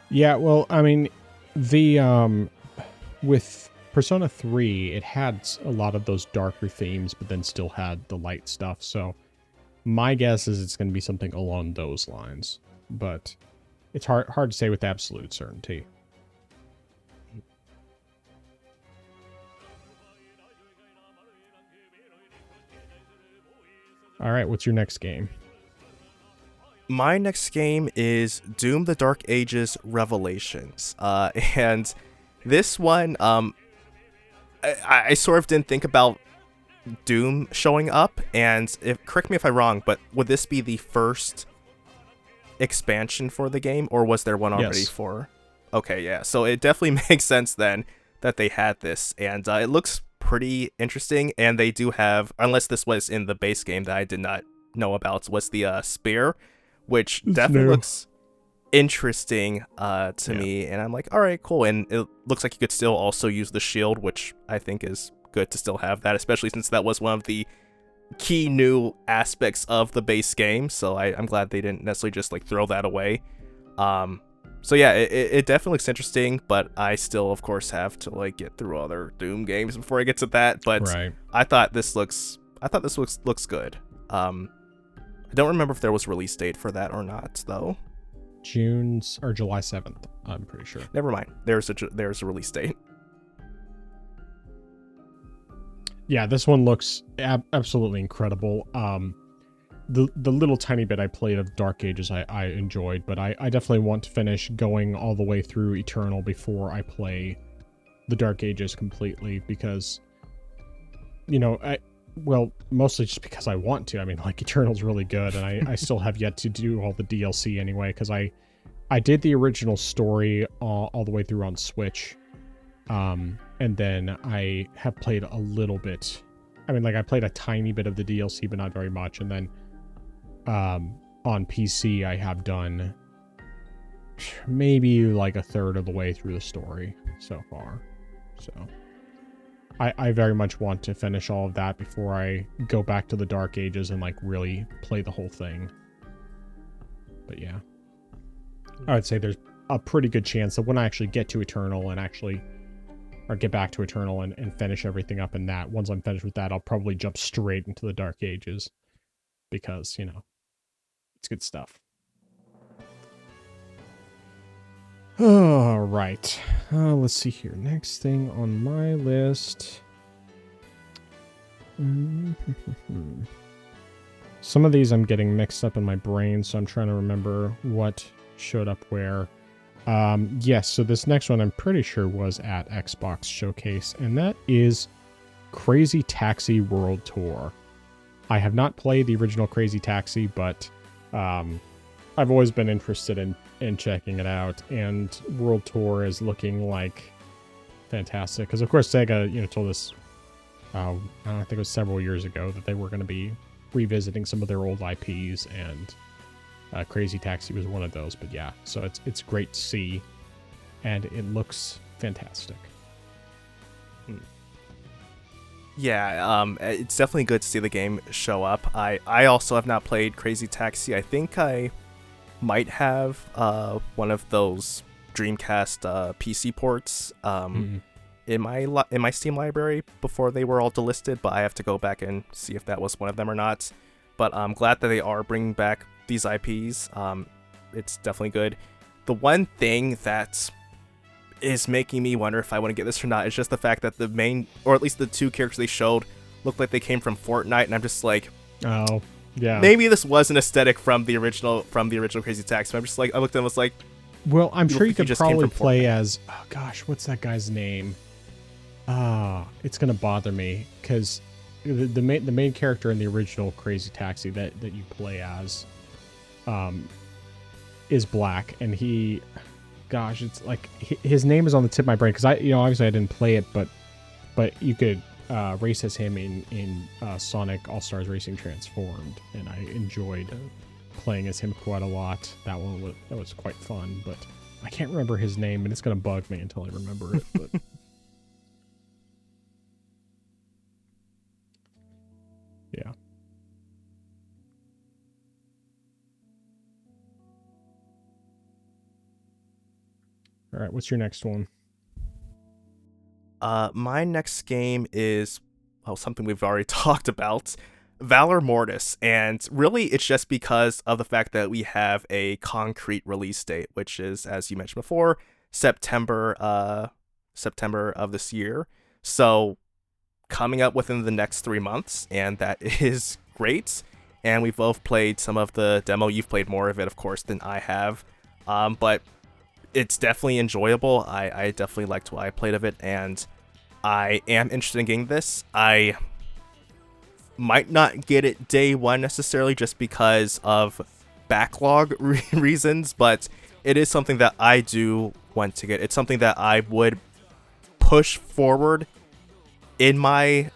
Speaker 1: Yeah, well, I mean, the with Persona 3, it had a lot of those darker themes, but then still had the light stuff. So my guess is it's going to be something along those lines, but it's hard to say with absolute certainty. All right, what's your next game?
Speaker 2: My next game is Doom: The Dark Ages Revelations, and this one, I sort of didn't think about Doom showing up, and correct me if I'm wrong, but would this be the first expansion for the game, or was there one already?
Speaker 1: Yes.
Speaker 2: For? Okay, yeah, so it definitely makes sense then that they had this, and it looks pretty interesting, and they do have, unless this was in the base game that I did not know about, was the spear, which definitely looks interesting to me, and I'm like, all right, cool. And it looks like you could still also use the shield, which I think is good to still have that, especially since that was one of the key new aspects of the base game. So I'm glad they didn't necessarily just throw that away. So yeah, it definitely looks interesting, but I still, of course, have to get through other Doom games before I get to that. But
Speaker 1: right.
Speaker 2: I thought this looks good. I don't remember if there was a release date for that or not, though.
Speaker 1: July 7th, I'm pretty sure.
Speaker 2: Never mind. There's a release date.
Speaker 1: Yeah, this one looks absolutely incredible. The little tiny bit I played of Dark Ages I enjoyed, but I definitely want to finish going all the way through Eternal before I play the Dark Ages completely, because, mostly just because I want to. I mean, Eternal's really good, and I still have yet to do all the DLC anyway, because I did the original story all the way through on Switch, and then I have played a little bit. I mean, I played a tiny bit of the DLC, but not very much, and then on PC I have done maybe a third of the way through the story so far. So I very much want to finish all of that before I go back to the Dark Ages and really play the whole thing. But yeah, I would say there's a pretty good chance that when I actually get to Eternal or get back to Eternal and finish everything up in that, once I'm finished with that, I'll probably jump straight into the Dark Ages, because, it's good stuff. All right. Let's see here. Next thing on my list. Some of these I'm getting mixed up in my brain, so I'm trying to remember what showed up where. Yes, so this next one I'm pretty sure was at Xbox Showcase, and that is Crazy Taxi World Tour. I have not played the original Crazy Taxi, but I've always been interested in checking it out, and World Tour is looking like fantastic. Because of course Sega, told us, I think it was several years ago, that they were going to be revisiting some of their old IPs, and Crazy Taxi was one of those. But yeah, so it's great to see, and it looks fantastic.
Speaker 2: Yeah, it's definitely good to see the game show up. I also have not played Crazy Taxi. I think I might have one of those Dreamcast PC ports in my Steam library before they were all delisted, but I have to go back and see if that was one of them or not. But I'm glad that they are bringing back these IPs. It's definitely good. The one thing that is making me wonder if I want to get this or not is just the fact that the main, or at least the two characters they showed, looked like they came from Fortnite, and I'm just like,
Speaker 1: oh yeah,
Speaker 2: maybe this was an aesthetic from the original Crazy Taxi. But I'm just like, I looked at them, was like,
Speaker 1: well, I'm sure you could probably play
Speaker 2: Fortnite.
Speaker 1: as, oh gosh, what's that guy's name? It's gonna bother me because the main character in the original Crazy Taxi that you play as, is black, and he, gosh, it's like his name is on the tip of my brain because obviously I didn't play it, but you could race as him in Sonic All-Stars Racing Transformed, and I enjoyed playing as him quite a lot. That was quite fun, but I can't remember his name, and it's gonna bug me until I remember it. But yeah. All right, what's your next one?
Speaker 2: My next game is, well, something we've already talked about, Valor Mortis, and really it's just because of the fact that we have a concrete release date, which is, as you mentioned before, September of this year. So coming up within the next 3 months, and that is great. And we've both played some of the demo. You've played more of it, of course, than I have, but it's definitely enjoyable. I definitely liked what I played of it, and I am interested in getting this. I might not get it day one necessarily just because of backlog reasons, but it is something that I do want to get. It's something that I would push forward in my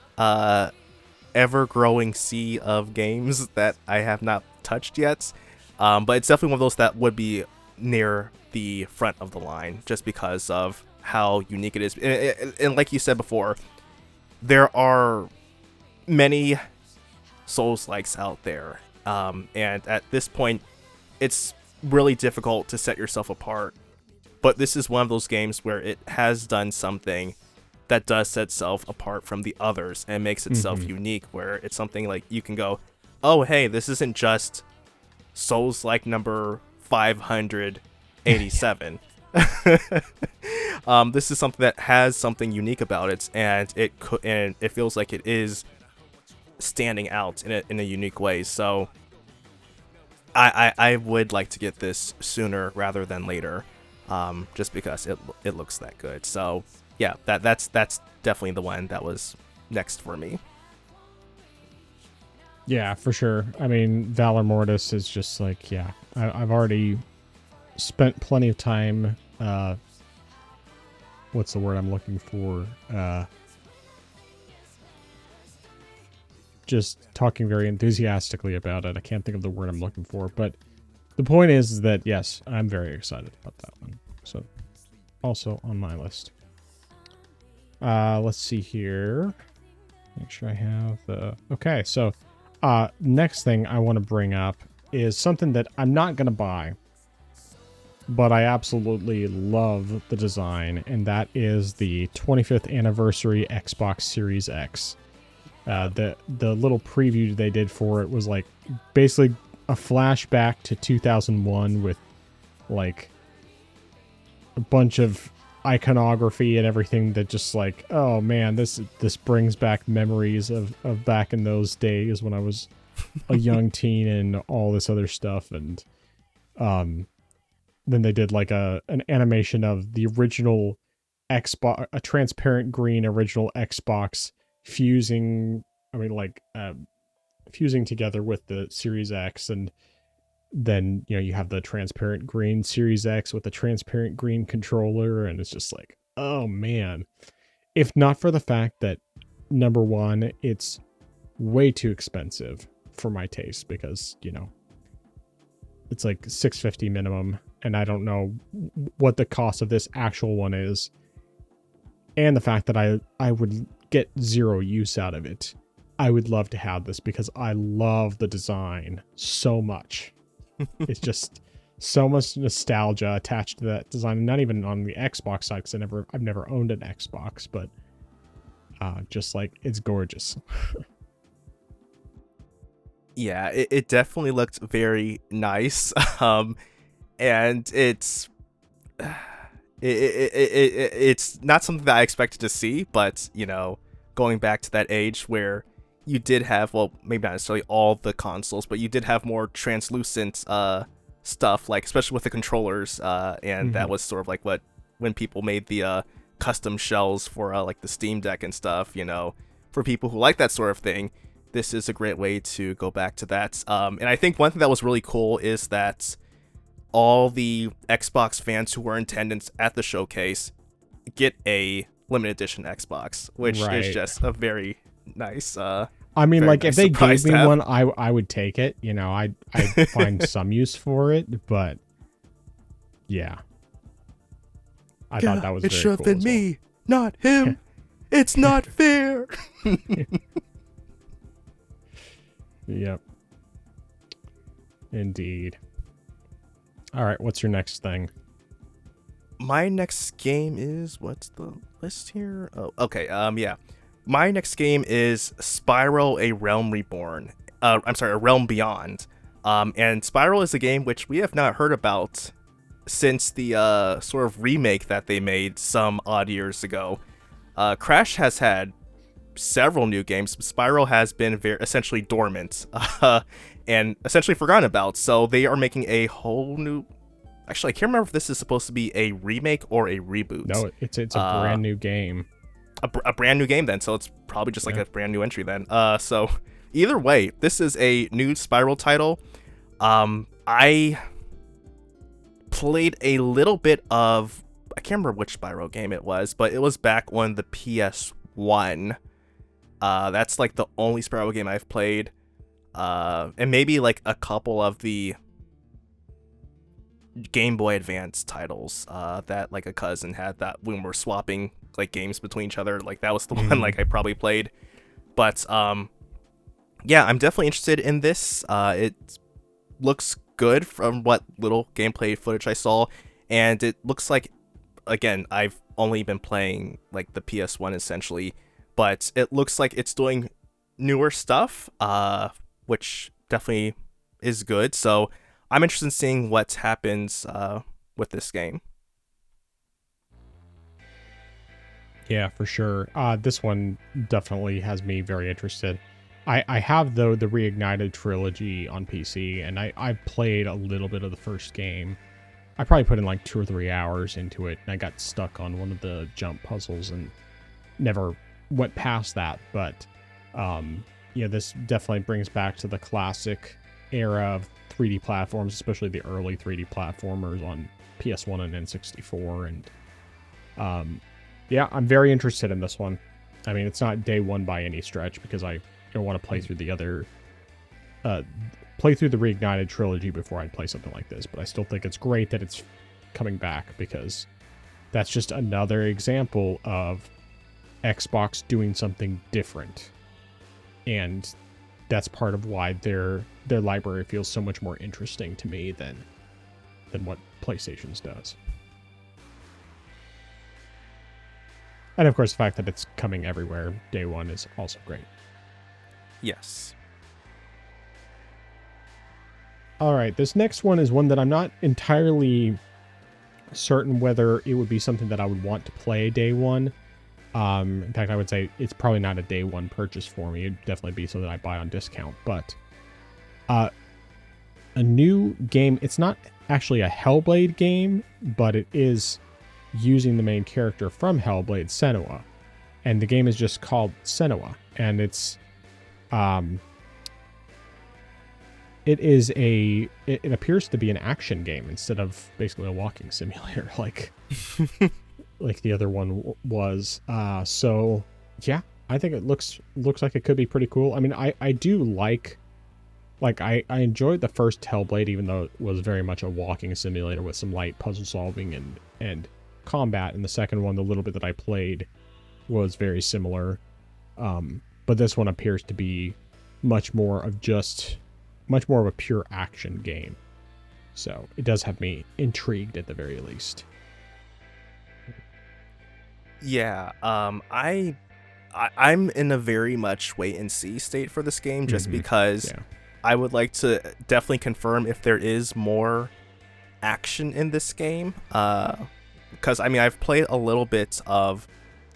Speaker 2: ever-growing sea of games that I have not touched yet. But it's definitely one of those that would be near the front of the line just because of how unique it is. And like you said before, there are many Souls-likes out there. And at this point, it's really difficult to set yourself apart. But this is one of those games where it has done something that does set itself apart from the others and makes itself unique, where it's something like you can go, oh, hey, this isn't just Souls-like number 587. This is something that has something unique about it, and it feels like it is standing out in a unique way. So I would like to get this sooner rather than later, just because it looks that good. So yeah, that's definitely the one that was next for me.
Speaker 1: Yeah, for sure. I mean, Valor Mortis is just like, yeah, I've already spent plenty of time, what's the word I'm looking for? Just talking very enthusiastically about it. I can't think of the word I'm looking for, but the point is that, yes, I'm very excited about that one. So, also on my list. Let's see here. Make sure I have the... Okay, so next thing I want to bring up is something that I'm not going to buy, but I absolutely love the design, and that is the 25th anniversary Xbox Series X. The little preview they did for it was like basically a flashback to 2001 with like a bunch of iconography and everything that just like, oh man, this brings back memories of back in those days when I was a young teen and all this other stuff. And then they did like an animation of the original Xbox, a transparent green original Xbox fusing, fusing together with the Series X. And then, you have the transparent green Series X with the transparent green controller. And it's just like, oh man, if not for the fact that, number one, it's way too expensive for my taste, because, it's like $650 minimum. And I don't know what the cost of this actual one is. And the fact that I would get zero use out of it. I would love to have this because I love the design so much. It's just so much nostalgia attached to that design. Not even on the Xbox side, because I've never owned an Xbox, but just like, it's gorgeous.
Speaker 2: Yeah, it definitely looked very nice. And it's not something that I expected to see, but going back to that age where you did have, well, maybe not necessarily all the consoles, but you did have more translucent stuff, like especially with the controllers, and that was sort of like when people made the custom shells for like the Steam Deck and stuff. For people who like that sort of thing, this is a great way to go back to that. And I think one thing that was really cool is that all the Xbox fans who were in attendance at the showcase get a limited edition Xbox, which is just a very nice.
Speaker 1: Like, if they gave me one, I would take it. I'd find some use for it, but yeah, I thought that was
Speaker 2: it
Speaker 1: very
Speaker 2: should have
Speaker 1: cool
Speaker 2: been
Speaker 1: as well.
Speaker 2: me, not him. It's not fair.
Speaker 1: Yep. Indeed. All right, what's your next thing?
Speaker 2: My next game is, what's the list here? Oh, okay. Yeah. My next game is Spyro: A Realm Reborn. I'm sorry, A Realm Beyond. And Spyro is a game which we have not heard about since the sort of remake that they made some odd years ago. Crash has had several new games. Spyro has been essentially dormant and essentially forgotten about. So they are making a whole new. Actually, I can't remember if this is supposed to be a remake or a reboot.
Speaker 1: No, it's a brand new game.
Speaker 2: A brand new game then, so it's probably just like a brand new entry then. So either way, this is a new Spyro title. I played a little bit of, I can't remember which Spyro game it was, but it was back on the PS1. That's like the only Spyro game I've played. And maybe like a couple of the Game Boy Advance titles that like a cousin had, that when we're swapping like games between each other, like that was the one like I probably played. But yeah, I'm definitely interested in this. It looks good from what little gameplay footage I saw, and it looks like, again, I've only been playing like the PS1 essentially, but it looks like it's doing newer stuff, which definitely is good. So I'm interested in seeing what happens with this game.
Speaker 1: Yeah, for sure. This one definitely has me very interested. I have, though, the Reignited trilogy on PC, and I've played a little bit of the first game. I probably put in like 2 or 3 hours into it, and I got stuck on one of the jump puzzles and never went past that. But yeah, this definitely brings back to the classic era of 3D platforms, especially the early 3D platformers on PS1 and N64. And yeah, I'm very interested in this one. I mean, it's not day one by any stretch, because I don't want to play through the other, play through the Reignited trilogy before I play something like this. But I still think it's great that it's coming back, because that's just another example of Xbox doing something different. And that's part of why their library feels so much more interesting to me than what PlayStation's does. And of course, the fact that it's coming everywhere day one is also great.
Speaker 2: Yes.
Speaker 1: All right, this next one is one that I'm not entirely certain whether it would be something that I would want to play day one. In fact, I would say it's probably not a day one purchase for me. It'd definitely be something I buy on discount. But a new game, it's not actually a Hellblade game, but it is using the main character from Hellblade, Senua. And the game is just called Senua. And it appears to be an action game instead of basically a walking simulator like the other one was. So yeah, I think it looks like it could be pretty cool. I mean, I do like I enjoyed the first Hellblade, even though it was very much a walking simulator with some light puzzle solving and combat. And the second one, the little bit that I played, was very similar. But this one appears to be much more of a pure action game. So it does have me intrigued at the very least.
Speaker 2: Yeah, I'm in a very much wait and see state for this game, just because I would like to definitely confirm if there is more action in this game. Because I mean, I've played a little bit of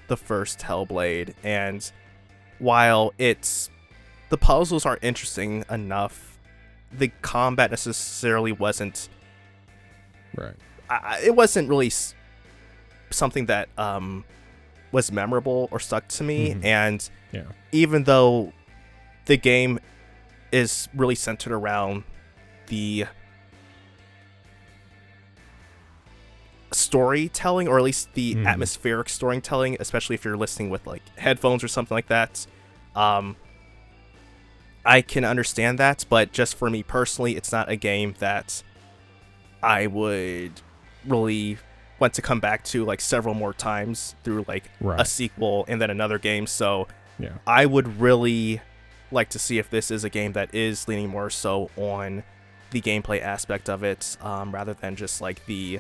Speaker 2: the first Hellblade, and while the puzzles are interesting enough, the combat necessarily wasn't
Speaker 1: right.
Speaker 2: It wasn't really something that was memorable or stuck to me. And even though the game is really centered around the storytelling, or at least the atmospheric storytelling, especially if you're listening with like headphones or something like that, I can understand that. But just for me personally, it's not a game that I would really want to come back to like several more times through like a sequel and then another game. So I would really like to see if this is a game that is leaning more so on the gameplay aspect of it, rather than just like the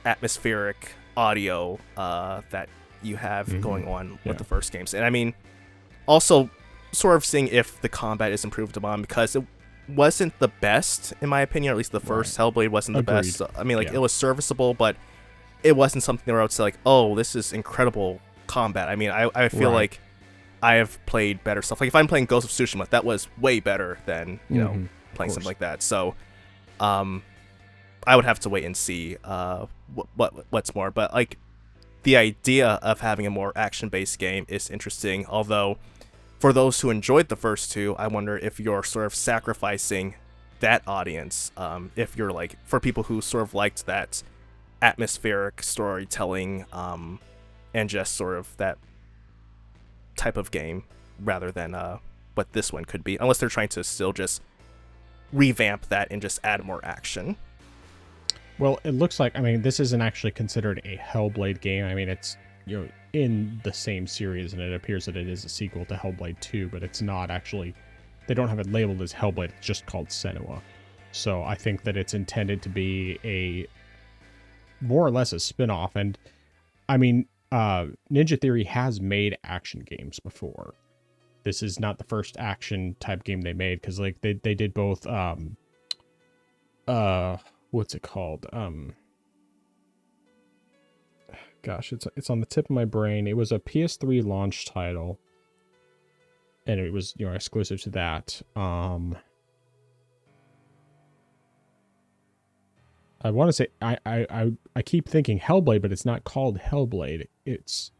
Speaker 2: atmospheric audio that you have going on with the first games. And I mean, also sort of seeing if the combat is improved upon, because it wasn't the best in my opinion, or at least the first Hellblade wasn't the best. So, I mean, like it was serviceable, but it wasn't something where I would say like, oh, this is incredible combat. I mean, I feel like I have played better stuff. Like if I'm playing Ghost of Tsushima, that was way better than, you know, playing something like that. So I would have to wait and see what's more. But like the idea of having a more action-based game is interesting. Although for those who enjoyed the first two, I wonder if you're sort of sacrificing that audience. If you're like, for people who sort of liked that atmospheric storytelling, and just sort of that type of game, rather than what this one could be, unless they're trying to still just revamp that and just add more action.
Speaker 1: Well, it looks like, I mean, this isn't actually considered a Hellblade game. I mean, it's, you know, in the same series, and it appears that it is a sequel to Hellblade 2, but it's not actually, they don't have it labeled as Hellblade, it's just called Senua. So I think that it's intended to be a more or less a spin-off. And I mean, Ninja Theory has made action games before. This is not the first action type game they made, because like they did both what's it called? Gosh, it's on the tip of my brain. It was a PS3 launch title, and it was, you know, exclusive to that. I want to say I keep thinking Hellblade, but it's not called Hellblade. It's,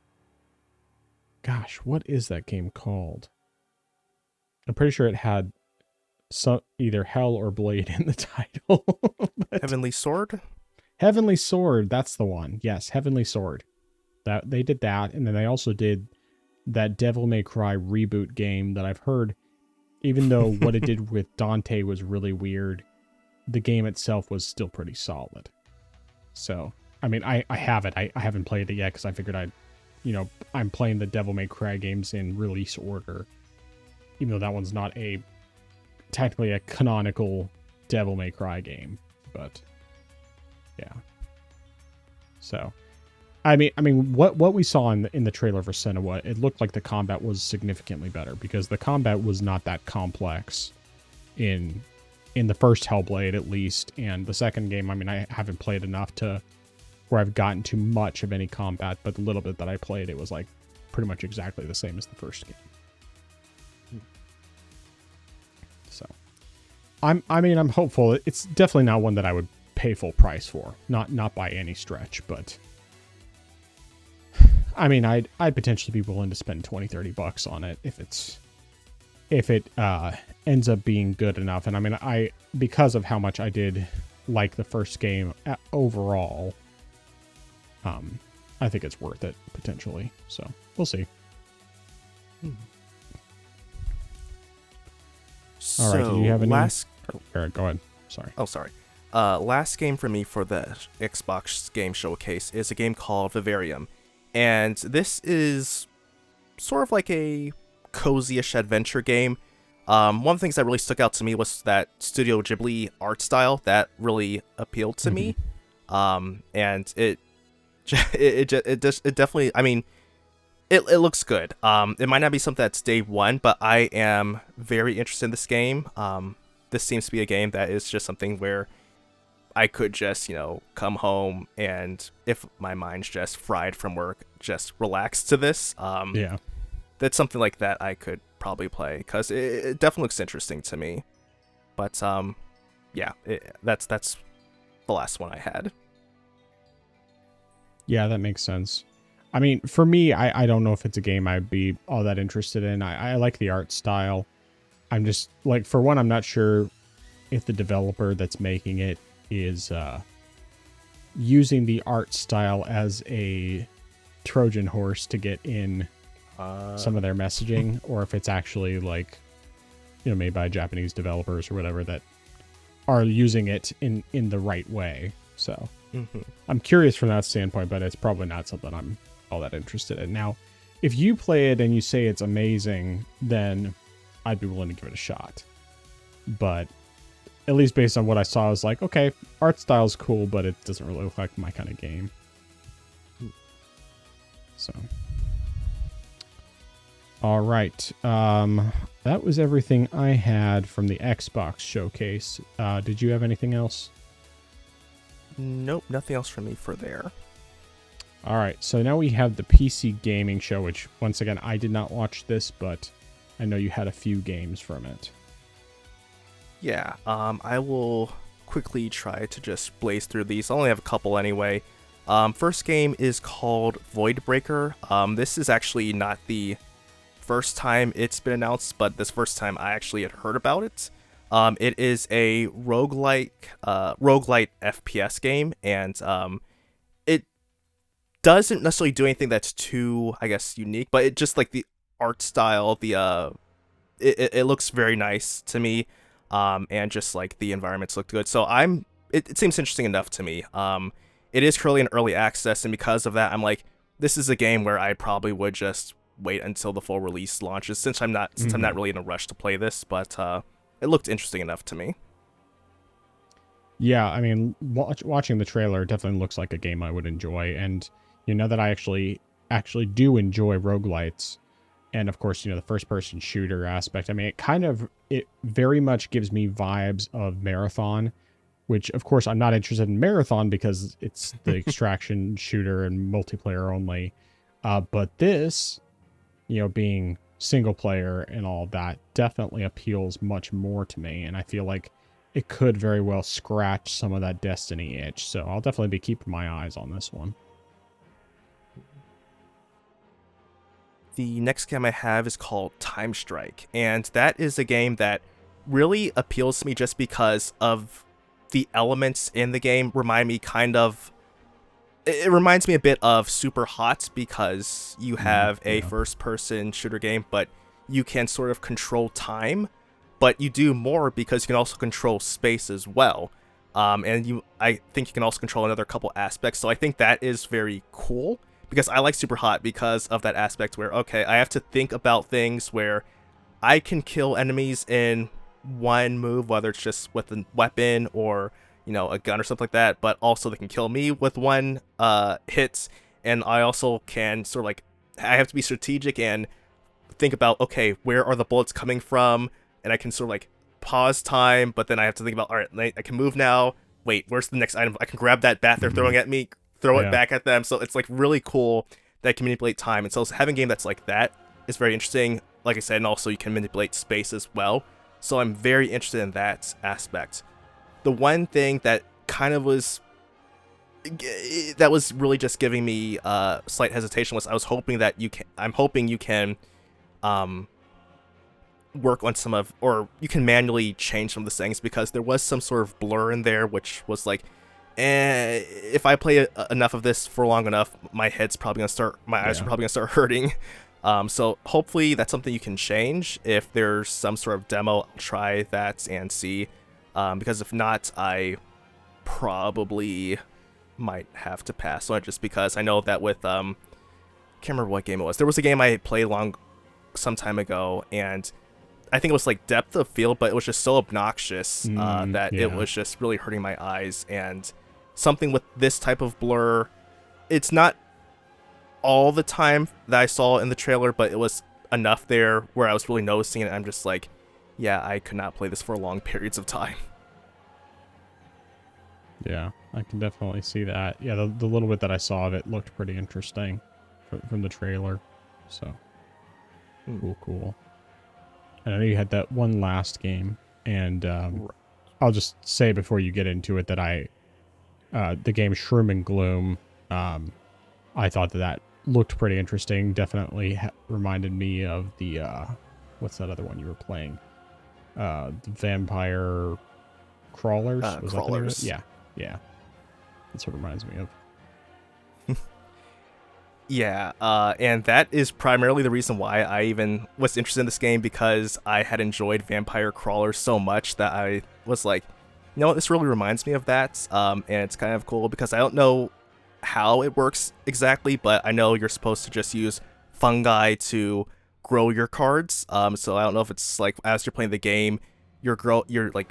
Speaker 1: gosh, what is that game called? I'm pretty sure it had some either Hell or Blade in the title.
Speaker 2: Heavenly Sword?
Speaker 1: Heavenly Sword, that's the one. Yes, Heavenly Sword. That they did that, and then they also did that Devil May Cry reboot game that I've heard, even though what it did with Dante was really weird, the game itself was still pretty solid. So, I mean, I have it. I haven't played it yet because I figured I'm playing the Devil May Cry games in release order, even though that one's not technically a canonical Devil May Cry game, but yeah. So, I mean, what we saw in the trailer for Senua, it looked like the combat was significantly better, because the combat was not that complex in the first Hellblade, at least, and the second game, I mean, I haven't played enough to where I've gotten to much of any combat, but the little bit that I played, it was like pretty much exactly the same as the first game. So I'm hopeful. It's definitely not one that I would pay full price for. Not by any stretch, but I mean, I'd potentially be willing to spend $20-$30 on it if it ends up being good enough. And I mean, because of how much I did like the first game overall, I think it's worth it potentially. So we'll see.
Speaker 2: So
Speaker 1: all right. Do you have any?
Speaker 2: Last...
Speaker 1: Eric, go ahead. Sorry.
Speaker 2: Oh, sorry. Last game for me for the Xbox Game Showcase is a game called Vivarium. And this is sort of like a cozy-ish adventure game. One of the things that really stuck out to me was that Studio Ghibli art style that really appealed to me. And it definitely, I mean, it looks good. It might not be something that's day one, but I am very interested in this game. This seems to be a game that is just something where I could just, come home and if my mind's just fried from work, just relax to this.
Speaker 1: Yeah.
Speaker 2: That's something like that I could probably play because it definitely looks interesting to me. But yeah, that's the last one I had.
Speaker 1: Yeah, that makes sense. I mean, for me, I don't know if it's a game I'd be all that interested in. I like the art style. I'm just like, for one, I'm not sure if the developer that's making it is using the art style as a Trojan horse to get in some of their messaging, or if it's actually like, made by Japanese developers or whatever that are using it in the right way. So I'm curious from that standpoint, but it's probably not something I'm all that interested in. Now, if you play it and you say it's amazing, then I'd be willing to give it a shot. But at least based on what I saw, I was like, okay, art style's cool, but it doesn't really look like my kind of game. So, all right. That was everything I had from the Xbox showcase. Did you have anything else?
Speaker 2: Nope, nothing else from me for there.
Speaker 1: All right, so now we have the PC gaming show, which once again, I did not watch this, but I know you had a few games from it.
Speaker 2: Yeah, I will quickly try to just blaze through these. I only have a couple anyway. First game is called Voidbreaker. This is actually not the first time it's been announced, but this first time I actually had heard about it. It is a roguelite FPS game, and it doesn't necessarily do anything that's too, I guess, unique, but it just like the art style, it looks very nice to me. And just like the environments looked good. So it seems interesting enough to me. It is currently in early access, and because of that, I'm like, this is a game where I probably would just wait until the full release launches, since I'm not really in a rush to play this, but it looked interesting enough to me.
Speaker 1: Yeah, I mean, watching the trailer definitely looks like a game I would enjoy, and that I actually do enjoy roguelites. And of course, the first person shooter aspect. I mean, it very much gives me vibes of Marathon, which of course I'm not interested in Marathon because it's the extraction shooter and multiplayer only. But this, being single player and all that, definitely appeals much more to me. And I feel like it could very well scratch some of that Destiny itch. So I'll definitely be keeping my eyes on this one.
Speaker 2: The next game I have is called Time Strike, and that is a game that really appeals to me just because of the elements in the game remind me it reminds me a bit of Super Hot, because you have a first-person shooter game, but you can sort of control time, but you do more because you can also control space as well. And I think you can also control another couple aspects, so I think that is very cool. Because I like Super Hot because of that aspect where, okay, I have to think about things where I can kill enemies in one move, whether it's just with a weapon or, a gun or something like that, but also they can kill me with one hit, and I also can sort of like, I have to be strategic and think about, okay, where are the bullets coming from, and I can sort of like pause time, but then I have to think about, all right, I can move now, wait, where's the next item? I can grab that bat they're throwing at me, throw it
Speaker 1: Yeah.
Speaker 2: back at them. So it's like really cool that I can manipulate time. And so having a game that's like that is very interesting. Like I said, and also you can manipulate space as well. So I'm very interested in that aspect. The one thing that kind of was really just giving me slight hesitation was I'm hoping you can work on some of, or you can manually change some of the settings, because there was some sort of blur in there which was like, if I play enough of this for long enough, my eyes are probably gonna start hurting. So hopefully that's something you can change. If there's some sort of demo, I'll try that and see, because if not, I probably might have to pass on it, just because I know that with can't remember what game it was. There was a game I played some time ago, and I think it was like Depth of Field, but it was just so obnoxious that it was just really hurting my eyes. And something with this type of blur, it's not all the time that I saw in the trailer, but it was enough there where I was really noticing it. I'm just like, yeah, I could not play this for long periods of time.
Speaker 1: Yeah, I can definitely see that. Yeah, the little bit that I saw of it looked pretty interesting from the trailer. So, cool. And I know you had that one last game, and I'll just say before you get into it that the game Shroom and Gloom, I thought that looked pretty interesting. Definitely reminded me of the, what's that other one you were playing? The Vampire Crawlers? Was
Speaker 2: Crawlers.
Speaker 1: That the name of it? Yeah. That's what it reminds me of.
Speaker 2: Yeah, and that is primarily the reason why I even was interested in this game, because I had enjoyed Vampire Crawlers so much that I was like, you know what, this really reminds me of that, and it's kind of cool because I don't know how it works exactly, but I know you're supposed to just use fungi to grow your cards, so I don't know if it's like as you're playing the game, you're like,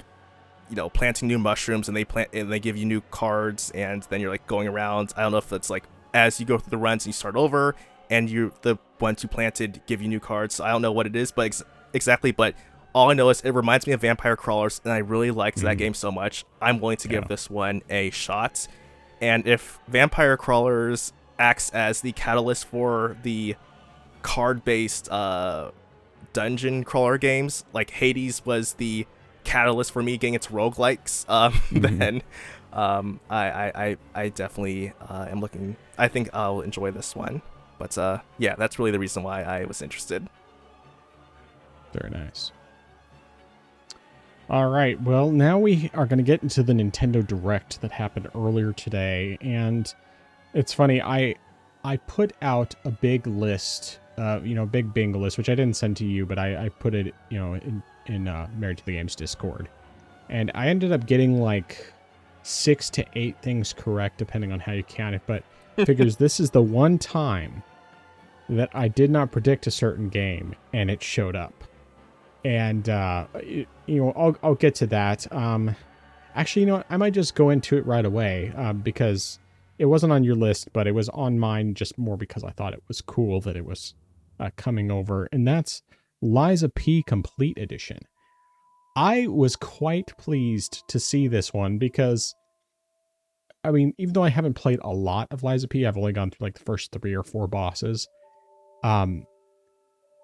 Speaker 2: you know, planting new mushrooms, and they give you new cards, and then you're like going around. I don't know if it's like as you go through the runs and you start over, and the ones you planted give you new cards. So I don't know what it is, but exactly. But all I know is it reminds me of Vampire Crawlers, and I really liked that game so much. I'm willing to give this one a shot. And if Vampire Crawlers acts as the catalyst for the card-based dungeon crawler games, like Hades was the catalyst for me getting its roguelikes, then I definitely am looking. I think I'll enjoy this one, but yeah, that's really the reason why I was interested.
Speaker 1: Very nice. All right, well, now we are going to get into the Nintendo Direct that happened earlier today, and it's funny, I put out a big list, big bingo list, which I didn't send to you, but I put it, in Married to the Games Discord, and I ended up getting like 6 to 8 things correct depending on how you count it, but figures this is the one time that I did not predict a certain game and it showed up. And I'll get to that. Actually, what, I might just go into it right away, because it wasn't on your list, but it was on mine just more because I thought it was cool that it was coming over, and that's Lies of P Complete Edition. I was quite pleased to see this one because, I mean, even though I haven't played a lot of Lies of P, I've only gone through like the first 3 or 4 bosses.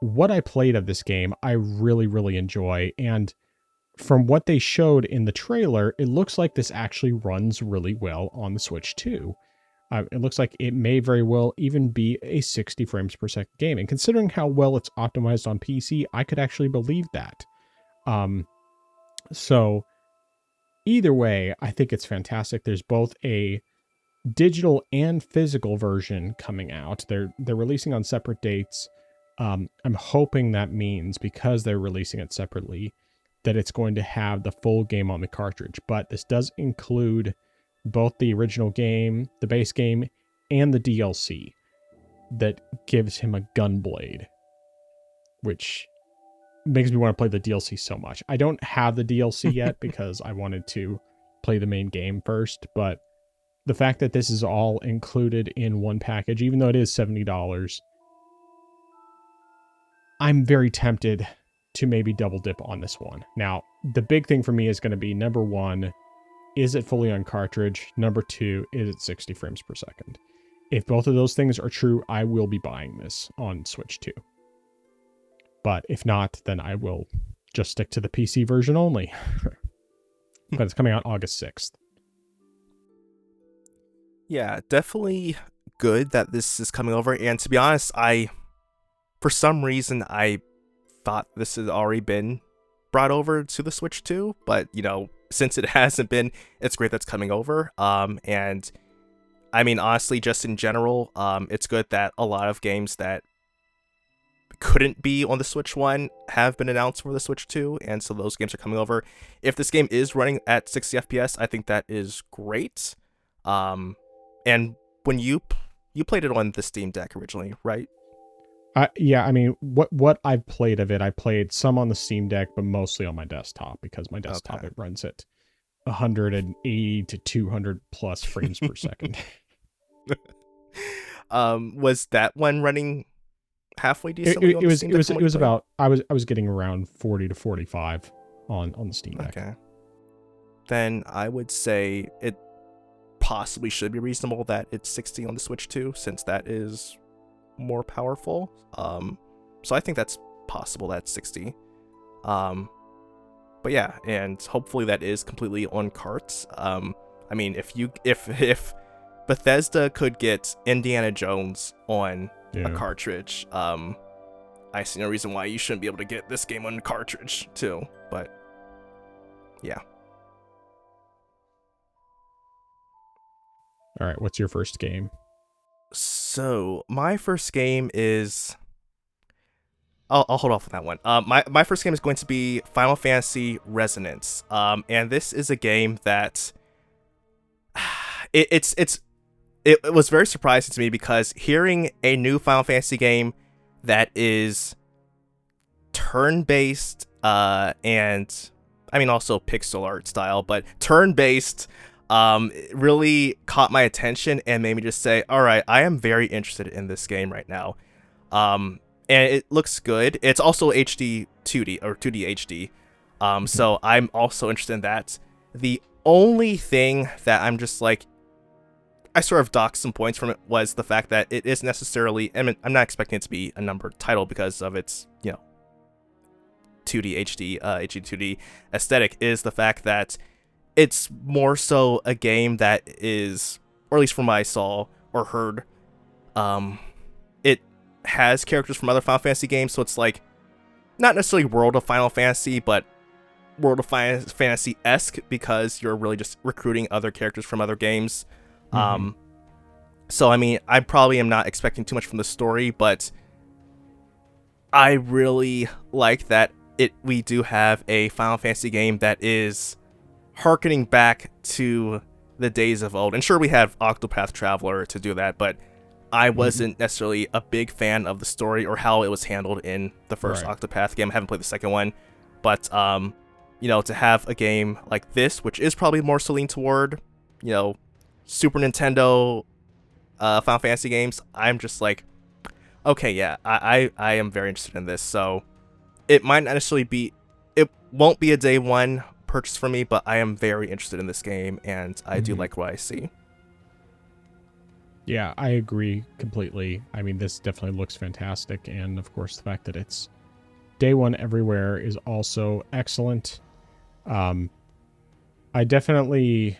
Speaker 1: What I played of this game, I really, really enjoy. And from what they showed in the trailer, it looks like this actually runs really well on the Switch too. It looks like it may very well even be a 60 frames per second game. And considering how well it's optimized on PC, I could actually believe that. So either way, I think it's fantastic. There's both a digital and physical version coming out. They're releasing on separate dates. I'm hoping that means, because they're releasing it separately, that it's going to have the full game on the cartridge. But this does include both the original game, the base game, and the DLC that gives him a gunblade, which makes me want to play the DLC so much. I don't have the DLC yet because I wanted to play the main game first, but the fact that this is all included in one package, even though it is $70, I'm very tempted to maybe double dip on this one. Now, the big thing for me is going to be, number one, is it fully on cartridge? Number two, is it 60 frames per second? If both of those things are true, I will be buying this on Switch 2. But if not, then I will just stick to the PC version only. But it's coming out August 6th.
Speaker 2: Yeah, definitely good that this is coming over. And to be honest, for some reason, I thought this had already been brought over to the Switch 2. But, since it hasn't been, it's great that's coming over. And I mean, honestly, just in general, it's good that a lot of games that couldn't be on the Switch 1 have been announced for the Switch 2, and so those games are coming over. If this game is running at 60 FPS, I think that is great. And when you played it on the Steam Deck originally, right?
Speaker 1: Yeah, I mean, what I've played of it, I played some on the Steam Deck, but mostly on my desktop, because my desktop, It runs at 180 to 200 plus frames per second.
Speaker 2: Was that one running halfway decent?
Speaker 1: It was about, I was getting around 40 to 45 on the Steam Deck.
Speaker 2: Okay. Then I would say it possibly should be reasonable that it's 60 on the Switch 2, since that is more powerful. So I think that's possible, that's 60. But yeah, and hopefully that is completely on carts. I mean, if Bethesda could get Indiana Jones on a cartridge, I see no reason why you shouldn't be able to get this game on a cartridge too. But yeah.
Speaker 1: All right, what's your first game?
Speaker 2: So my first game is, I'll hold off on that one. My first game is going to be Final Fantasy Resonance. And this is a game that it was very surprising to me, because hearing a new Final Fantasy game that is turn-based, and I mean also pixel art style, but turn-based, really caught my attention and made me just say, all right, I am very interested in this game right now. And it looks good. It's also HD 2D or 2D HD. So I'm also interested in that. The only thing that I'm just like, I sort of docked some points from it, was the fact that it isn't necessarily, I mean, I'm not expecting it to be a numbered title because of its, 2D HD, HD 2D aesthetic, is the fact that it's more so a game that is, or at least from what I saw or heard, it has characters from other Final Fantasy games, so it's like, not necessarily World of Final Fantasy, but World of Fantasy-esque, because you're really just recruiting other characters from other games. So I mean, I probably am not expecting too much from the story, but I really like that we do have a Final Fantasy game that is harkening back to the days of old. And sure, we have Octopath Traveler to do that, but I wasn't necessarily a big fan of the story or how it was handled in the first Octopath game. I haven't played the second one, but to have a game like this, which is probably more so lean toward, Super Nintendo Final Fantasy games, I'm just like, okay, yeah, I am very interested in this. So it might not necessarily it won't be a day one purchase for me, but I am very interested in this game, and I do like what I see.
Speaker 1: Yeah, I agree completely. I mean, this definitely looks fantastic, and of course the fact that it's day one everywhere is also excellent. I definitely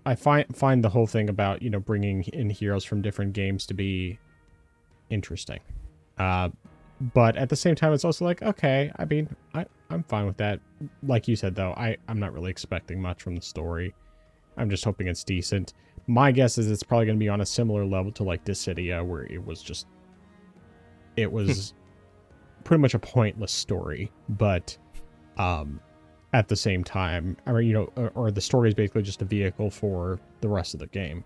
Speaker 1: I find the whole thing about, bringing in heroes from different games to be interesting. But at the same time, it's also like, okay, I mean, I'm fine with that. Like you said, though, I'm not really expecting much from the story. I'm just hoping it's decent. My guess is it's probably going to be on a similar level to like Dissidia, where it was pretty much a pointless story. But at the same time, I mean, or the story is basically just a vehicle for the rest of the game,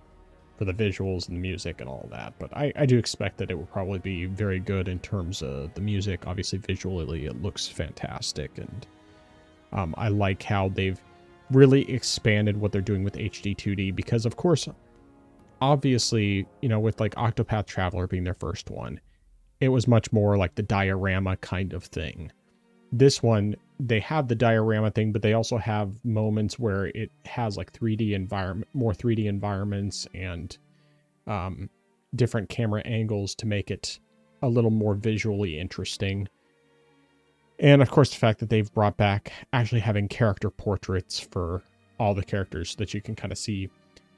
Speaker 1: for the visuals and the music and all that. But I do expect that it will probably be very good in terms of the music. Obviously, visually, it looks fantastic. And I like how they've really expanded what they're doing with HD 2D, because, of course, obviously, with like Octopath Traveler being their first one, it was much more like the diorama kind of thing. This one, they have the diorama thing, but they also have moments where it has like 3D environment, more 3D environments, and different camera angles to make it a little more visually interesting. And of course, the fact that they've brought back actually having character portraits for all the characters so that you can kind of see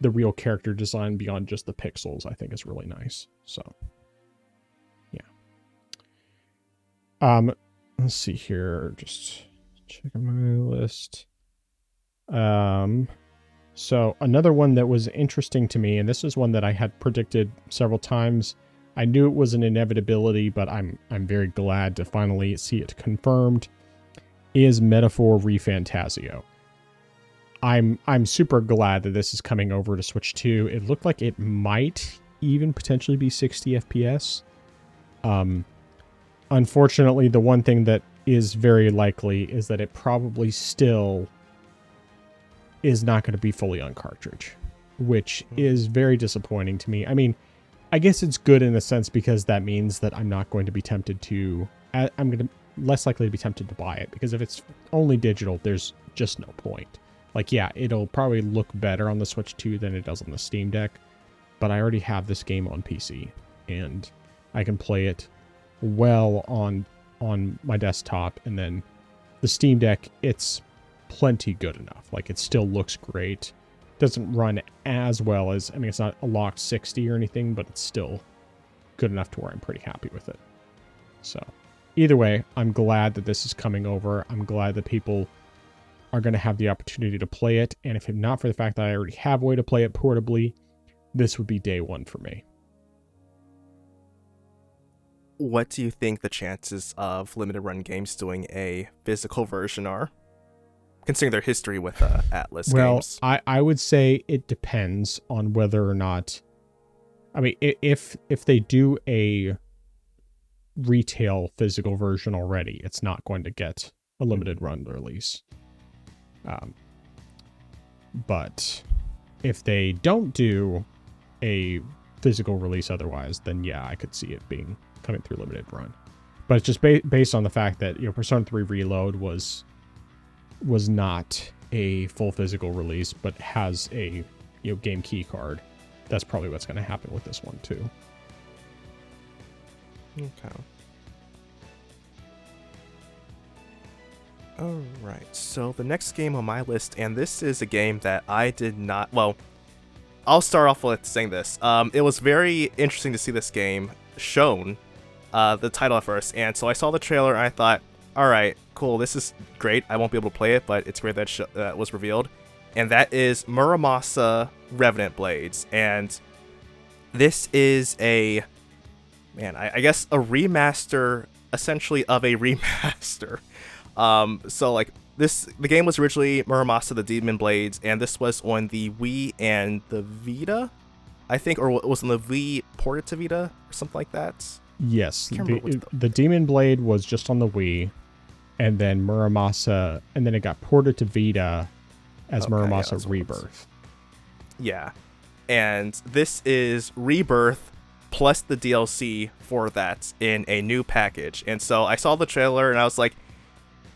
Speaker 1: the real character design beyond just the pixels, I think is really nice. So, yeah. Let's see here. Just checking my list. So another one that was interesting to me, and this is one that I had predicted several times. I knew it was an inevitability, but I'm very glad to finally see it confirmed, is Metaphor ReFantazio. I'm super glad that this is coming over to Switch 2. It looked like it might even potentially be 60 FPS. Unfortunately, the one thing that is very likely is that it probably still is not going to be fully on cartridge, which is very disappointing to me. I mean, I guess it's good in a sense because that means that I'm not going to be tempted to, I'm going to less likely to be tempted to buy it, because if it's only digital, there's just no point. Like, yeah, it'll probably look better on the Switch 2 than it does on the Steam Deck, but I already have this game on PC, and I can play it well on my desktop, and then the Steam Deck, it's plenty good enough. Like, it still looks great. Doesn't run as well as, I mean, it's not a locked 60 or anything, but it's still good enough to where I'm pretty happy with it. So either way, I'm glad that this is coming over. I'm glad that people are going to have the opportunity to play it. And if not for the fact that I already have a way to play it portably, this would be day one for me.
Speaker 2: What do you think the chances of limited run games doing a physical version are, considering their history with Atlas games?
Speaker 1: Well, I would say it depends on whether or not, I mean, if they do a retail physical version already, it's not going to get a limited run release. But if they don't do a physical release otherwise, then yeah, I could see it coming through limited run. But it's just based on the fact that, Persona 3 Reload was not a full physical release, but has a game key card. That's probably what's going to happen with this one too.
Speaker 2: Okay. Alright, so the next game on my list, and this is a game that I did not, well, I'll start off with saying this. It was very interesting to see this game shown, the title at first, and so I saw the trailer and I thought, alright, cool, this is great. I won't be able to play it, but it's great that it was revealed. And that is Muramasa Revenant Blades. And this is I guess a remaster, essentially, of a remaster. So like the game was originally Muramasa the Demon Blades, and this was on the Wii and the Vita, I think, or it was on the Wii ported to Vita or something like that.
Speaker 1: Yes, the Demon Blade was just on the Wii, and then Muramasa, and then it got ported to Vita as Muramasa Rebirth.
Speaker 2: Yeah, and this is Rebirth plus the DLC for that in a new package. And so I saw the trailer and I was like,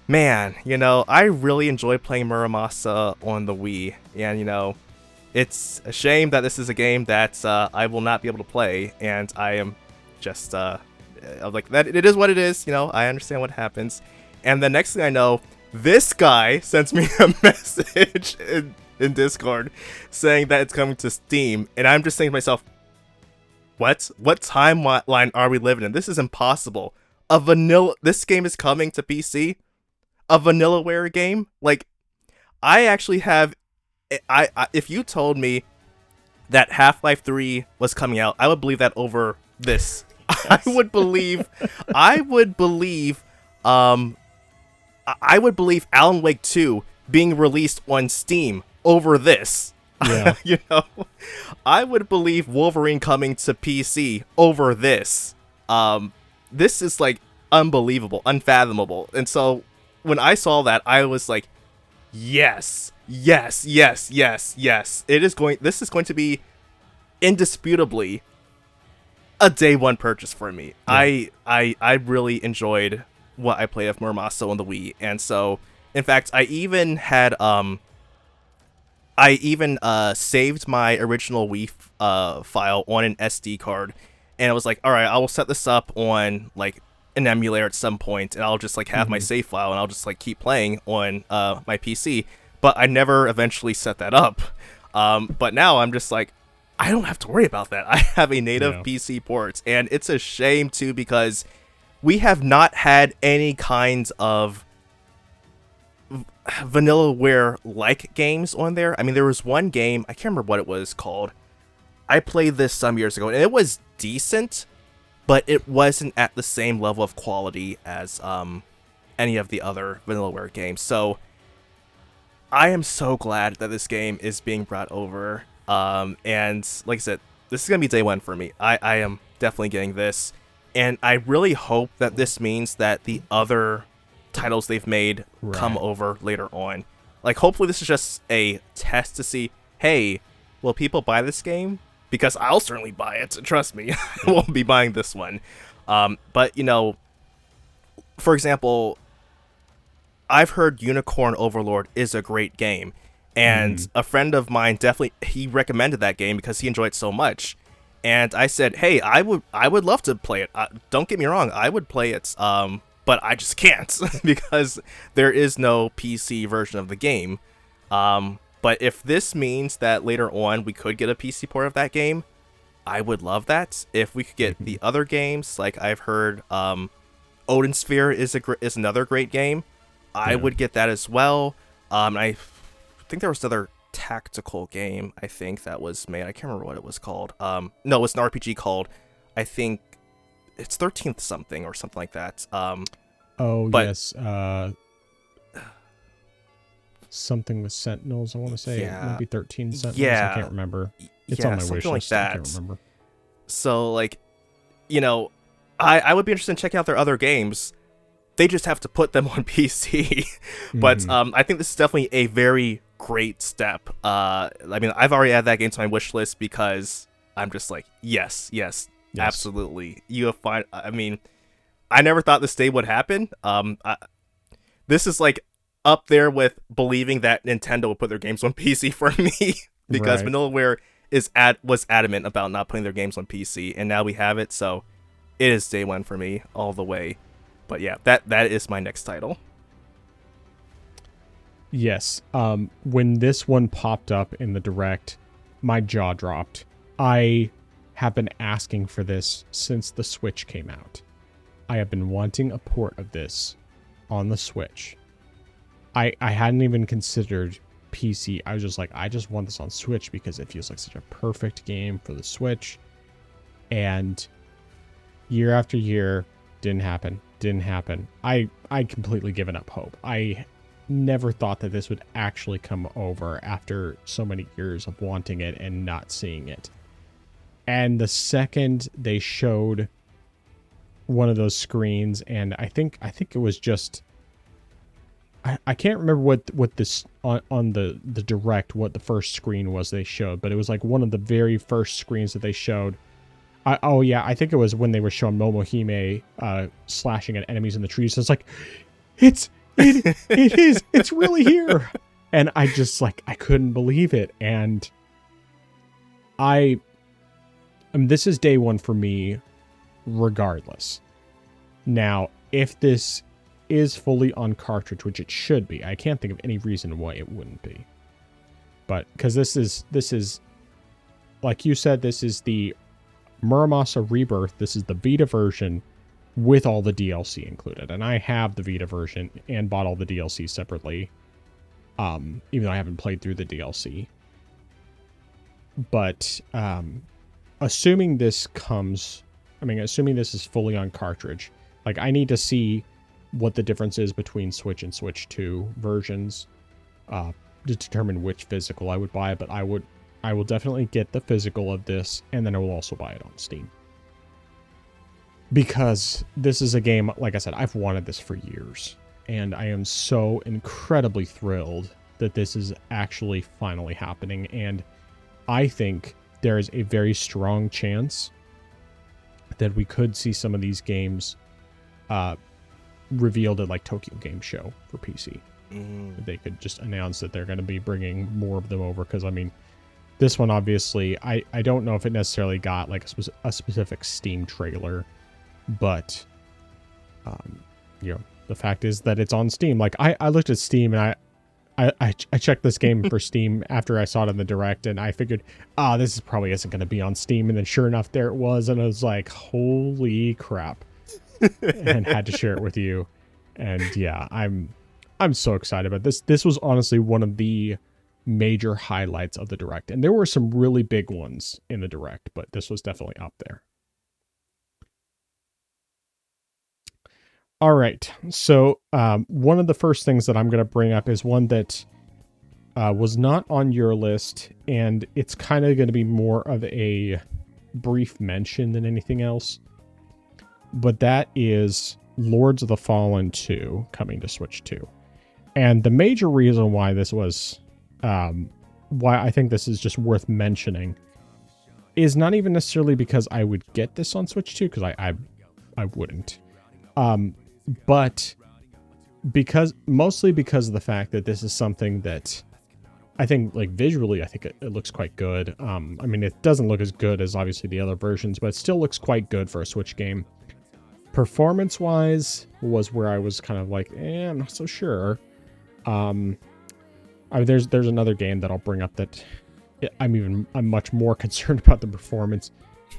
Speaker 2: man, I really enjoy playing Muramasa on the Wii, and it's a shame that this is a game that I will not be able to play, and I am just like that. It is what it is, I understand what happens. And the next thing I know, this guy sends me a message in Discord saying that it's coming to Steam, and I'm just saying to myself, what timeline are we living in? This is impossible. This game is coming to PC? A Vanillaware game? Like, I actually have, if you told me that Half-Life 3 was coming out, I would believe that over this. Yes. I would believe Alan Wake 2 being released on Steam over this.
Speaker 1: Yeah.
Speaker 2: I would believe Wolverine coming to PC over this. This is like unbelievable, unfathomable. And so when I saw that, I was like, yes. This is going to be indisputably a day one purchase for me. Yeah. I really enjoyed what I played of Muramasa on the Wii. And so, in fact, I even had saved my original Wii file on an SD card, and I was like, all right, I will set this up on like an emulator at some point, and I'll just like have my save file, and I'll just like keep playing on my PC. But I never eventually set that up. But now I'm just like, I don't have to worry about that. I have a native PC port, and it's a shame too, because we have not had any kinds of Vanillaware like games on there. I mean, there was one game, I can't remember what it was called. I played this some years ago, and it was decent, but it wasn't at the same level of quality as any of the other Vanillaware games. So I am so glad that this game is being brought over. And like I said, this is gonna be day one for me. I am definitely getting this, and I really hope that this means that the other titles they've made come over later on. Like, hopefully this is just a test to see, hey, will people buy this game? Because I'll certainly buy it, trust me. I won't be buying this one. But, you know, for example, I've heard Unicorn Overlord is a great game. And a friend of mine he recommended that game because he enjoyed it so much. And I said, hey, I would love to play it. Don't get me wrong, I would play it. But I just can't because there is no PC version of the game. But if this means that later on we could get a PC port of that game, I would love that. If we could get the other games, like I've heard, Odin Sphere is another great game. I would get that as well. I think there was another tactical game I think that was made. I can't remember what it was called. No, it's an RPG called, I think it's 13th something or something like that.
Speaker 1: Yes. Something with Sentinels, I want to say. Maybe 13 Sentinels. I can't remember. It's on my wish list. I can't remember.
Speaker 2: So, like, you know, I would be interested in checking out their other games. They just have to put them on PC. But I think this is definitely a very great step. I mean, I've already added that game to my wish list because I'm just like, yes, absolutely. You have fine. I mean, I never thought this day would happen. This is like up there with believing that Nintendo would put their games on PC for me because Vanillaware was adamant about not putting their games on PC, and now we have it. So it is day one for me all the way. But yeah, that is my next title.
Speaker 1: Yes. When this one popped up in the Direct, my jaw dropped. I have been asking for this since the Switch came out. I have been wanting a port of this on the Switch. I hadn't even considered PC. I was just like, I just want this on Switch because it feels like such a perfect game for the Switch. And year after year, didn't happen. I completely given up hope. I never thought that this would actually come over after so many years of wanting it and not seeing it. And the second they showed one of those screens, and I think it was just, I can't remember what this on the Direct, what the first screen was they showed, but it was like one of the very first screens that they showed. I think it was when they were showing Momohime slashing at enemies in the trees. So it's like, it's really here. And I just like, I couldn't believe it. And this is day one for me regardless. Now, if this is fully on cartridge, which it should be, I can't think of any reason why it wouldn't be. But because this is like you said, this is the Muramasa Rebirth. This is the Vita version with all the DLC included. And I have the Vita version and bought all the DLC separately. Even though I haven't played through the DLC. But assuming this is fully on cartridge, like I need to see what the difference is between Switch and Switch 2 versions to determine which physical I would buy. But I will definitely get the physical of this, and then I will also buy it on Steam. Because this is a game, like I said, I've wanted this for years. And I am so incredibly thrilled that this is actually finally happening. And I think there is a very strong chance that we could see some of these games revealed at like Tokyo Game Show for PC.
Speaker 2: Mm.
Speaker 1: They could just announce that they're going to be bringing more of them over, because I mean, this one obviously, I don't know if it necessarily got like a specific Steam trailer, but you know, the fact is that it's on Steam. Like I looked at Steam and I checked this game for Steam after I saw it in the Direct, and I figured, this probably isn't going to be on Steam, and then sure enough, there it was, and I was like, holy crap, and had to share it with you. And yeah, I'm so excited about this. This was honestly one of the major highlights of the Direct, and there were some really big ones in the Direct, but this was definitely up there. All right, so one of the first things that I'm going to bring up is one that was not on your list, and it's kind of going to be more of a brief mention than anything else, but that is Lords of the Fallen 2 coming to Switch 2. And the major reason why this was, why I think this is just worth mentioning, is not even necessarily because I would get this on Switch 2, because I wouldn't. But mostly because of the fact that this is something that I think, like, visually, I think it looks quite good. I mean, it doesn't look as good as obviously the other versions, but it still looks quite good for a Switch game. Performance-wise was where I was kind of like, I'm not so sure. I mean, there's another game that I'll bring up that I'm much more concerned about the performance,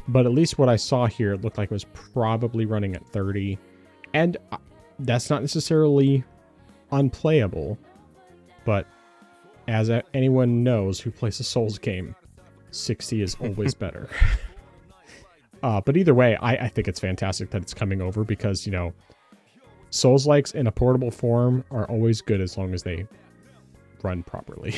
Speaker 1: but at least what I saw here, it looked like it was probably running at 30, and that's not necessarily unplayable, but as anyone knows who plays a Souls game, 60 is always better. But either way, I think it's fantastic that it's coming over, because, you know, Souls-likes in a portable form are always good as long as they run properly.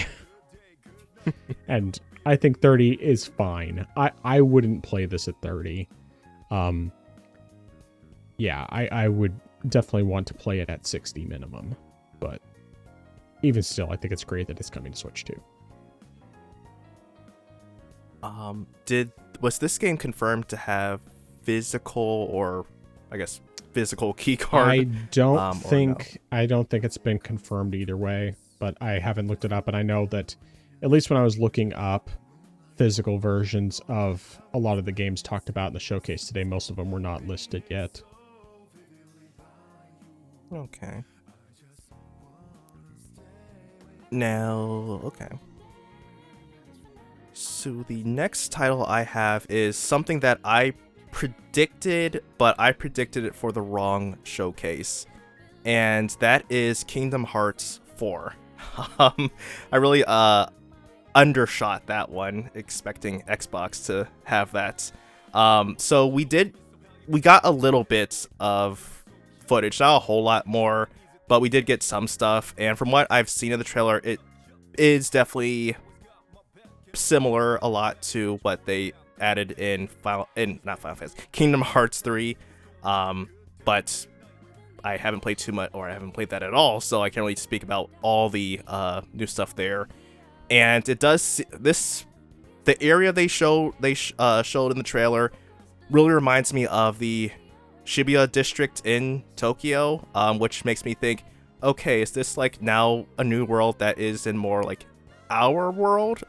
Speaker 1: And I think 30 is fine. I wouldn't play this at 30. Yeah, I would definitely want to play it at 60 minimum. But even still, I think it's great that it's coming to Switch 2.
Speaker 2: Was this game confirmed to have physical, or I guess physical key card?
Speaker 1: I don't think it's been confirmed either way, but I haven't looked it up, and I know that at least when I was looking up physical versions of a lot of the games talked about in the showcase today, most of them were not listed yet.
Speaker 2: Okay. Now, okay. So the next title I have is something that I predicted, but I predicted it for the wrong showcase. And that is Kingdom Hearts 4. I really undershot that one, expecting Xbox to have that. So we got a little bit of footage, not a whole lot more, but we did get some stuff. And from what I've seen in the trailer, it is definitely similar a lot to what they added in Kingdom Hearts 3. But I haven't played too much, or I haven't played that at all, so I can't really speak about all the new stuff there. And it does the area they showed in the trailer really reminds me of the Shibuya district in Tokyo, which makes me think, okay, is this like now a new world that is in more like our world?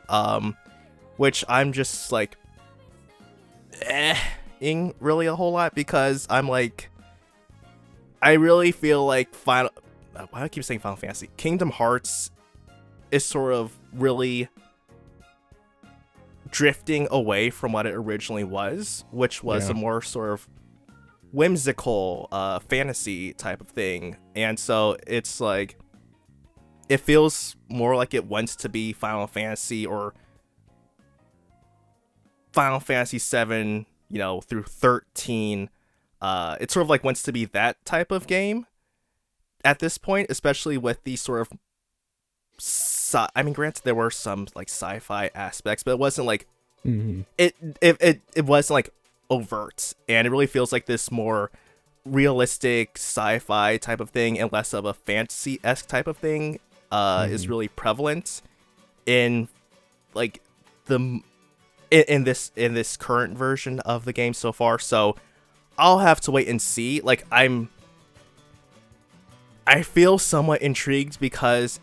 Speaker 2: Which I'm just like ing really a whole lot, because I'm like, I really feel like why do I keep saying Final Fantasy? Kingdom Hearts is sort of really drifting away from what it originally was, which was a more sort of whimsical fantasy type of thing. And so it's like, it feels more like it wants to be Final Fantasy, or Final Fantasy 7, you know, through 13. It sort of like wants to be that type of game at this point, especially with the sort of I mean, granted, there were some like sci-fi aspects, but it wasn't like it wasn't like overt, and it really feels like this more realistic sci-fi type of thing, and less of a fantasy-esque type of thing is really prevalent in like in this current version of the game so far. So I'll have to wait and see. Like, I feel somewhat intrigued because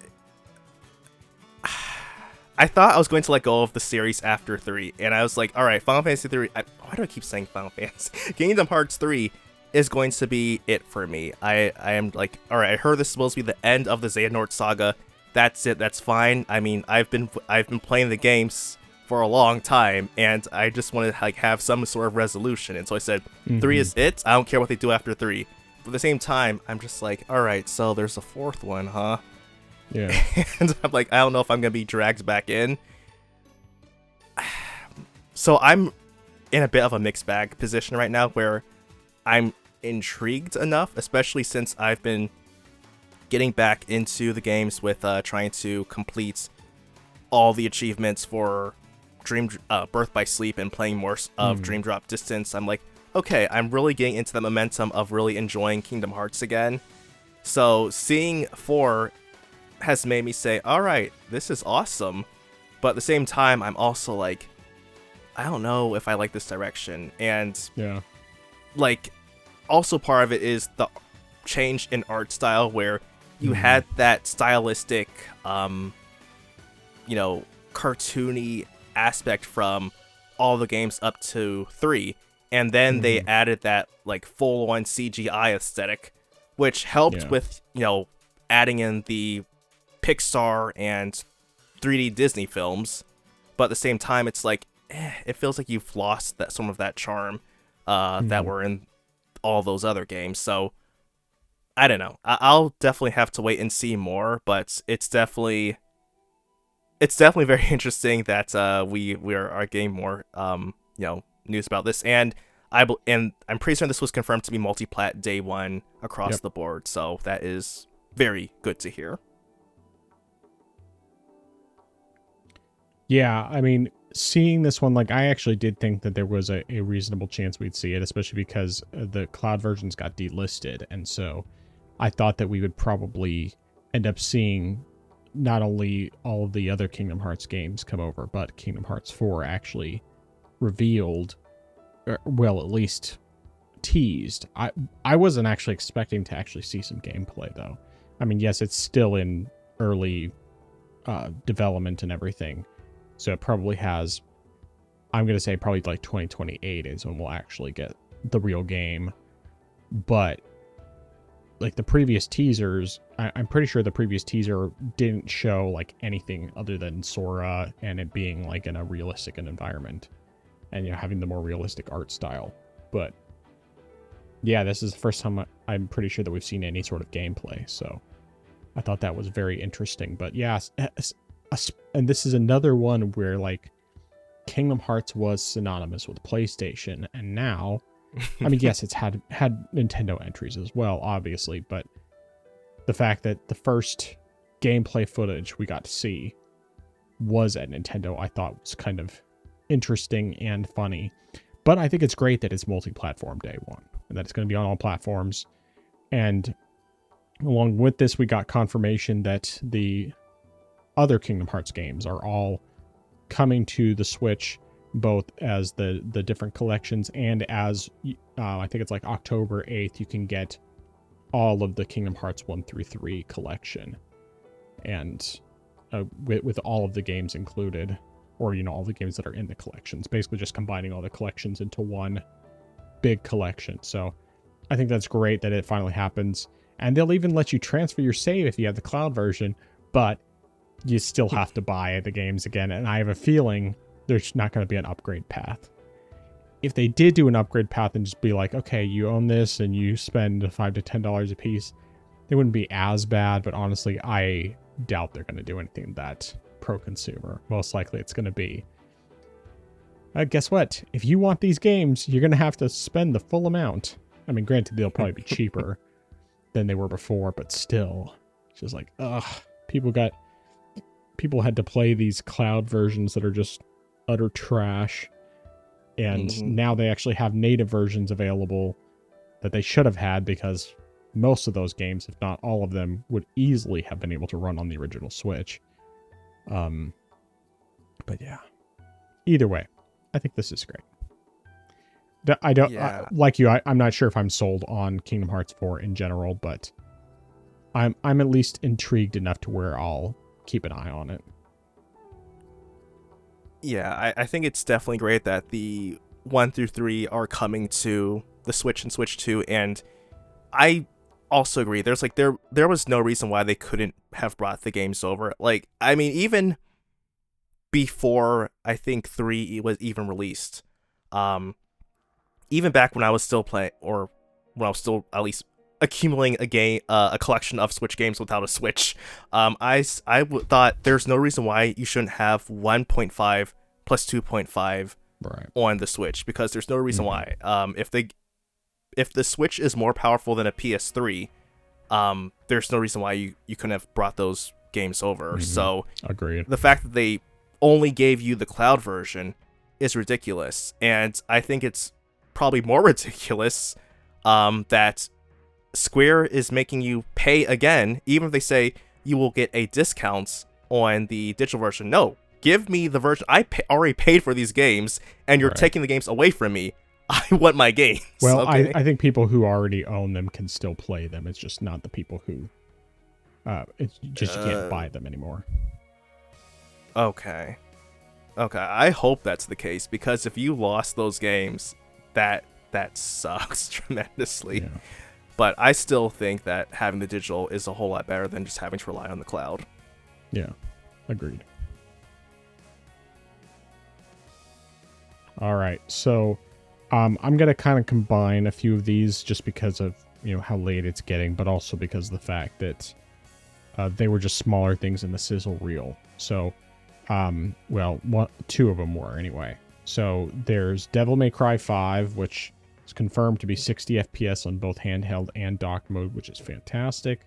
Speaker 2: I thought I was going to let go of the series after 3, and I was like, all right, Final Fantasy 3. Why do I keep saying Final Fantasy? Kingdom Hearts 3 is going to be it for me. I am like, all right, I heard this is supposed to be the end of the Xehanort saga. That's it. That's fine. I mean, I've been playing the games for a long time, and I just wanted to like have some sort of resolution. And so I said, 3 is it. I don't care what they do after 3. But at the same time, I'm just like, all right, so there's a 4th one, huh?
Speaker 1: Yeah.
Speaker 2: And I'm like, I don't know if I'm gonna be dragged back in. So I'm in a bit of a mixed bag position right now, where I'm intrigued enough, especially since I've been getting back into the games with trying to complete all the achievements for Birth by Sleep and playing more of Dream Drop Distance. I'm like, okay, I'm really getting into the momentum of really enjoying Kingdom Hearts again. So seeing 4 has made me say, all right, this is awesome. But at the same time, I'm also like, I don't know if I like this direction. And
Speaker 1: Yeah.
Speaker 2: like, also part of it is the change in art style, where you had that stylistic, cartoony aspect from all the games up to 3. And then they added that like full-on CGI aesthetic, which helped with, adding in the Pixar and 3D Disney films. But at the same time, it's like, it feels like you've lost some of that charm that were in all those other games. So I don't know. I'll definitely have to wait and see more, but it's definitely very interesting that we are getting more news about this, and I'm pretty certain this was confirmed to be multi-plat day 1 across the board. So that is very good to hear.
Speaker 1: Yeah, I mean, seeing this one, like, I actually did think that there was a reasonable chance we'd see it, especially because the cloud versions got delisted, and so I thought that we would probably end up seeing not only all of the other Kingdom Hearts games come over, but Kingdom Hearts 4 actually revealed, well, at least teased. I wasn't actually expecting to actually see some gameplay, though. I mean, yes, it's still in early development and everything, so it probably has, I'm going to say probably like 2028 is when we'll actually get the real game. But like the previous teasers, I'm pretty sure the previous teaser didn't show like anything other than Sora and it being like in a realistic environment and, having the more realistic art style. But yeah, this is the first time I'm pretty sure that we've seen any sort of gameplay. So I thought that was very interesting. But yeah, and this is another one where like Kingdom Hearts was synonymous with PlayStation, and now, I mean, yes, it's had Nintendo entries as well, obviously, but the fact that the first gameplay footage we got to see was at Nintendo, I thought was kind of interesting and funny. But I think it's great that it's multi-platform day 1, and that it's going to be on all platforms. And along with this, we got confirmation that the other Kingdom Hearts games are all coming to the Switch, both as the different collections and as I think it's like October 8th, you can get all of the Kingdom Hearts 1 through 3 collection, and with all of the games included, or all the games that are in the collections, basically just combining all the collections into one big collection. So I think that's great that it finally happens, and they'll even let you transfer your save if you have the cloud version, but you still have to buy the games again, and I have a feeling there's not going to be an upgrade path. If they did do an upgrade path and just be like, okay, you own this and you spend $5 to $10 a piece, it wouldn't be as bad, but honestly, I doubt they're going to do anything that pro-consumer. Most likely it's going to be, guess what? If you want these games, you're going to have to spend the full amount. I mean, granted, they'll probably be cheaper than they were before, but still, it's just like, people had to play these cloud versions that are just utter trash, and now they actually have native versions available that they should have had, because most of those games, if not all of them, would easily have been able to run on the original Switch. But yeah, either way, I think this is great. I don't like you. I'm not sure if I'm sold on Kingdom Hearts 4 in general, but I'm at least intrigued enough to where I'll keep an eye on it.
Speaker 2: Yeah, I think it's definitely great that the 1 through 3 are coming to the Switch and Switch 2, and I also agree. There's like there was no reason why they couldn't have brought the games over. Like, I mean, even before I think 3 was even released, even back when I was still playing, or when I was still at least accumulating a collection of Switch games without a Switch, thought there's no reason why you shouldn't have 1.5 plus 2.5
Speaker 1: Right.
Speaker 2: on the Switch, because there's no reason why. If the Switch is more powerful than a PS3, there's no reason why you couldn't have brought those games over. So
Speaker 1: Agreed.
Speaker 2: the fact that they only gave you the cloud version is ridiculous, and I think it's probably more ridiculous that Square is making you pay again, even if they say you will get a discount on the digital version. No, give me the version. Already paid for these games, and you're taking the games away from me. I want my games.
Speaker 1: Well,
Speaker 2: okay?
Speaker 1: I think people who already own them can still play them. It's just not the people who, it's just you can't buy them anymore.
Speaker 2: Okay. I hope that's the case, because if you lost those games, that sucks tremendously.
Speaker 1: Yeah.
Speaker 2: But I still think that having the digital is a whole lot better than just having to rely on the cloud.
Speaker 1: Yeah, agreed. All right, so I'm going to kind of combine a few of these just because of, how late it's getting, but also because of the fact that they were just smaller things in the sizzle reel. So, two of them were anyway. So there's Devil May Cry 5, which is confirmed to be 60 FPS on both handheld and dock mode, which is fantastic.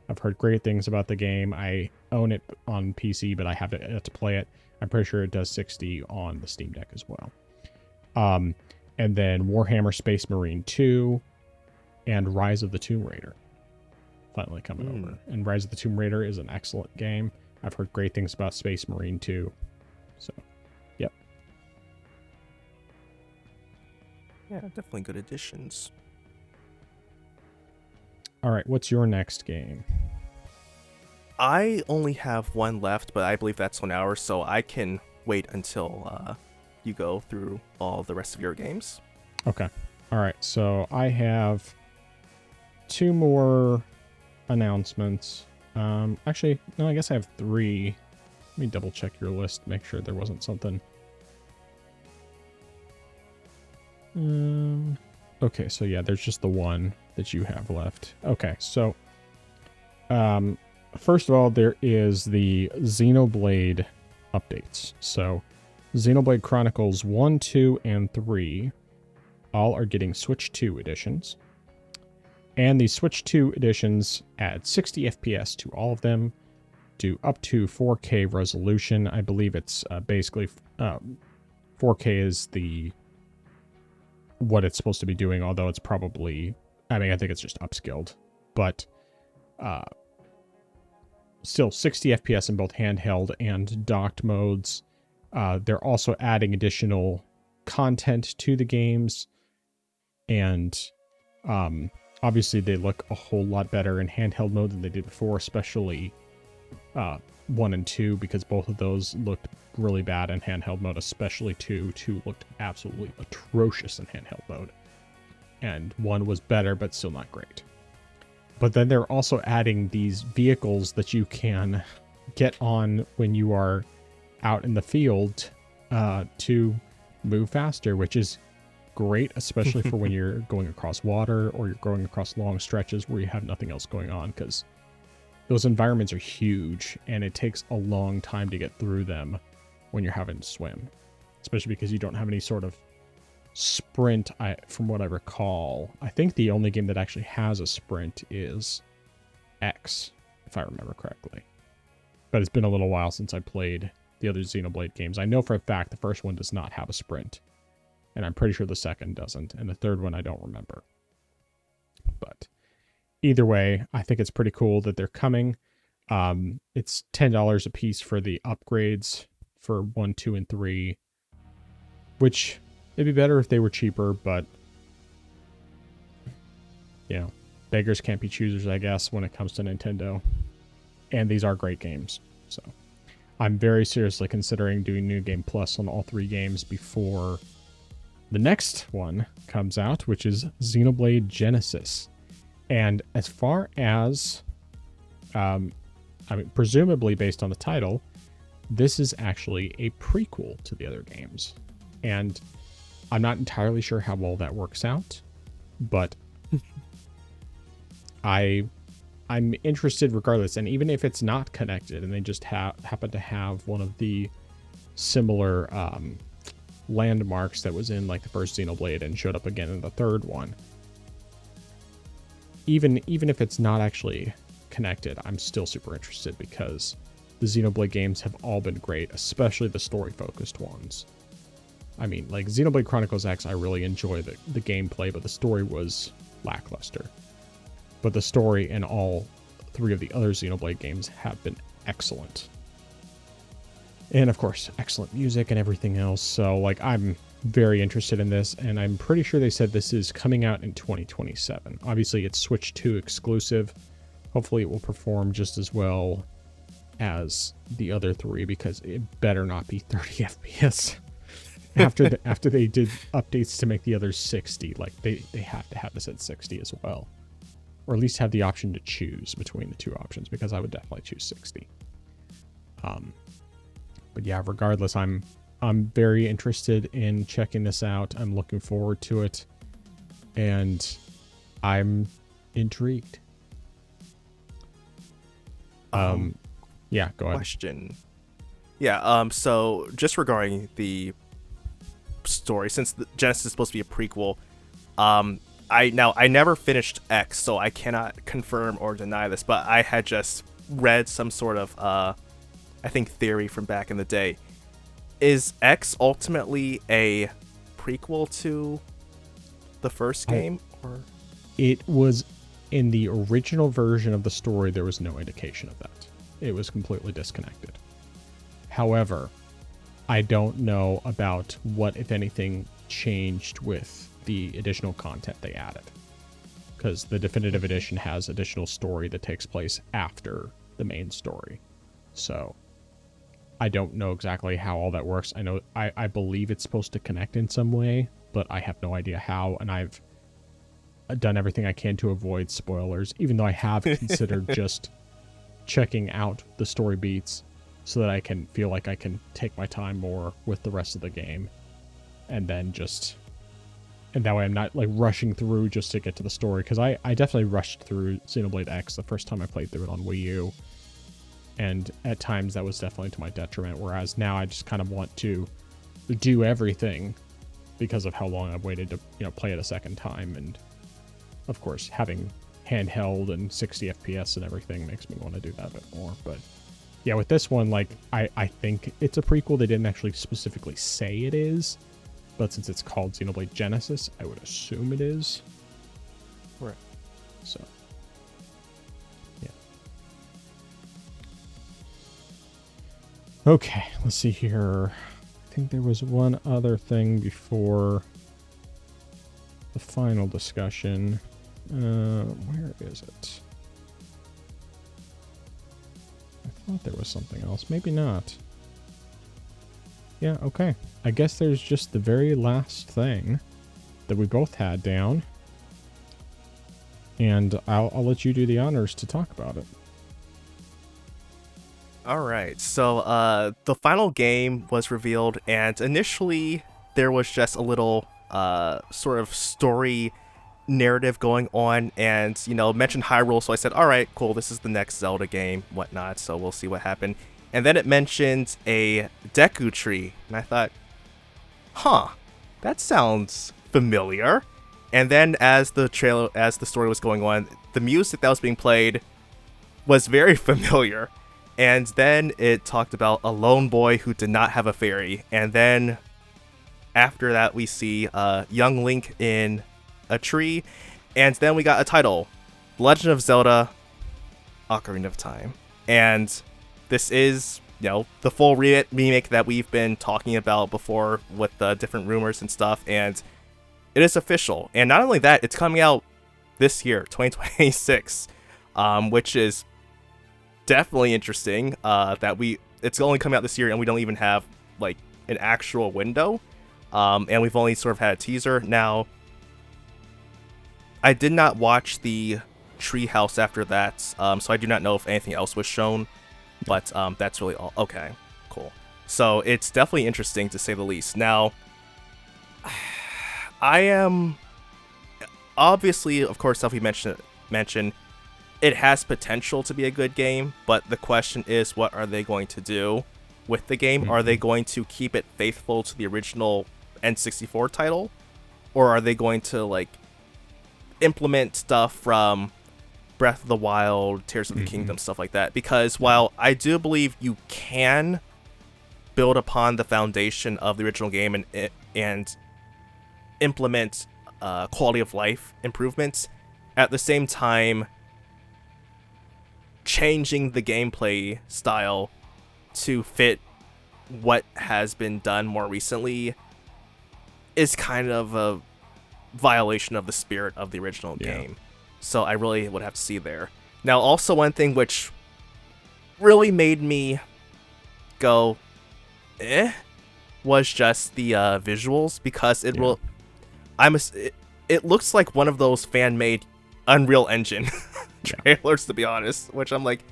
Speaker 1: I've heard great things about the game. I own it on PC, but I have to play it. I'm pretty sure it does 60 on the Steam Deck as well. And then Warhammer Space Marine 2 and Rise of the Tomb Raider finally coming over. And Rise of the Tomb Raider is an excellent game. I've heard great things about Space Marine 2. So, yep.
Speaker 2: Yeah, definitely good additions.
Speaker 1: All right, what's your next game?
Speaker 2: I only have one left, but I believe that's 1 hour, so I can wait until you go through all the rest of your games.
Speaker 1: Okay. All right, so I have 2 more announcements. Actually, no, I guess I have 3. Let me double check your list, make sure there wasn't something. Okay, so yeah, there's just the one that you have left. Okay, so first of all, there is the Xenoblade updates. So Xenoblade Chronicles 1, 2, and 3 all are getting Switch 2 editions. And the Switch 2 editions add 60 FPS to all of them, do up to 4K resolution. I believe it's basically 4K is what it's supposed to be doing, although it's probably, I think it's just upscaled. But still 60 FPS in both handheld and docked modes. They're also adding additional content to the games, and obviously they look a whole lot better in handheld mode than they did before, especially 1 and 2, because both of those looked really bad in handheld mode, especially 2. 2 looked absolutely atrocious in handheld mode, and 1 was better but still not great. But then they're also adding these vehicles that you can get on when you are out in the field to move faster, which is great, especially for when you're going across water or you're going across long stretches where you have nothing else going on, because those environments are huge and it takes a long time to get through them when you're having to swim, especially because you don't have any sort of sprint. From what I recall, I think the only game that actually has a sprint is X, if I remember correctly. But it's been a little while since I played the other Xenoblade games. I know for a fact the first one does not have a sprint, and I'm pretty sure the second doesn't, and the third one I don't remember. But either way, I think it's pretty cool that they're coming. It's $10 a piece for the upgrades for 1, 2, and 3, which it'd be better if they were cheaper, but beggars can't be choosers, I guess, when it comes to Nintendo. And these are great games. So I'm very seriously considering doing New Game Plus on all 3 games before the next one comes out, which is Xenoblade Genesis. And as far as, presumably based on the title, this is actually a prequel to the other games. And I'm not entirely sure how well that works out, but I'm interested regardless. And even if it's not connected and they just happen to have one of the similar landmarks that was in like the first Xenoblade and showed up again in the third one, even if it's not actually connected, I'm still super interested because the Xenoblade games have all been great, especially the story-focused ones. I mean, like Xenoblade Chronicles X, I really enjoy the gameplay, but the story was lackluster. But the story in all 3 of the other Xenoblade games have been excellent. And of course, excellent music and everything else. So like, I'm very interested in this, and I'm pretty sure they said this is coming out in 2027. Obviously, it's Switch 2 exclusive. Hopefully it will perform just as well as the other 3, because it better not be 30 FPS. After they did updates to make the others 60, like they have to have this at 60 as well. Or at least have the option to choose between the 2 options, because I would definitely choose 60. But yeah, regardless, I'm very interested in checking this out. I'm looking forward to it, and I'm intrigued. Yeah, go ahead.
Speaker 2: Question. Yeah, so just regarding the story, since the Genesis is supposed to be a prequel, I never finished X, so I cannot confirm or deny this, but I had just read some sort of I think theory from back in the day. Is X ultimately a prequel to the first game? Or
Speaker 1: it was in the original version of the story, there was no indication of that. It was completely disconnected. However, I don't know about what, if anything, changed with the additional content they added. Because the definitive edition has additional story that takes place after the main story. So I don't know exactly how all that works. I believe it's supposed to connect in some way, but I have no idea how, and I've done everything I can to avoid spoilers, even though I have considered just checking out the story beats so that I can feel like I can take my time more with the rest of the game, and then and that way I'm not like rushing through just to get to the story, because I definitely rushed through Xenoblade X the first time I played through it on Wii U, and at times that was definitely to my detriment, whereas now I just kind of want to do everything because of how long I've waited to play it a second time. And of course, having handheld and 60 FPS and everything makes me want to do that a bit more. But yeah, with this one, like, I think it's a prequel. They didn't actually specifically say it is, but since it's called Xenoblade Genesis, I would assume it is.
Speaker 2: Right.
Speaker 1: So, yeah. Okay, let's see here. I think there was one other thing before the final discussion. Where is it? I thought there was something else. Maybe not. Yeah, okay. I guess there's just the very last thing that we both had down. And I'll let you do the honors to talk about it.
Speaker 2: All right, so the final game was revealed, and initially there was just a little sort of story narrative going on, and mentioned Hyrule, so I said, all right, cool, this is the next Zelda game, whatnot, so we'll see what happened. And then it mentioned a Deku Tree, and I thought, that sounds familiar. And then as the story was going on, the music that was being played was very familiar. And then it talked about a lone boy who did not have a fairy. And then after that, we see young Link in a tree. And then we got a title, Legend of Zelda Ocarina of Time. And this is, the full remake that we've been talking about before with the different rumors and stuff. And it is official. And not only that, it's coming out this year, 2026, which is definitely interesting. It's only coming out this year, and we don't even have like an actual window, and we've only sort of had a teaser. Now, I did not watch the Treehouse after that, so I do not know if anything else was shown, but that's really all. Okay, cool. So it's definitely interesting to say the least. Now, I am obviously, of course, stuff we mentioned, it has potential to be a good game, but the question is, what are they going to do with the game? Mm-hmm. Are they going to keep it faithful to the original N64 title, or are they going to like implement stuff from Breath of the Wild, Tears of the Kingdom, stuff like that? Because while I do believe you can build upon the foundation of the original game and implement quality of life improvements, at the same time changing the gameplay style to fit what has been done more recently is kind of a violation of the spirit of the original game. So I really would have to see there. Now, also one thing which really made me go was just the visuals, because it looks like one of those fan-made Unreal Engine trailers, to be honest, which I'm like,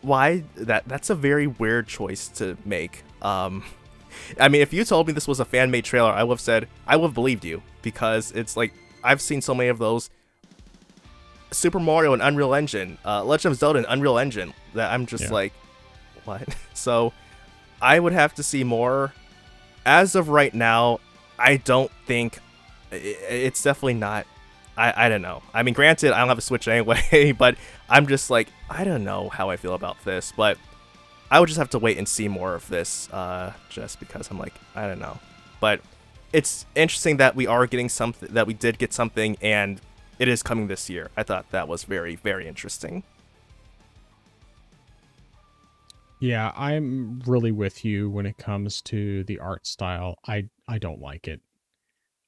Speaker 2: why? That's a very weird choice to make. I mean, if you told me this was a fan-made trailer, I would have believed you, because it's like, I've seen so many of those. Super Mario and Unreal Engine, Legend of Zelda and Unreal Engine, that I'm just like, what? So I would have to see more. As of right now, I don't think it's definitely not. I don't know. I mean, granted, I don't have a Switch anyway, but I'm just like, I don't know how I feel about this, but I would just have to wait and see more of this, just because I'm like, I don't know. But it's interesting that we are getting something, that we did get something, and it is coming this year. I thought that was very, very interesting.
Speaker 1: Yeah, I'm really with you when it comes to the art style. I don't like it.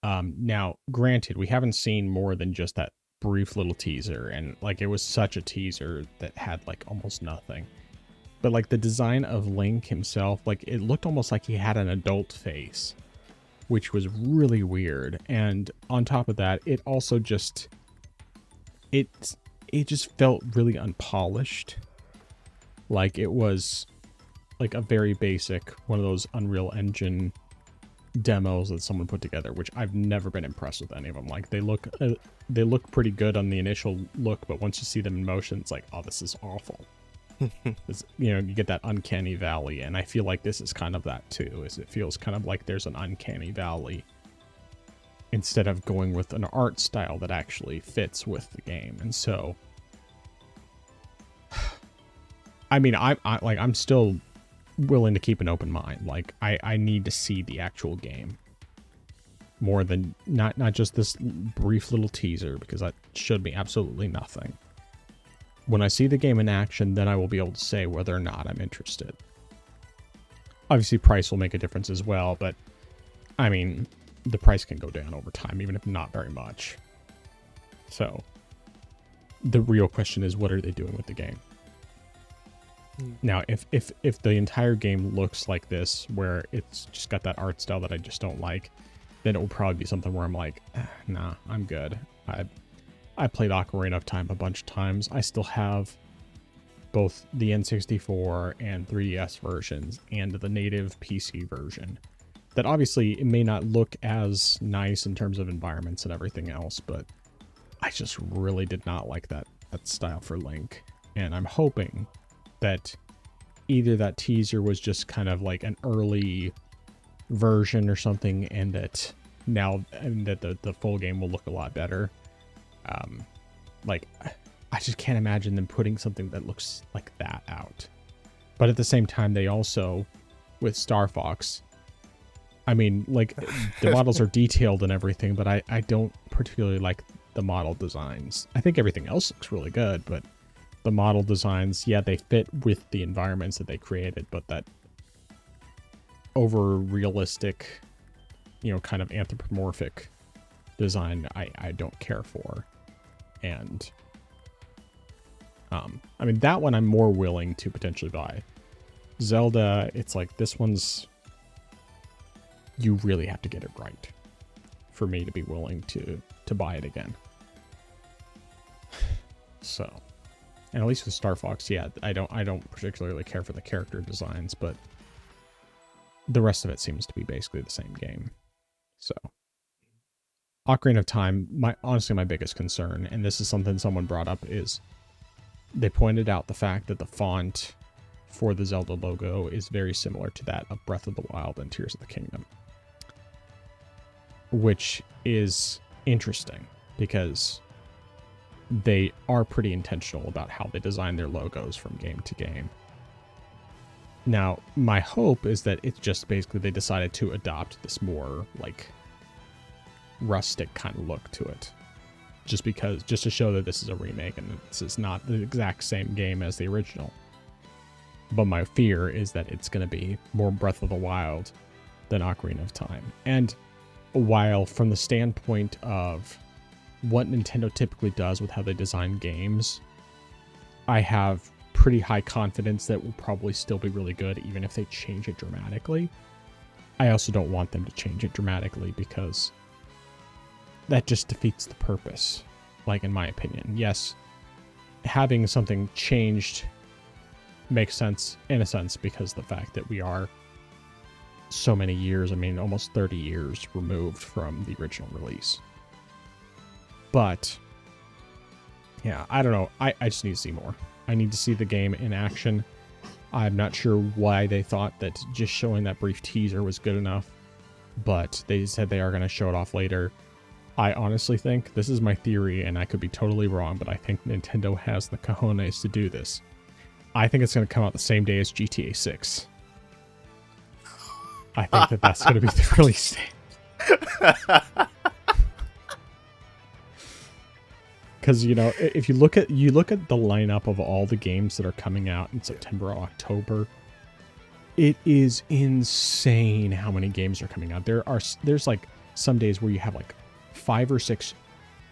Speaker 1: Now, granted, we haven't seen more than just that brief little teaser, and like, it was such a teaser that had like almost nothing. But like, the design of Link himself, like, it looked almost like he had an adult face, which was really weird. And on top of that, it also just it just felt really unpolished. Like, it was like a very basic one of those Unreal Engine demos that someone put together, which I've never been impressed with any of them. Like, they look pretty good on the initial look, but once you see them in motion, it's like, oh, this is awful. You get that uncanny valley, and I feel like this is kind of that too. It feels kind of like there's an uncanny valley instead of going with an art style that actually fits with the game. And so, I mean, I'm still willing to keep an open mind. Like, I need to see the actual game more than not just this brief little teaser, because that showed me absolutely nothing. When I see the game in action, then I will be able to say whether or not I'm interested. Obviously, price will make a difference as well, but I mean, the price can go down over time, even if not very much. So the real question is, what are they doing with the game? Now, if the entire game looks like this, where it's just got that art style that I just don't like, then it will probably be something where I'm like, nah, I'm good. I played Ocarina of Time a bunch of times. I still have both the N64 and 3DS versions and the native PC version. That obviously, it may not look as nice in terms of environments and everything else, but I just really did not like that style for Link. And I'm hoping that either that teaser was just kind of like an early version or something, and that the full game will look a lot better. Like, I just can't imagine them putting something that looks like that out. But at the same time, they also, with Star Fox, I mean, like, the models are detailed and everything, but I don't particularly like the model designs. I think everything else looks really good, but the model designs, yeah, they fit with the environments that they created, but that over realistic, kind of anthropomorphic design, I don't care for. And I mean, that one I'm more willing to potentially buy. Zelda, it's like, this one's, you really have to get it right for me to be willing to buy it again. So, and at least with Star Fox, yeah, I don't particularly care for the character designs, but the rest of it seems to be basically the same game. So, Ocarina of Time, honestly my biggest concern, and this is something someone brought up, is they pointed out the fact that the font for the Zelda logo is very similar to that of Breath of the Wild and Tears of the Kingdom. Which is interesting, because they are pretty intentional about how they design their logos from game to game. Now, my hope is that it's just basically they decided to adopt this more, like, rustic kind of look to it. Just to show that this is a remake and this is not the exact same game as the original. But my fear is that it's going to be more Breath of the Wild than Ocarina of Time. And while from the standpoint of what Nintendo typically does with how they design games, I have pretty high confidence that will probably still be really good even if they change it dramatically. I also don't want them to change it dramatically, because that just defeats the purpose, like, in my opinion. Yes, having something changed makes sense in a sense because the fact that we are so many years, I mean almost 30 years removed from the original release. But yeah, I don't know. I just need to see more. I need to see the game in action. I'm not sure why they thought that just showing that brief teaser was good enough, but they said they are going to show it off later. I honestly think, this is my theory and I could be totally wrong, but I think Nintendo has the cojones to do this. I think it's going to come out the same day as GTA 6. I think that that's going to be the release date. Because, you know, if you look at the lineup of all the games that are coming out in September or October, it is insane how many games are coming out. There's like some days where you have like 5 or 6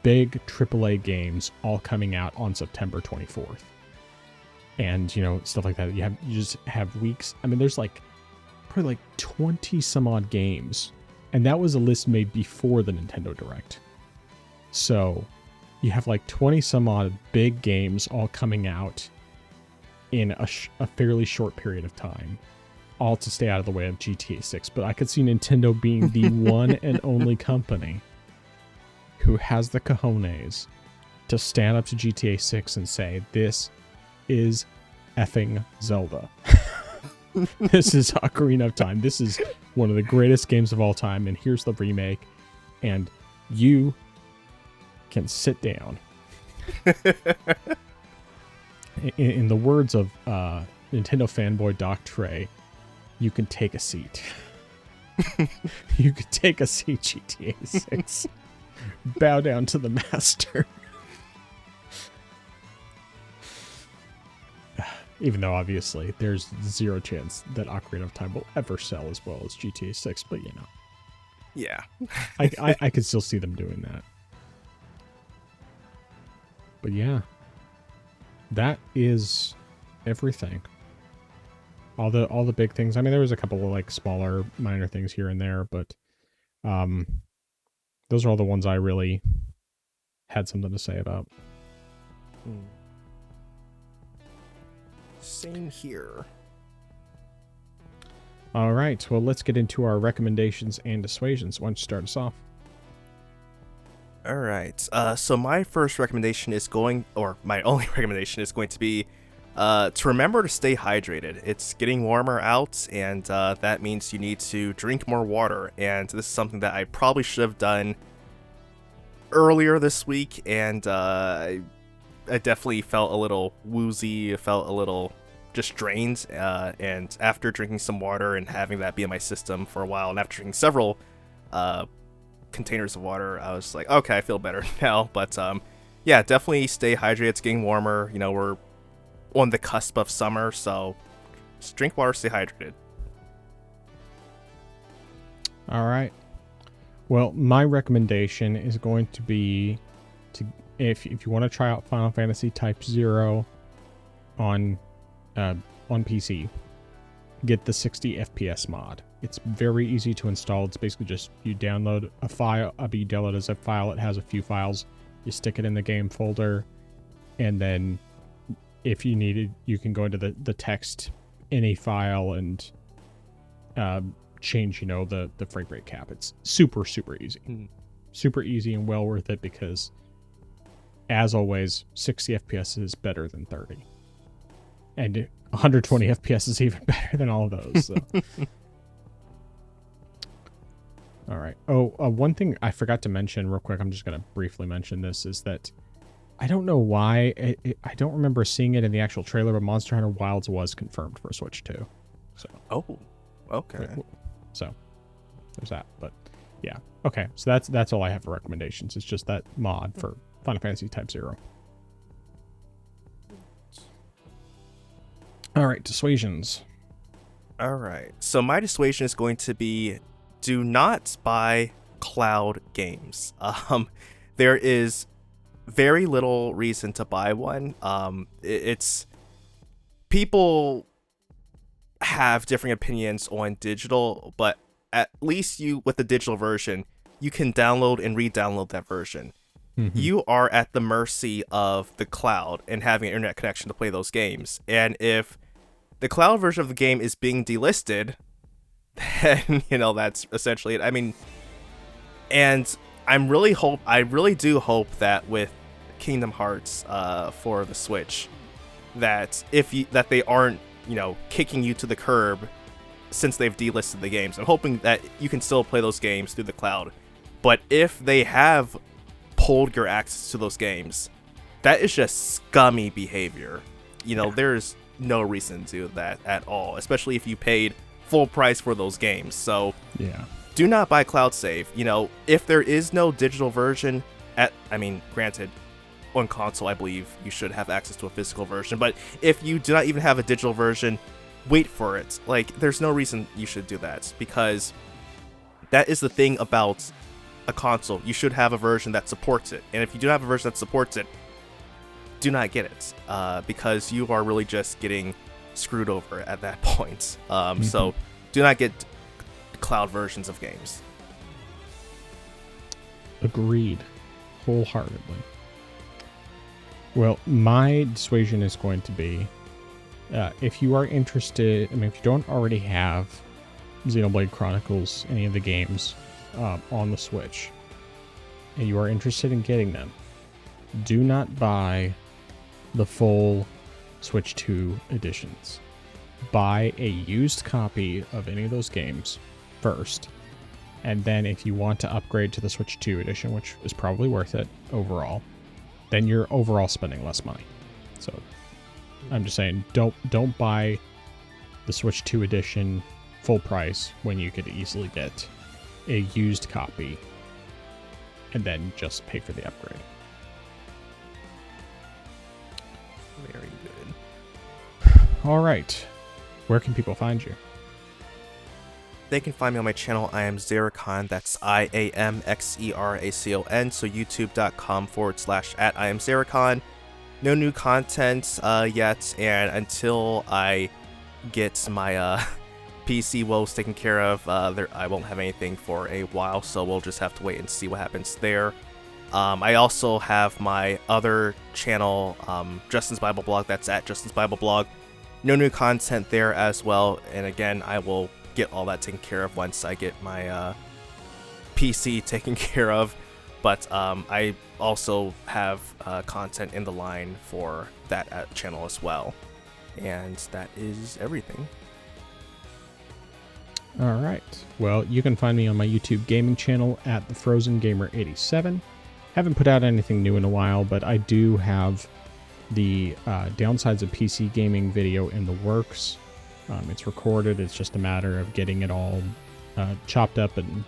Speaker 1: big AAA games all coming out on September 24th. And, you know, stuff like that. You just have weeks. I mean, there's like probably like 20 some odd games. And that was a list made before the Nintendo Direct. So you have like 20 some odd big games all coming out in a fairly short period of time, all to stay out of the way of GTA 6. But I could see Nintendo being the one and only company who has the cojones to stand up to GTA 6 and say, this is effing Zelda. This is Ocarina of Time. This is one of the greatest games of all time, and here's the remake, and you can sit down. In the words of Nintendo fanboy Doc Trey, you can take a seat. You can take a seat, GTA 6. Bow down to the master. Even though, obviously, there's zero chance that Ocarina of Time will ever sell as well as GTA 6, but, you know.
Speaker 2: Yeah.
Speaker 1: I could still see them doing that. But, yeah. That is everything. All the big things. I mean, there was a couple of, like, smaller, minor things here and there, but those are all the ones I really had something to say about.
Speaker 2: Same here.
Speaker 1: All right, well, let's get into our recommendations and dissuasions. Why don't you start us off?
Speaker 2: All right. So my first recommendation is my only recommendation is going to be to remember to stay hydrated. It's getting warmer out, and that means you need to drink more water. And this is something that I probably should have done earlier this week, and I definitely felt a little woozy. I felt a little just drained, and after drinking some water and having that be in my system for a while, and after drinking several containers of water, I was like, okay, I feel better now. But yeah, definitely stay hydrated. It's getting warmer. You know, we're on the cusp of summer, so just drink water, stay hydrated.
Speaker 1: All right. Well, my recommendation is going to be to if you want to try out Final Fantasy Type 0 on PC, get the 60 FPS mod. It's very easy to install. It's basically just you download a file, you download as a file. It has a few files. You stick it in the game folder, and then if you need it, you can go into the text in a file and change, the frame rate cap. It's super, super easy. Super easy and well worth it because, as always, 60 FPS is better than 30. And 120 FPS is even better than all of those. So. All right. One thing I forgot to mention real quick, I'm just going to briefly mention this, is that I don't know why, I don't remember seeing it in the actual trailer, but Monster Hunter Wilds was confirmed for Switch 2. So.
Speaker 2: Oh, okay.
Speaker 1: So, there's that. But, yeah. Okay, so that's all I have for recommendations. It's just that mod for Final Fantasy Type 0. All right, dissuasions.
Speaker 2: All right. So my dissuasion is going to be, do not buy cloud games. There is very little reason to buy one. It's people have different opinions on digital, but at least with the digital version, you can download and re-download that version. Mm-hmm. You are at the mercy of the cloud and having an internet connection to play those games. And if the cloud version of the game is being delisted, then that's essentially it. I mean, and I really do hope that with Kingdom Hearts for the Switch, that that they aren't kicking you to the curb since they've delisted the games. I'm hoping that you can still play those games through the cloud. But if they have pulled your access to those games, that is just scummy behavior. There's no reason to do that at all, especially if you paid full price for those games. So
Speaker 1: yeah,
Speaker 2: do not buy cloud save. If there is no digital version granted, on console I believe you should have access to a physical version, but if you do not even have a digital version, wait for it. There's no reason you should do that, because that is the thing about a console. You should have a version that supports it, and if you do not have a version that supports it, do not get it, because you are really just getting screwed over at that point. So do not get cloud versions of games.
Speaker 1: Agreed, wholeheartedly. Well, my dissuasion is going to be, if you are interested, if you don't already have Xenoblade Chronicles, any of the games on the Switch, and you are interested in getting them, do not buy the full Switch 2 editions. Buy a used copy of any of those games first, and then if you want to upgrade to the Switch 2 edition, which is probably worth it overall, then you're overall spending less money. So I'm just saying, don't buy the Switch 2 edition full price when you could easily get a used copy and then just pay for the upgrade.
Speaker 2: Very good.
Speaker 1: All right. Where can people find you?
Speaker 2: They can find me on my channel. I am Xeracon. That's IAMXERACON. So youtube.com/@IamXeracon. No new content yet, and until I get my PC woes taken care of, I won't have anything for a while. So we'll just have to wait and see what happens there. I also have my other channel, Justin's Bible Blog. That's at Justin's Bible Blog. No new content there as well. And again, I will get all that taken care of once I get my PC taken care of. But I also have content in the line for that channel as well. And that is everything.
Speaker 1: All right. Well, you can find me on my YouTube gaming channel at the Frozen Gamer 87. Haven't put out anything new in a while, but I do have the downsides of PC gaming video in the works. It's recorded. It's just a matter of getting it all chopped up and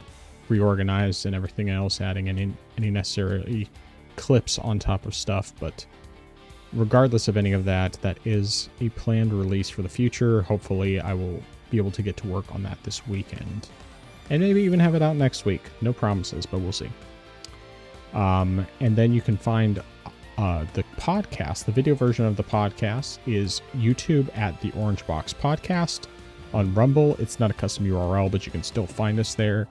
Speaker 1: reorganized and everything else, adding any necessary clips on top of stuff. But regardless of any of that, that is a planned release for the future. Hopefully I will be able to get to work on that this weekend and maybe even have it out next week. No promises, but we'll see. And then you can find The podcast, the video version of the podcast, is YouTube at the Orange Box Podcast. On Rumble, it's not a custom URL, but you can still find us there.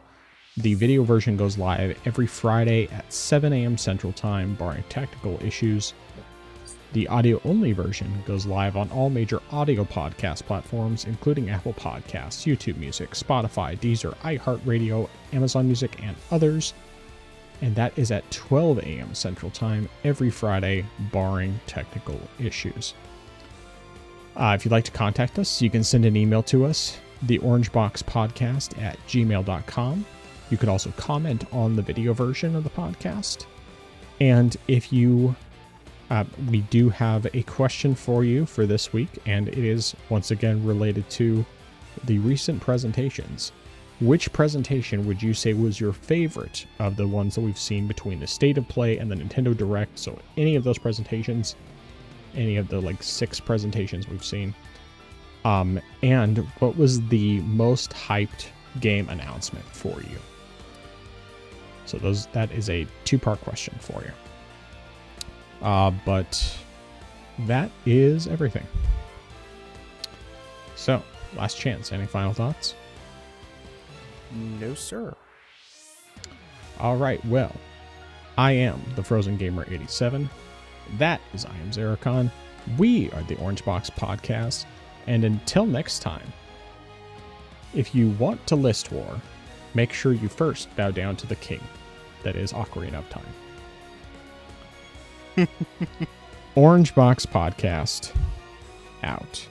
Speaker 1: The video version goes live every Friday at 7 a.m. Central Time, barring technical issues. The audio-only version goes live on all major audio podcast platforms, including Apple Podcasts, YouTube Music, Spotify, Deezer, iHeartRadio, Amazon Music, and others. And that is at 12 a.m. Central Time every Friday, barring technical issues. If you'd like to contact us, you can send an email to us, theorangeboxpodcast@gmail.com. You could also comment on the video version of the podcast. And if you, we do have a question for you for this week, and it is once again related to the recent presentations. Which presentation would you say was your favorite of the ones that we've seen between the State of Play and the Nintendo Direct? So any of those presentations, any of the like 6 presentations we've seen. And what was the most hyped game announcement for you? So that is a 2-part question for you. But that is everything. So, last chance. Any final thoughts?
Speaker 2: No, sir.
Speaker 1: All right. Well, I am the Frozen Gamer 87. That is I am Zeracon. We are the Orange Box Podcast. And until next time, if you want to list war, make sure you first bow down to the king. That is Ocarina of Time. Orange Box Podcast out.